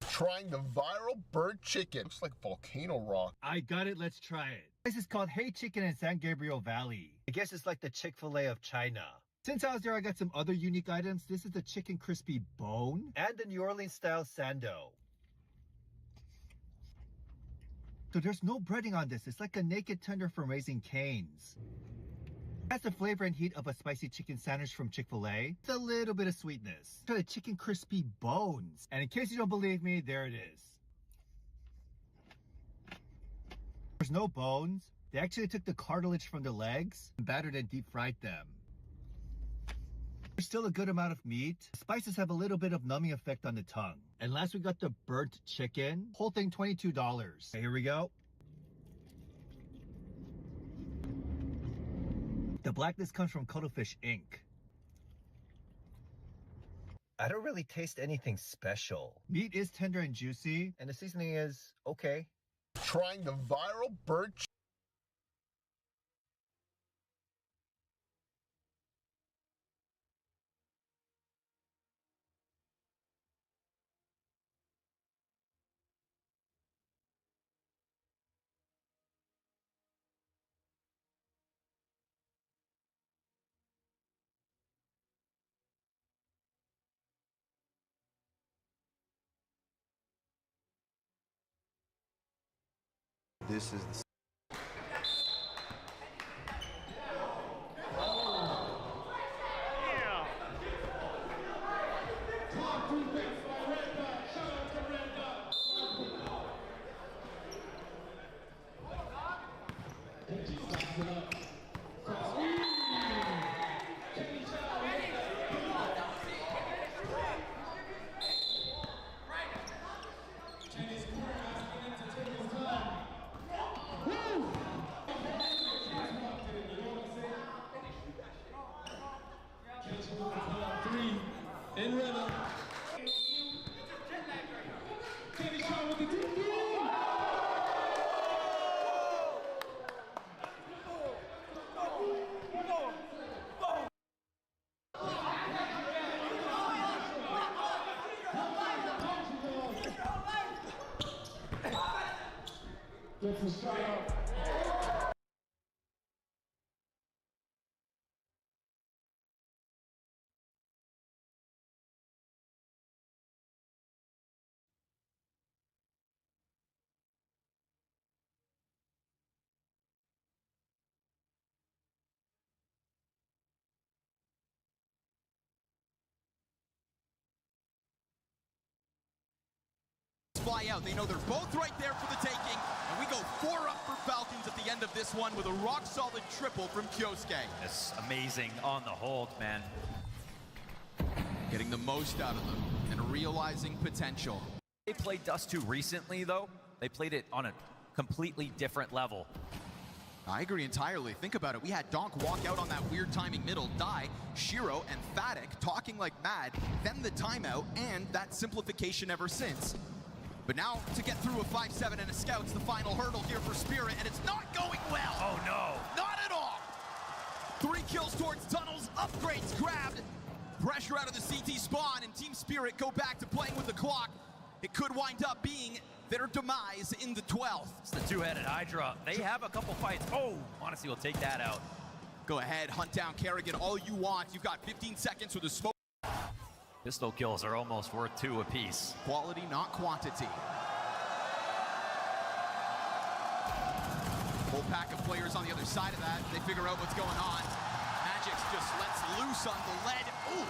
Trying the viral bird chicken. Looks like volcano rock. I got it, let's try it. This is called Hey Chicken in San Gabriel Valley. I guess it's like the Chick-fil-A of China. Since I was there, I got some other unique items. This is the chicken crispy bone and the New Orleans style sando. So there's no breading on this. It's like a naked tender from Raising Cane's. That's the flavor and heat of a spicy chicken sandwich from Chick-fil-A. It's a little bit of sweetness. Try the chicken crispy bones. And in case you don't believe me, there it is. There's no bones. They actually took the cartilage from the legs, battered and deep fried them. There's still a good amount of meat. The spices have a little bit of numbing effect on the tongue. And last we got the burnt chicken. Whole thing $22. Okay, here we go. The blackness comes from cuttlefish ink. I don't really taste anything special. Meat is tender and juicy, and the seasoning is okay. Trying the viral bird chicken. This is the Fly out. They know they're both right there for the taking, and we go 4 up for Falcons at the end of this one with a rock-solid triple from Kyosuke. It's amazing on the hold, man. Getting the most out of them and realizing potential. They played Dust 2 recently, though. They played it on a completely different level. I agree entirely. Think about it. We had Donk walk out on that weird timing middle, die, Shiro and Fatic talking like mad, then the timeout, and that simplification ever since. But now, to get through a 5-7 and a Scout's the final hurdle here for Spirit, and it's not going well! Oh no! Not at all! 3 kills towards tunnels, upgrades grabbed, pressure out of the CT spawn, and Team Spirit go back to playing with the clock. It could wind up being their demise in the 12th. It's the two-headed Hydra. They have a couple fights. Oh, honestly, we'll take that out. Go ahead, hunt down Kerrigan all you want. You've got 15 seconds with a smoke. Pistol kills are almost worth 2 apiece. Quality, not quantity. Whole pack of players on the other side of that. They figure out what's going on. Magix just lets loose on the lead. Ooh,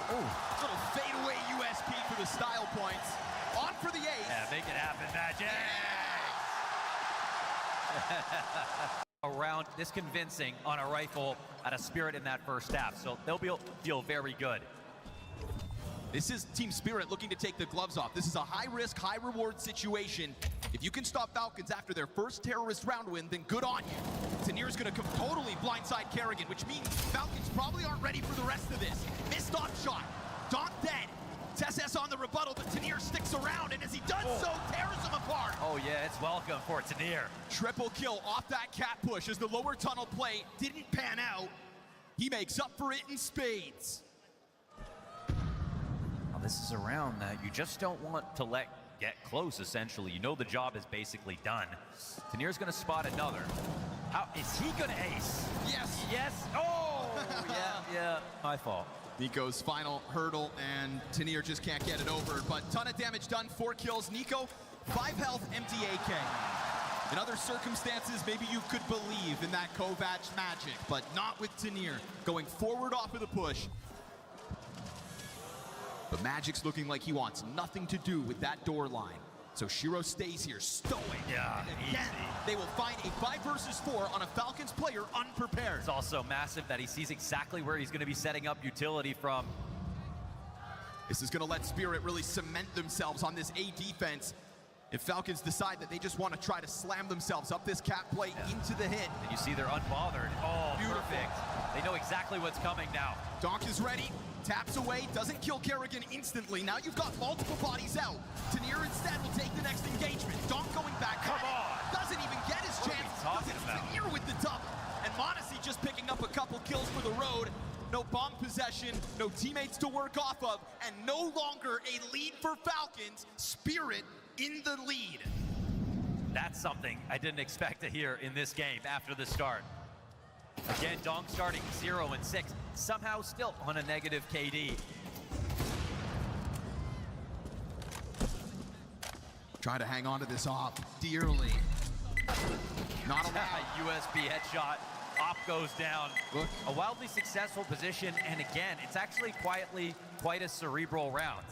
little fadeaway USP for the style points. On for the ace. Yeah, make it happen, Magic. A round this convincing on a rifle at a Spirit in that first half, so they'll feel very good. This is Team Spirit looking to take the gloves off. This is a high-risk, high-reward situation. If you can stop Falcons after their first terrorist round win, then good on you. Tanir's gonna come totally blindside Kerrigan, which means Falcons probably aren't ready for the rest of this. Missed off shot. Donk dead. TSS on the rebuttal, but Tanir sticks around, and as he does so, tears him apart. Oh yeah, it's welcome for Tanir. Triple kill off that cat push as the lower tunnel play didn't pan out. He makes up for it in spades. Now, this is a round that you just don't want to let get close, essentially. You know the job is basically done. Tanir's gonna spot another. How is he gonna ace? Yes. Yes. Oh, yeah, my fault. Nico's final hurdle, and Tanir just can't get it over. But ton of damage done, 4 kills. Nico, 5 health, empty AK. In other circumstances, maybe you could believe in that Kovac magic, but not with Tanir. Going forward off of the push. But Magic's looking like he wants nothing to do with that door line. So Shiro stays here, stoic. Yeah, and again, they will find a 5 versus 4 on a Falcons player unprepared. It's also massive that he sees exactly where he's going to be setting up utility from. This is going to let Spirit really cement themselves on this A defense. If Falcons decide that they just want to try to slam themselves up this cap play into the hit. And you see they're unbothered. Oh, beautiful. Perfect. They know exactly what's coming now. Donk is ready, taps away, doesn't kill Kerrigan instantly. Now you've got multiple bodies out. Tanir instead will take the next engagement. Donk going back. Come on. Doesn't even get his chance. Tanir with the double. And Monacy just picking up a couple kills for the road. No bomb possession, no teammates to work off of, and no longer a lead for Falcons. Spirit in the lead. That's something I didn't expect to hear in this game after the start. Again, Donk starting 0 and 6, somehow still on a negative KD. Try to hang on to this op dearly. Not allowed. USB headshot. Op goes down. Look. A wildly successful position, and again, it's actually quietly quite a cerebral round.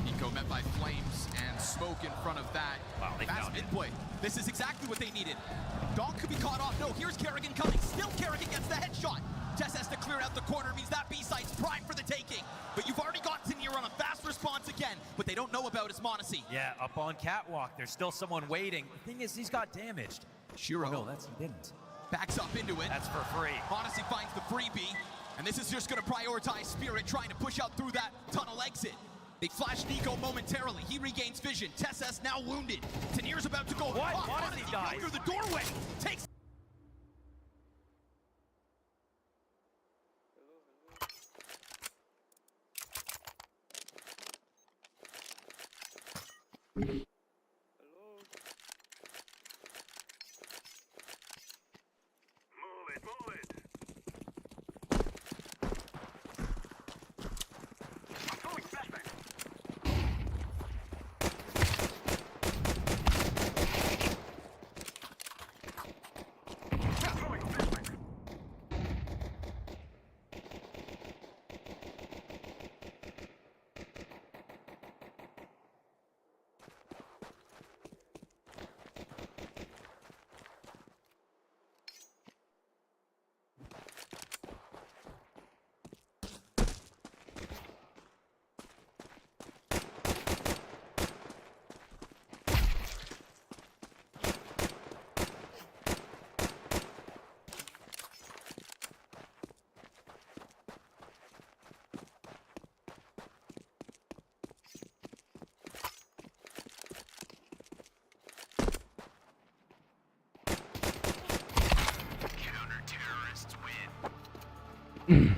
Nico met by flames and smoke in front of that. Wow, they fast found it. mid-play. This is exactly what they needed. Donk could be caught off. No, here's Kerrigan coming. Still Kerrigan gets the headshot. Tess has to clear out the corner, means that B-side's prime for the taking. But you've already got Tanir on a fast response again. What they don't know about is Monacy. Yeah, up on catwalk. There's still someone waiting. The thing is, he's got damaged. Shiro. Oh, no, he didn't. Backs up into it. That's for free. Monacy finds the freebie. And this is just going to prioritize Spirit, trying to push out through that tunnel exit. They flash Nico momentarily. He regains vision. Tess now wounded. Tanir's about to go. What? Monacy Monacy through the doorway. Takes. Counter-terrorists win.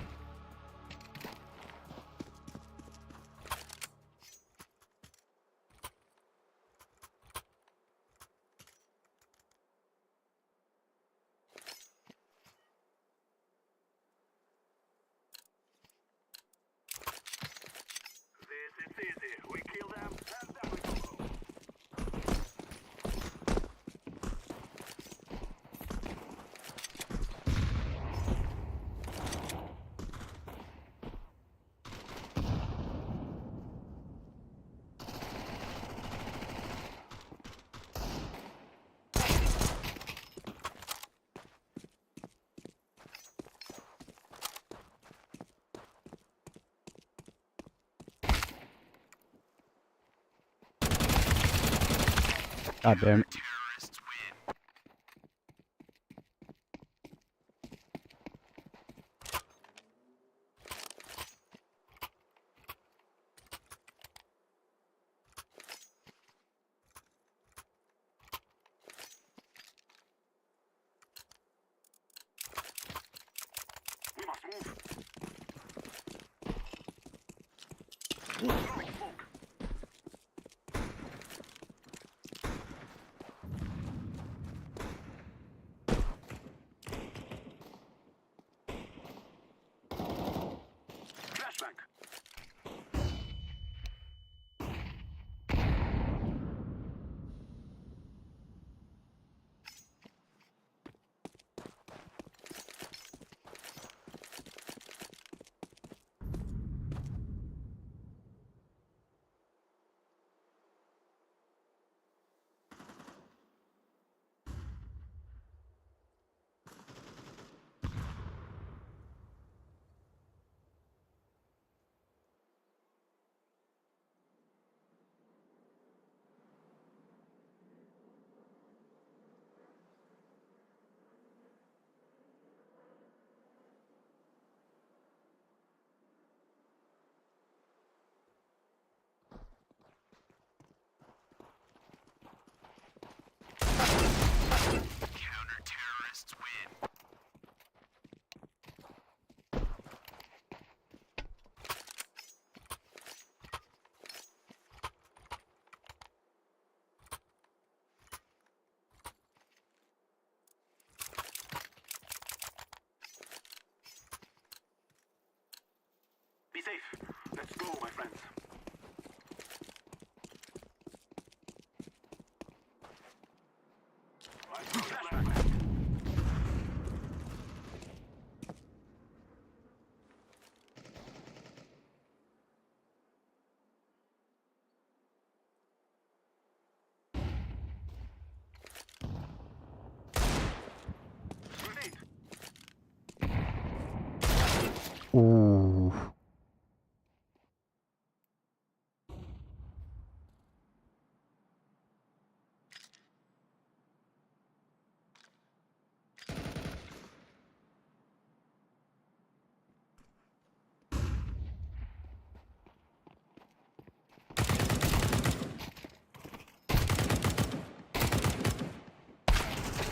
God damn it. Counter-terrorists win. Be safe. Let's go, my friends. Ooh.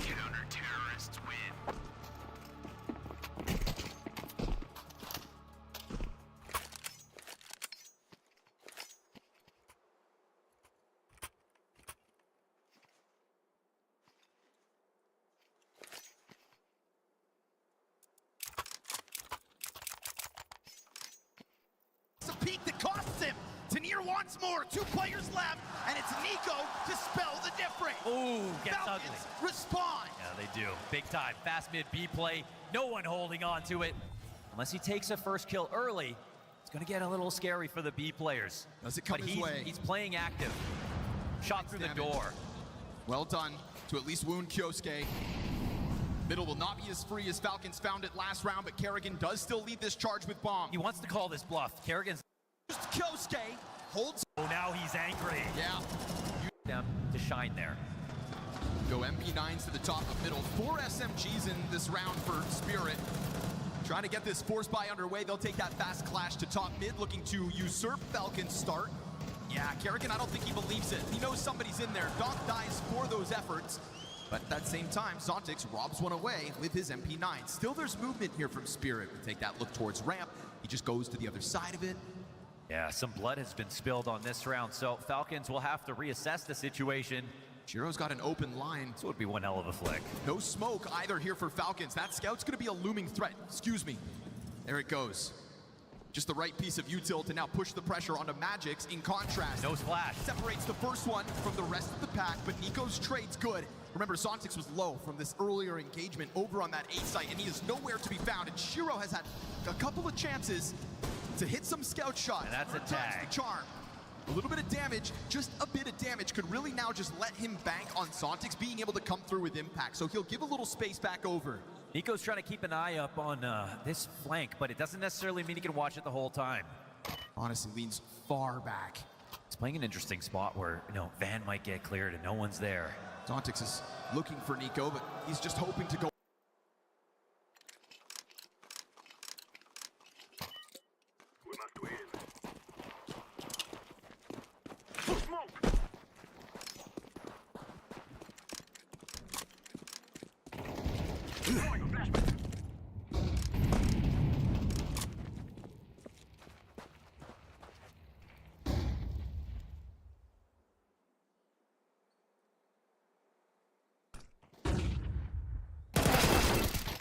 Counter-terrorists win. once more. 2 players left, and it's Nico to spell the difference. Ooh, gets Falcons ugly. respond. Yeah, they do. Big time. Fast mid B play. No one holding on to it. Unless he takes a first kill early, it's going to get a little scary for the B players. Does it come his way? He's playing active. Shot through the door. Well done to at least wound Kyosuke. Middle will not be as free as Falcons found it last round, but Kerrigan does still lead this charge with bomb. He wants to call this bluff. Kerrigan's... Kyosuke holds... Oh, now he's angry. Yeah. Them to shine there. Go MP9s to the top of middle. 4 SMGs in this round for Spirit. Trying to get this force buy underway. They'll take that fast clash to top mid, looking to usurp Falcon's start. Yeah, Kerrigan, I don't think he believes it. He knows somebody's in there. Doc dies for those efforts. But at that same time, Zontix robs one away with his MP9. Still, there's movement here from Spirit. We take that look towards ramp. He just goes to the other side of it. Yeah, some blood has been spilled on this round, so Falcons will have to reassess the situation. Shiro's got an open line. This would be one hell of a flick. No smoke either here for Falcons. That scout's going to be a looming threat. Excuse me. There it goes. Just the right piece of util to now push the pressure onto Magix. In contrast, no splash. Separates the first one from the rest of the pack, but Nico's trade's good. Remember, Zontix was low from this earlier engagement over on that A site, and he is nowhere to be found. And Shiro has had a couple of chances to hit some scout shots. And that's a tag. The charm. A little bit of damage, just a bit of damage, could really now just let him bank on Zontix being able to come through with impact. So he'll give a little space back over. Nico's trying to keep an eye up on this flank, but it doesn't necessarily mean he can watch it the whole time. Honestly, leans far back. He's playing an interesting spot where, you know, Van might get cleared and no one's there. Zontix is looking for Nico, but he's just hoping to go. We must win.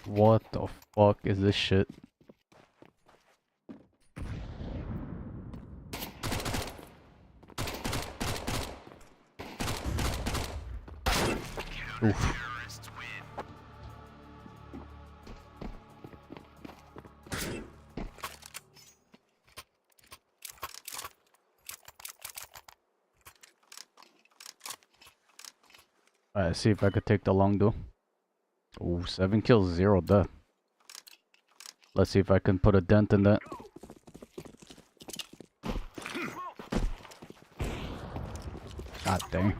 What the fuck is this shit? Oof. Alright, see if I could take the long duel. Ooh, 7 kills, 0 death. Let's see if I can put a dent in that. God dang.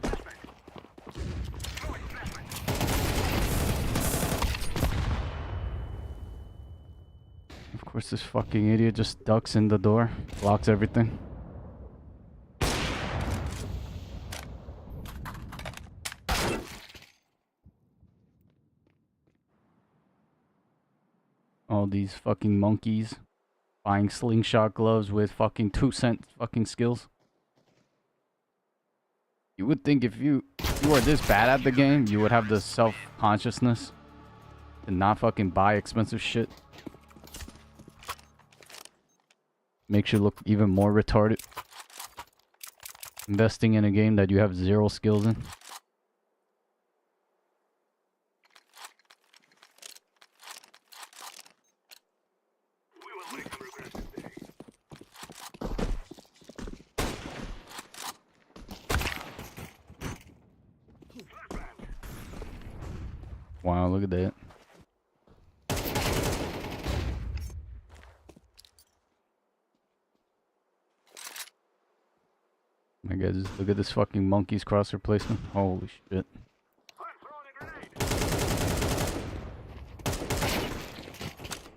Of course, this fucking idiot just ducks in the door, blocks everything. All these fucking monkeys buying slingshot gloves with fucking 2-cent fucking skills. You would think if you are this bad at the game, you would have the self-consciousness to not fucking buy expensive shit. Makes you look even more retarded. Investing in a game that you have 0 skills in. Wow, look at that. My God, just look at this fucking monkey's cross replacement. Holy shit.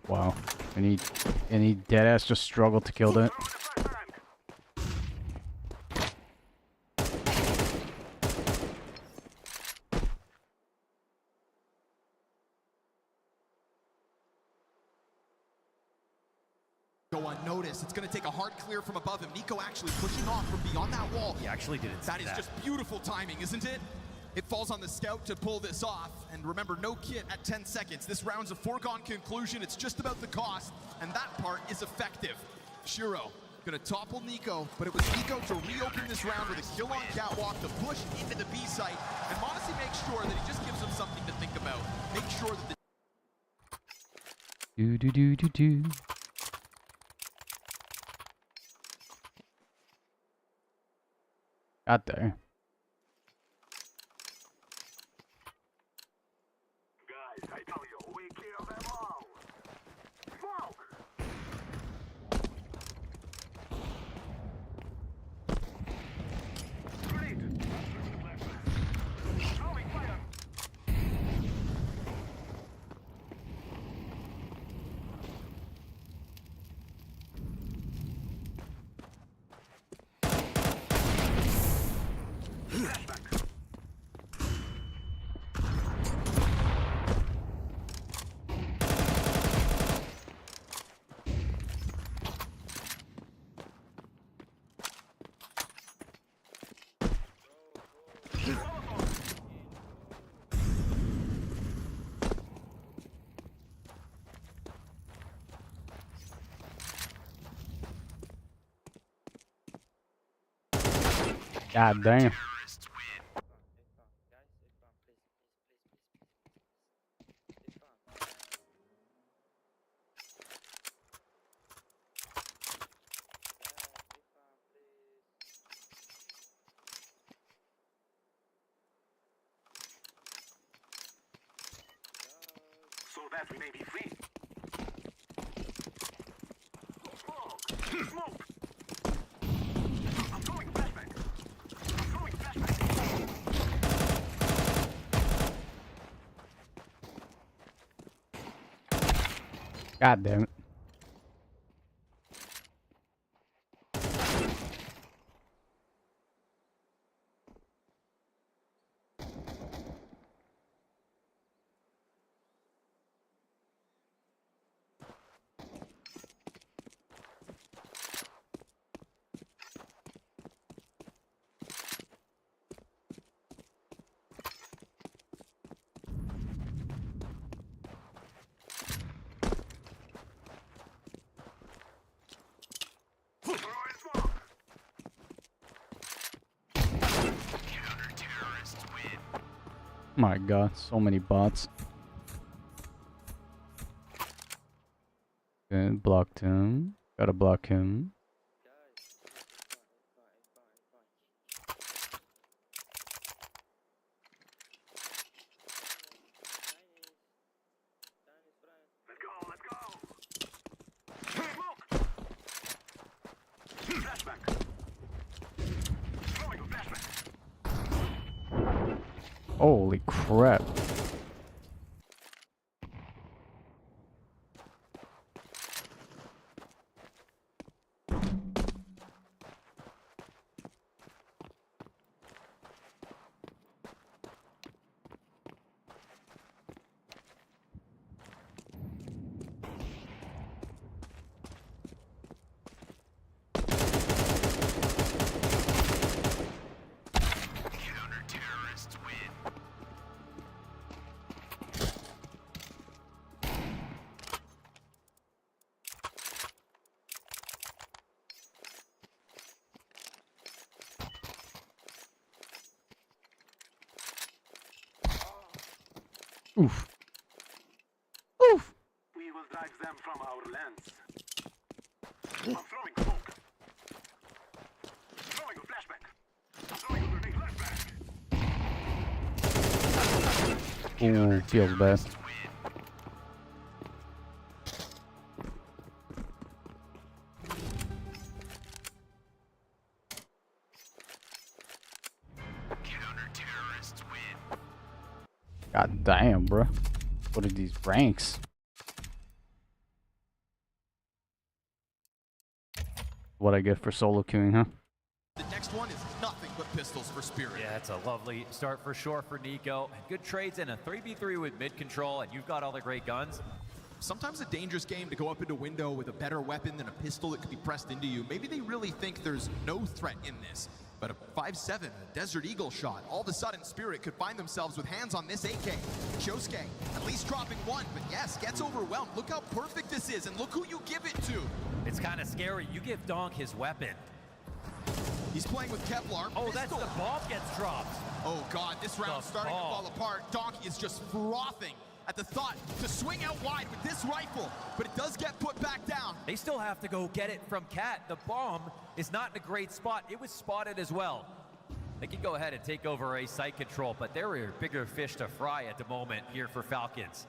Wow. Any deadass just struggled to kill that. Go unnoticed. It's going to take a hard clear from above him. Nico actually pushing off from beyond that wall. He actually didn't see that. That is just beautiful timing, isn't it? It falls on the scout to pull this off. And remember, no kit at 10 seconds. This round's a foregone conclusion. It's just about the cost, and that part is effective. Shiro Gonna topple Nico, but it was Nico to reopen this round with a kill on catwalk to push into the B site. And Monacy makes sure that he just gives him something to think about. Make sure that the Do. Got there. Guys, I tell you, we kill them all. Smoke! Grenade! Throwing fire! God damn. So that we may be free. Smoke! Smoke! I'm going flashback. I'm going flashback. God damn it. My god, so many bots. Good, blocked him. Gotta block him. Let's go, let's go. Smoke! Flashback. Throwing a flashback. Holy crap. Oof. Oof. We will drive them from our lands. I'm throwing smoke. Throwing a flashback. I'm throwing a grenade flashback. Ooh, feels bad. God damn, bro. What are these ranks? What I get for solo queuing, huh? The next one is nothing but pistols for Spirit. Yeah, it's a lovely start for sure for Nico. Good trades in a 3v3 with mid control, and you've got all the great guns. Sometimes a dangerous game to go up into window with a better weapon than a pistol that could be pressed into you. Maybe they really think there's no threat in this. But a 5.7, a Desert Eagle shot, all of a sudden Spirit could find themselves with hands on this AK. Chosuke, at least dropping one, but yes, gets overwhelmed. Look how perfect this is, and look who you give it to. It's kind of scary. You give Donk his weapon. He's playing with Kevlar. Oh, that's the bomb gets dropped. Oh God, this round's starting to fall apart. Donk is just frothing at the thought to swing out wide with this rifle, but it does get put back down. They still have to go get it from Cat. The bomb is not in a great spot. It was spotted as well. They can go ahead and take over a site control, but there are bigger fish to fry at the moment here for Falcons.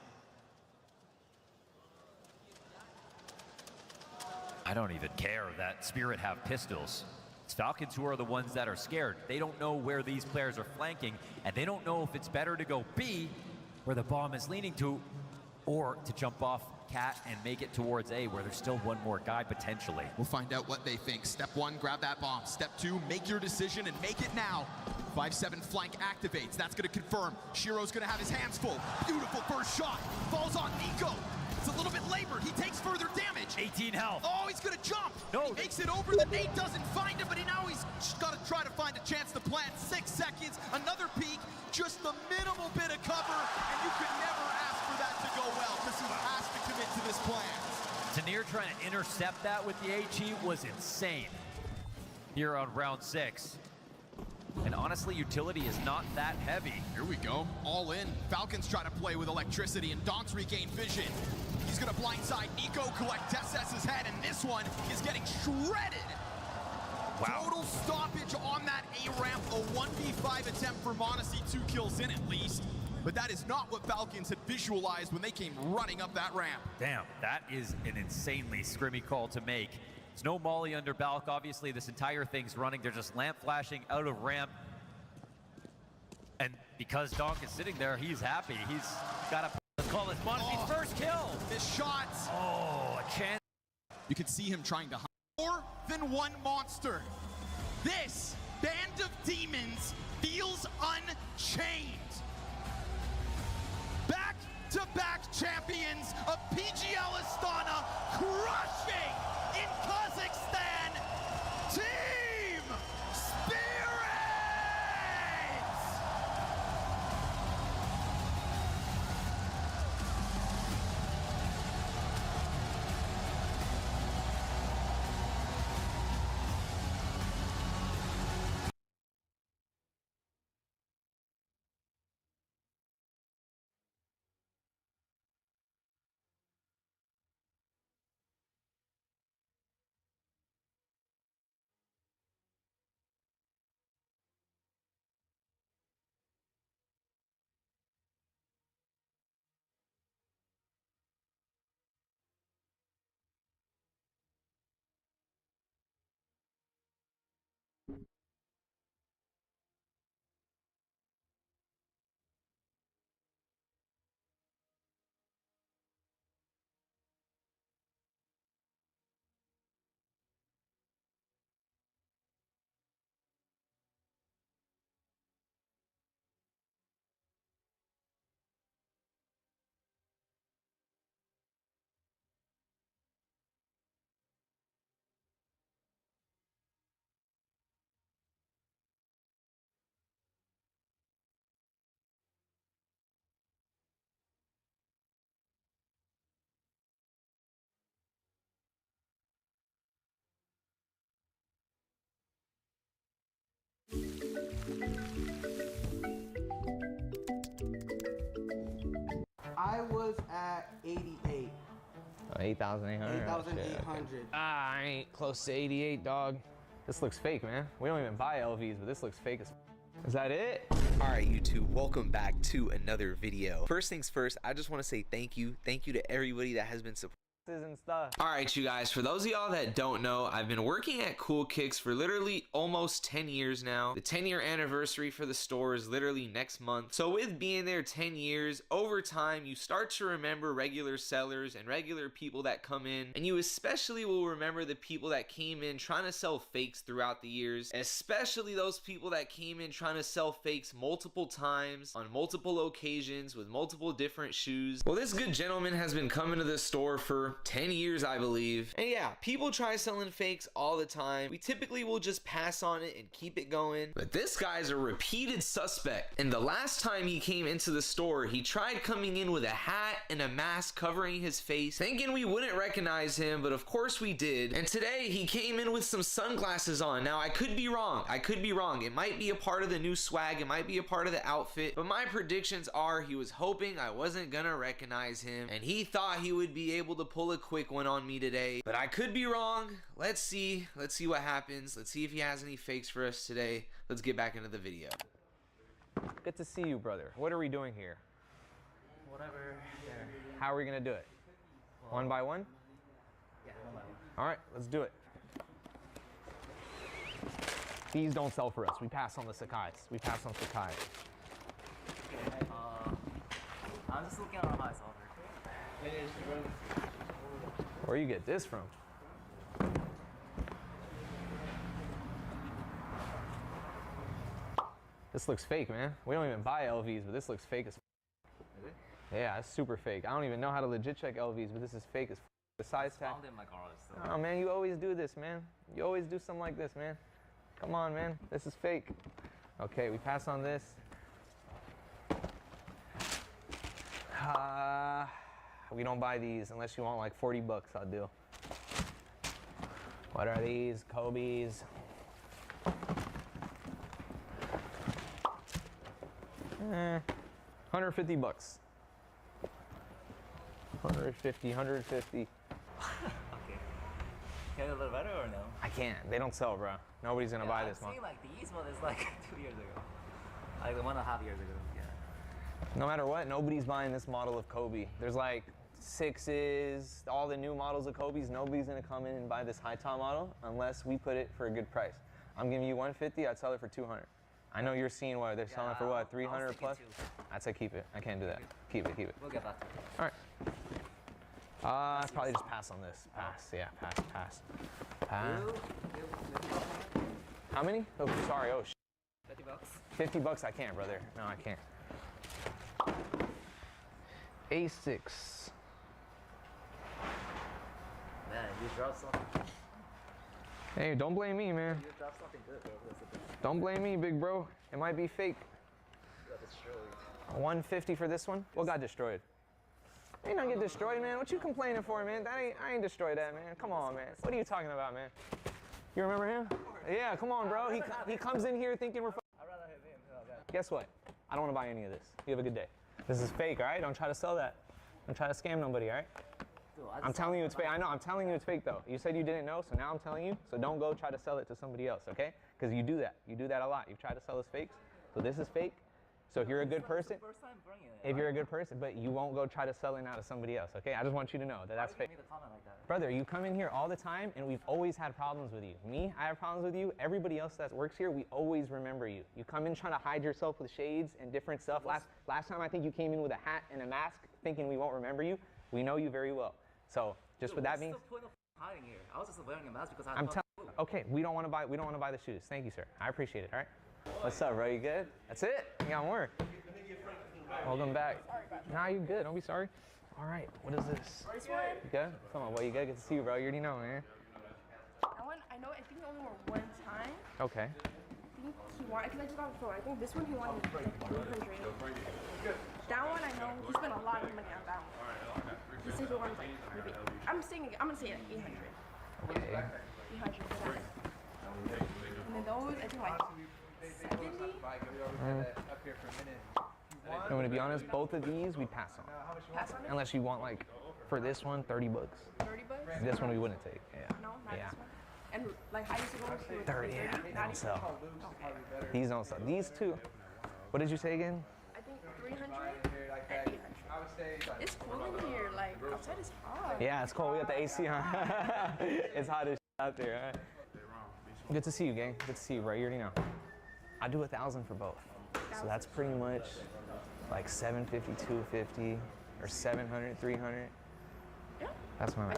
I don't even care that Spirit have pistols. It's Falcons who are the ones that are scared. They don't know where these players are flanking, and they don't know if it's better to go B, where the bomb is leaning to, or to jump off Cat and make it towards A, where there's still one more guy potentially. We'll find out what they think. Step 1, grab that bomb. Step 2, make your decision and make it now. 5-7 flank activates. That's going to confirm. Shiro's going to have his hands full. Beautiful first shot. Falls on Nico. It's a little bit labored. He takes further damage. 18 health. Oh, he's going to jump. No. He makes it over. The nade doesn't find him, but now he's got to try to find a chance to plant. 6 seconds. Another peek. Just the minimal bit of cover, and you could never ask for that to go well because he has to commit to this plan. Tanir trying to intercept that with the HE was insane here on round 6. And honestly, utility is not that heavy. Here we go. All in. Falcons try to play with electricity, and Donk's regained vision. He's going to blindside Nico, collect SS's head, and this one is getting shredded. Wow. Total stoppage on that A-ramp. A 1v5 attempt for Monacy, 2 kills in at least. But that is not what Falcons had visualized when they came running up that ramp. Damn, that is an insanely scrimmy call to make. There's no molly under Balk. Obviously, this entire thing's running. They're just lamp flashing out of ramp. And because Donk is sitting there, he's happy. He's got to call this Monacy's first kill. This shot. Oh, a chance. You can see him trying to hunt more than one monster. This band of demons feels unchained. Back-to-back champions of PGL Astana crushing in Kazakhstan. Team Spirit! I was at 88. 8,800. 8,800. Ah, I ain't close to 88, dog. This looks fake, man. We don't even buy LVs, but this looks fake as f. Is that it? Alright YouTube, welcome back to another video. First things first, I just want to say thank you. Thank you to everybody that has been supporting and stuff. Alright you guys, for those of y'all that don't know, I've been working at Cool Kicks for literally almost 10 years now. The 10-year anniversary for the store is literally next month. So with being there 10 years, over time you start to remember regular sellers and regular people that come in, and you especially will remember the people that came in trying to sell fakes throughout the years, especially those people that came in trying to sell fakes multiple times on multiple occasions with multiple different shoes. Well, this good gentleman has been coming to this store for for 10 years, I believe. And yeah, people try selling fakes all the time. We typically will just pass on it and keep it going. But this guy's a repeated suspect. And the last time he came into the store, he tried coming in with a hat and a mask covering his face, thinking we wouldn't recognize him, but of course we did. And today he came in with some sunglasses on. Now I could be wrong. I could be wrong. It might be a part of the new swag. It might be a part of the outfit. But my predictions are he was hoping I wasn't gonna recognize him, and he thought he would be able to pull a quick one on me today. But I could be wrong. Let's see. Let's see what happens. Let's see if he has any fakes for us today. Let's get back into the video. Good to see you, brother. What are we doing here? Whatever. There. How are we gonna do it? One by one? Yeah, one by one. All right, let's do it. These don't sell for us. We pass on the Sakai's. We pass on Sakai's. Okay, I'm just looking at our highs over. Where you get this from? This looks fake, man. We don't even buy LVs, but this looks fake as f. Is it? Yeah, it's super fake. I don't even know how to legit check LVs, but this is fake as f. The size tag. Found in my car still. Oh man, you always do this, man. You always do something like this, man. Come on, man. This is fake. Okay, we pass on this. We don't buy these unless you want like 40 bucks, I'll do. What are these? Kobe's. 150 bucks. 150. Okay. Can you do a little better or no? I can't. They don't sell, bro. Nobody's gonna buy this one. I've seen like these, but it's like 2 years ago. Like 1.5 years ago. Yeah. No matter what, nobody's buying this model of Kobe. There's like 6s, all the new models of Kobe's. Nobody's gonna come in and buy this high top model unless we put it for a good price. I'm giving you 150. I'd sell it for 200. I know you're seeing what they're selling for what 300 plus. I'd say keep it. I can't do that. Keep it. Keep it. We'll get back to it. All right. I'd probably just pass on this. Pass. Yeah. Pass. How many? Oh, sorry. Oh. 50 bucks. 50 bucks. I can't, brother. No, I can't. A6. Man, you dropped something. Hey, don't blame me, man. You dropped something good, bro. Don't blame me, big bro. It might be fake. You got destroyed. 150 for this one? What got destroyed? Ain't not get destroyed, man. What you complaining for, man? I ain't destroyed that, man. Come on, man. What are you talking about, man? You remember him? Yeah, come on, bro. He comes in here thinking we're I'd rather have him. Guess what? I don't want to buy any of this. You have a good day. This is fake, all right? Don't try to sell that. Don't try to scam nobody, all right? Dude, I'm telling you it's fake. I know, I'm telling you it's fake, though. You said you didn't know, so now I'm telling you. So don't go try to sell it to somebody else, okay? Because you do that. You do that a lot. You've tried to sell us fakes. So this is fake. So if you're a good person, if you're a good person, but you won't go try to sell it now to somebody else, okay? I just want you to know that that's fake. Brother, you come in here all the time, and we've always had problems with you. Me, I have problems with you. Everybody else that works here, we always remember you. You come in trying to hide yourself with shades and different stuff. Last time, I think you came in with a hat and a mask, thinking we won't remember you. We know you very well. So just with that means, what's the point of hiding here? I was just wearing a mask because I I'm telling. Okay, we don't want to buy the shoes. Thank you, sir. I appreciate it. All right. What's up, bro? You good? That's it? You got more? Welcome back. Nah, you good. Don't be sorry. All right. What is this? This one? You good? Come on, boy. You good? Good to see you, bro. You already know, man. That one, I think I only wore one time. Okay. I think he wanted, because I just got on the phone. I think this one he wanted like 300. That one I know he spent a lot of money on that one. He said he wanted like maybe, I'm gonna say like 800. Okay. 800 for that. And then those I think like 70. I'm gonna be honest, both of these we pass on. Pass on it? Unless you want like, for this one, 30 bucks. 30 bucks? This one we wouldn't take. Yeah. No, not Yeah. this one. And like how used to go to 30, yeah. They Not don't sell. Okay. These don't sell. These two. What did you say again? I think 300 and 800. It's cool in here. Like outside is hot. Yeah, it's cold. We got the AC on. It's hot as out there. All right. Good to see you, gang. Good to see you, bro. You already know. I do 1,000 for both. So that's pretty much like 750, 250, or 700, 300. Yeah. That's my. I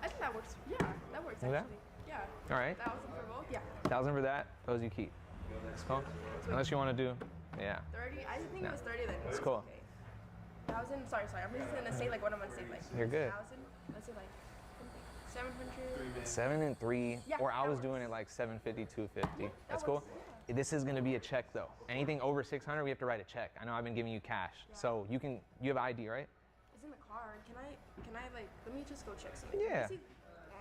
think that works. Yeah, that works Okay. actually. Yeah. All right. 1,000 for both. Yeah. 1,000 for that. Those you keep. It's cool. Unless you want to do. Yeah. 30. I think it was 30 then. It's cool. Okay. 1,000. Sorry. I'm just gonna say like what I'm gonna say like. You're good. 1,000. Let's say like 700. 7 and 3, Yeah, or I that was works. doing it like 750, 250. That's that cool. works. This is gonna be a check though. Anything over 600, we have to write a check. I know I've been giving you cash, so you have ID, right? It's in the car. Can I like, let me just go check something. Yeah.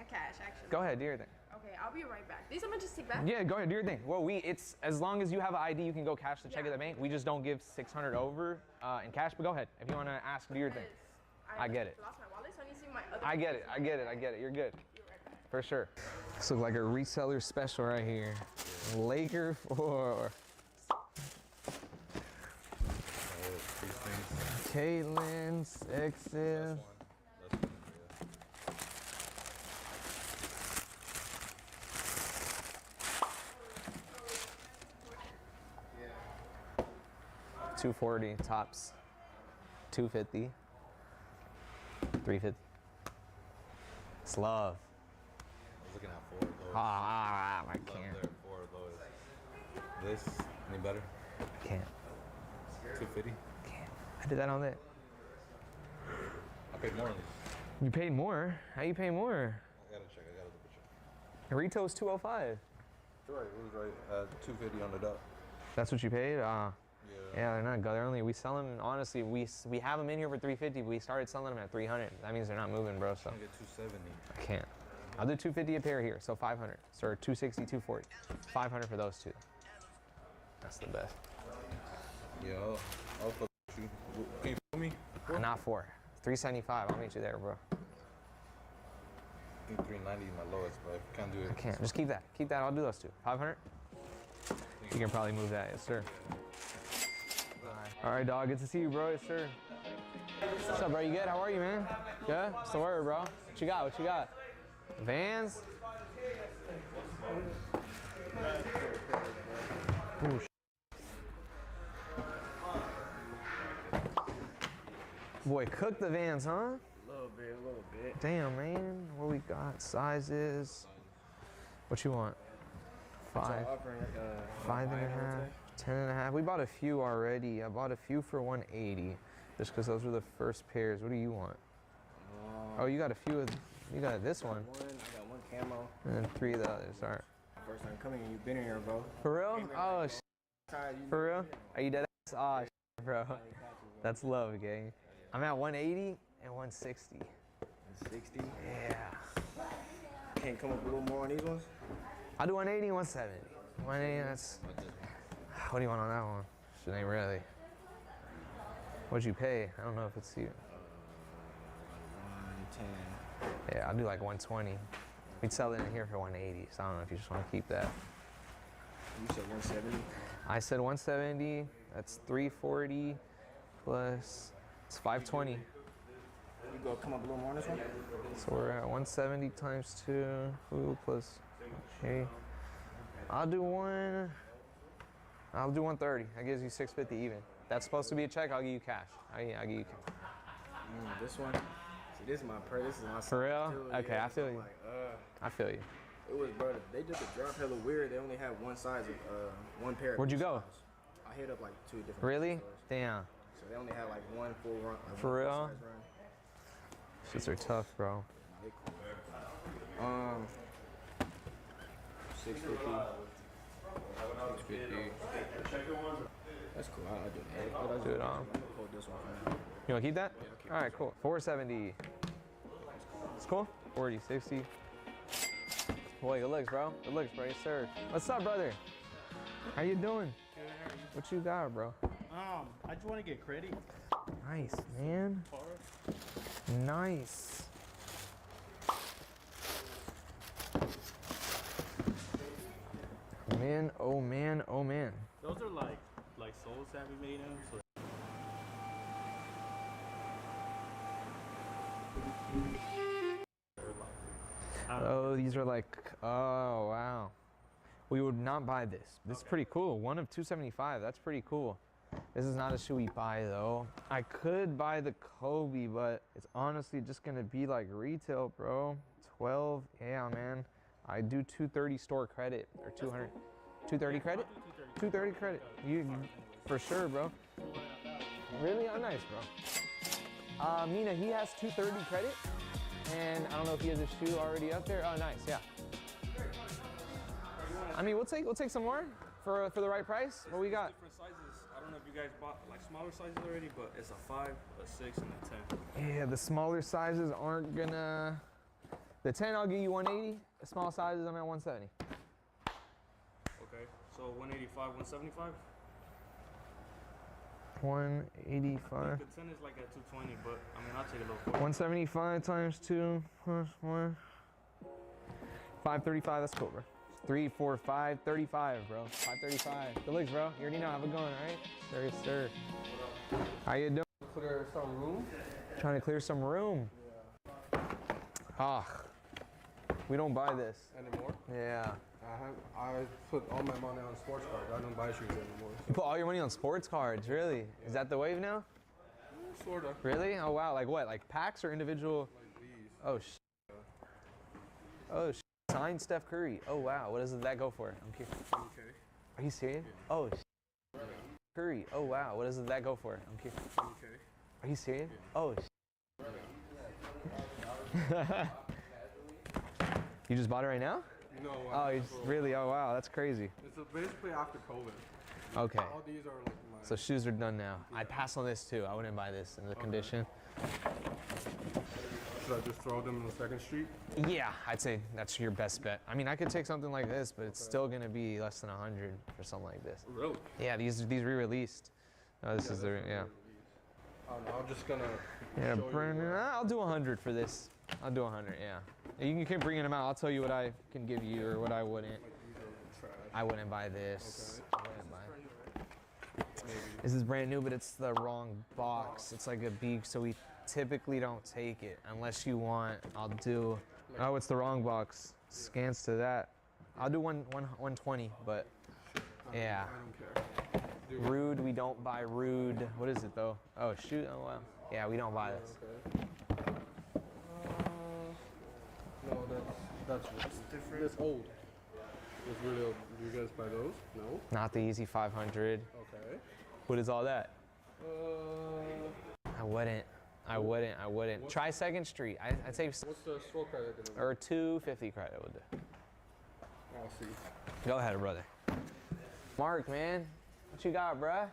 Cash, actually. Go ahead, do your thing. Okay, I'll be right back. These I'm gonna just take back. Yeah, go ahead, do your thing. Well, it's as long as you have an ID, you can go cash the check at the bank. We just don't give 600 over in cash. But go ahead, if you wanna ask, do your thing. I get it. Lost my wallet, so I need to see my other. I get it. You're good. For sure. This looks like a reseller special right here. Laker 4. Caitlin's X's. $240 tops. $250. $350. It's love. I was looking at 4 of those. I Love can't. there, 4 of those. This, any better? I can't. 250? I did that on that. I paid more on this. You paid more? How you pay more? I gotta check, I gotta double check. Your retail's $205. Right, it was right. 250 on the dot. That's what you paid? Yeah, they're not good. They're only, we sell them, honestly, we have them in here for $350, but we started selling them at $300. That means they're not moving, bro, so. I get 270. I can't. I'll do $250 a pair here, so $500. So $260, $240. $500 for those two. That's the best. Yeah, I'll fuck with you. Can you feel me? Not 4. $375. I'll meet you there, bro. I think 390 is my lowest, but I can't do it. I can't. Just keep that. Keep that. I'll do those two. 500? You can probably move that. Yes, sir. All right, dog. Good to see you, bro. Yes, sir. What's up, bro? You good? How are you, man? Good? What's the word, bro? What you got? What you got? Vans? Ooh, boy, cook the Vans, huh? A little bit. Damn, man. What we got? Sizes. What you want? 5. 5 and a half. 10 and a half. We bought a few already. I bought a few for 180, just because those were the first pairs. What do you want? Oh, you got a few of. You got this one. I got one camo. And then 3 of the others. All right. First time coming and you've been in here, bro. For real? Oh, for real? Are you dead ass? Oh, bro. That's love, gang. I'm at 180 and 160. 160? Yeah. Can't come up a little more on these ones? I'll do 180 and 170. 180, that's. What do you want on that one? Shit ain't really. What'd you pay? I don't know if it's you. 110. Yeah, I'll do like 120. We'd sell it in here for 180, so I don't know if you just want to keep that. You said 170? I said 170. That's 340 plus. It's 520. You go come up a little more on this one? So we're at 170 times 2. Ooh, plus. Okay. I'll do 130. That gives you 650 even. That's supposed to be a check. I'll give you cash. I'll give you cash. This one? See, this is my purse. This is my For real? too. Okay, Yeah, I feel so I'm you. like, I feel you. It was, bro, they did the drop hella weird. They only had one size of, one pair. Where'd you go? I hit up like 2 different Really? stores. Damn. So they only had like one full run. For one real? size run. Shits are tough, bro. They cool. 650. 650. That's cool. I'll do that. Do it on. Hold this one for now. You want to keep that? Yeah, I'll keep All right, cool. 470. It's cool? 40, 60. Boy, good looks, bro. Good looks, bro. Yes, sir. What's up, brother? How you doing? What you got, bro? I just want to get credit. Nice, man. Nice. Man, oh man, oh man. Those are like souls that we made them. So. Oh, these are like, oh, wow. We would not buy this. This is pretty cool. One of 275, that's pretty cool. This is not a shoe we buy though. I could buy the Kobe, but it's honestly just gonna be like retail, bro. 12, yeah, man. I do 230 store credit, or 200. 230 credit? 230 credit. You, for sure, bro. Really? Oh, nice, bro. Mina, he has 230 credit? And I don't know if he has a shoe already up there. Oh, nice, yeah. I mean, we'll take some more for the right price. What we got? Different sizes. I don't know if you guys bought like smaller sizes already, but it's a 5, a 6, and a 10. Yeah, the smaller sizes aren't gonna. The 10, I'll give you 180. The small sizes, I'm at 170. Okay, so 185, 175. 185. The 10 is like at 220, but I mean, I'll take a little. 175 times 2 plus 1. 535. That's cool, bro. 3, 4, 5, 35, bro. 535. Good looks, bro. You already know how it going, right? Sir, sir. How you doing? Clear some room. Trying to clear some room. Ah, we don't buy this Anymore? Yeah. I put all my money on sports cards. I don't buy shoes anymore. You put all your money on sports cards, really? Is that the wave now? Sort of. Really? Oh wow. Like what? Like packs or individual? Like these. Oh Oh signed Steph Curry. Oh wow. What does that go for? I'm curious. Okay. Are you serious? Yeah. Oh Curry. Oh wow. What does that go for? I'm curious. Okay. Are you serious? Yeah. Oh You just bought it right now? No. Oh, you just really? Oh wow. That's crazy. It's basically after COVID. Okay. All these are like my. So shoes are done now. I'd pass on this too. I wouldn't buy this in the condition. Should I just throw them in the second street? Yeah, I'd say that's your best bet. I mean, I could take something like this, but it's still gonna be less than 100 for something like this. Really? Yeah, these re-released. No, this is the yeah. I'm just gonna. Yeah, show you, Brandon, I'll do 100 for this. I'll do 100. Yeah. You can keep bringing them out. I'll tell you what I can give you or what I wouldn't. Like, these are trash. I wouldn't buy this. Okay. I wouldn't buy. This is brand new, but it's the wrong box. It's like a beak, so we typically don't take it unless you want. I'll do. Oh, it's the wrong box. Scans to that. I'll do 120, but yeah. I don't care. Rude, we don't buy Rude. What is it though? Oh shoot! Oh wow. Yeah, we don't buy this. Okay. No, that's different. It's old. It's really old. Do you guys buy those? No. Not the Easy 500. Okay. What is all that? I wouldn't. Try Second Street. I'd say. What's the store credit gonna be? Or 250 credit would do. I'll see. Go ahead, brother. Mark, man, what you got, bruh?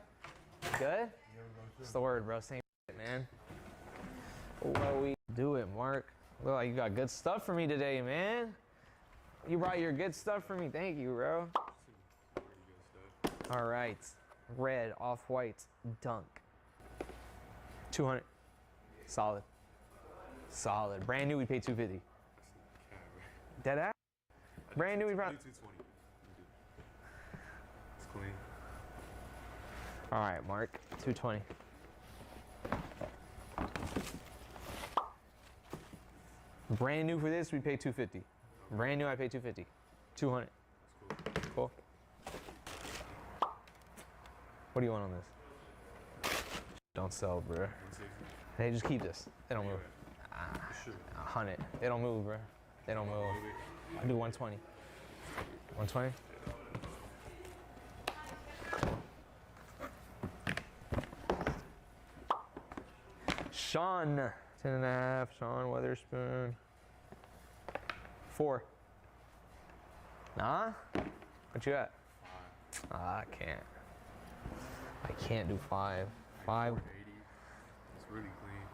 Good? What's the word, bro? Same shit, man. What we do it, Mark. Look like you got good stuff for me today, man. You brought your good stuff for me. Thank you, bro. All right. Red, off-white, dunk. 200. Solid. Solid. Brand new, we paid 250. Dead ass? Brand new, we brought. 220. It's clean. All right, Mark. 220. Brand new for this, we pay 250. Brand new, I pay 250. 200. Cool. What do you want on this? Don't sell, bro. Hey, just keep this. They don't move. 100. They don't move, bro. They don't move. I'll do 120. 120? Sean. 10.5. Sean Weatherspoon. 4. Nah? What you at? 5. I can't. I can't do 5. 5. 480. It's really clean.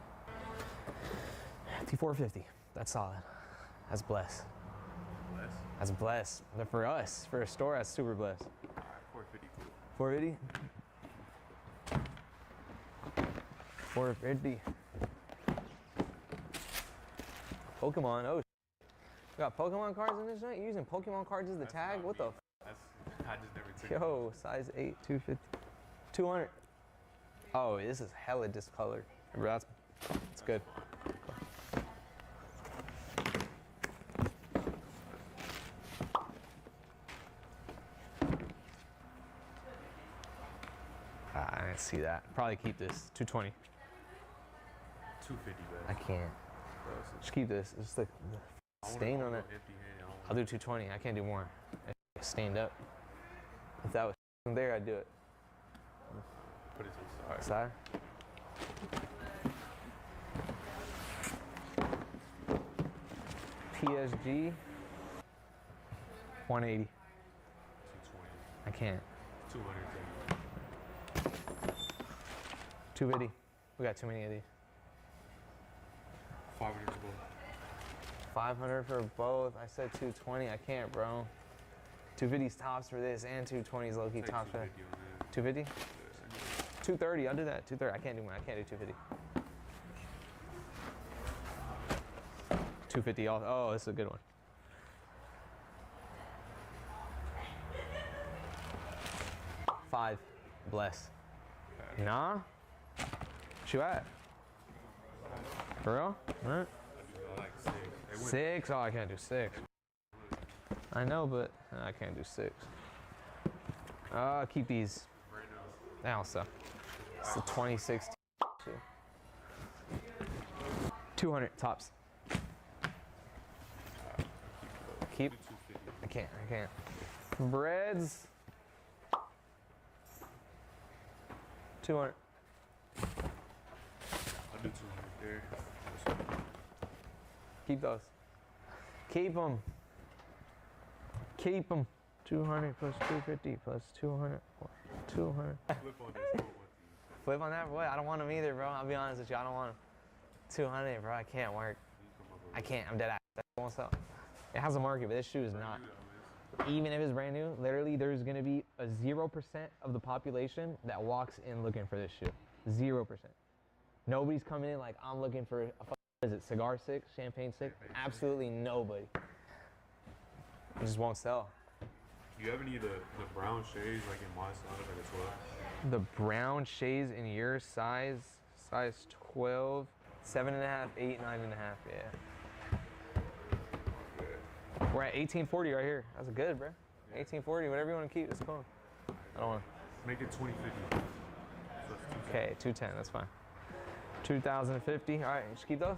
450. That's solid. That's blessed. Less? That's blessed. But for us, for a store, that's super blessed. Alright, 450. 480? 450. Pokemon. Oh, you got Pokemon cards in this joint? You using Pokemon cards as the tag? What the? I just never took Yo, size 8, 250. 200. Oh, this is hella discolored. Bro, that's good. I didn't see that. Probably keep this. 220. 250, bro. I can't. Just keep this. It's just the stain on it. I'll do 220. I can't do more. It's stained up. If that was there, I'd do it. Put it to the side. Side? TSG. 180. 220. I can't. 200. 250. We got too many of these. 500 to go. 500 for both. I said 220. I can't, bro. 250's tops for this, and 220's low key tops for that. 250? 230. I'll do that. 230. I can't do 250. 250. Oh, this is a good one. Five. Bless. Nah? What you at? For real? All right. Six? Oh, I can't do 6. I know, but I can't do 6. Keep these. Now, so. It's the 2016. 200 tops. Keep. I can't. Breads. 200. I'll do 200 there. Keep those. Keep them. 200 plus 250 plus 200. 200. Flip on this. Flip on that? What? I don't want them either, bro. I'll be honest with you. I don't want them. 200, bro. I can't work. I can't. I'm dead ass. That won't sell. It has a market, but this shoe is not. Even if it's brand new, literally there's going to be a 0% of the population that walks in looking for this shoe. 0%. Nobody's coming in like, I'm looking for a cigar stick, champagne stick? Absolutely nobody. It just won't sell. Do you have any of the brown shades like in my size, like a 12? The brown shades in your size 12, 7.5, 8, 9.5, yeah. We're at 1840 right here. That's good, bro. 1840, whatever you want to keep, it's cool. I don't want to. Make it 2050. Okay, 210, that's fine. 2050, all right, just keep those.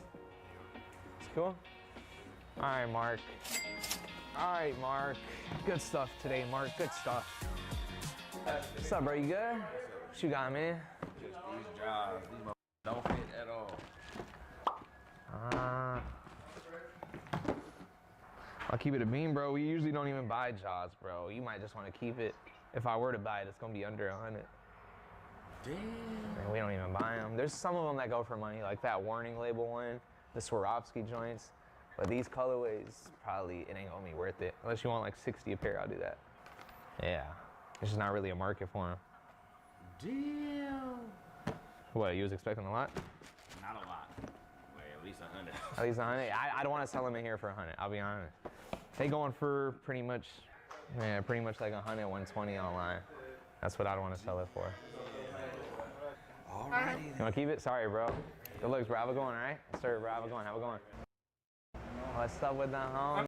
It's cool. All right, Mark. Good stuff today, Mark, good stuff. What's up, bro, you good? What you got, man? Just these jobs, these don't fit at all. I'll keep it a beam, bro. We usually don't even buy jaws, bro. You might just want to keep it. If I were to buy it, it's gonna be under 100. Damn. Man, we don't even buy them. There's some of them that go for money, like that warning label one, the Swarovski joints. But these colorways, probably, it ain't gonna be worth it. Unless you want like 60 a pair, I'll do that. Yeah, it's just not really a market for them. Damn. What, you was expecting a lot? Not a lot. Like at least 100. At least 100? I don't want to sell them in here for 100, I'll be honest. They going for pretty much like 100, 120 online. That's what I'd want to sell it for. Alrighty. You want to keep it? Sorry, bro. Good looks, bro. Have a good one, all right? Sir, bro. Have a good one. What's up with the home?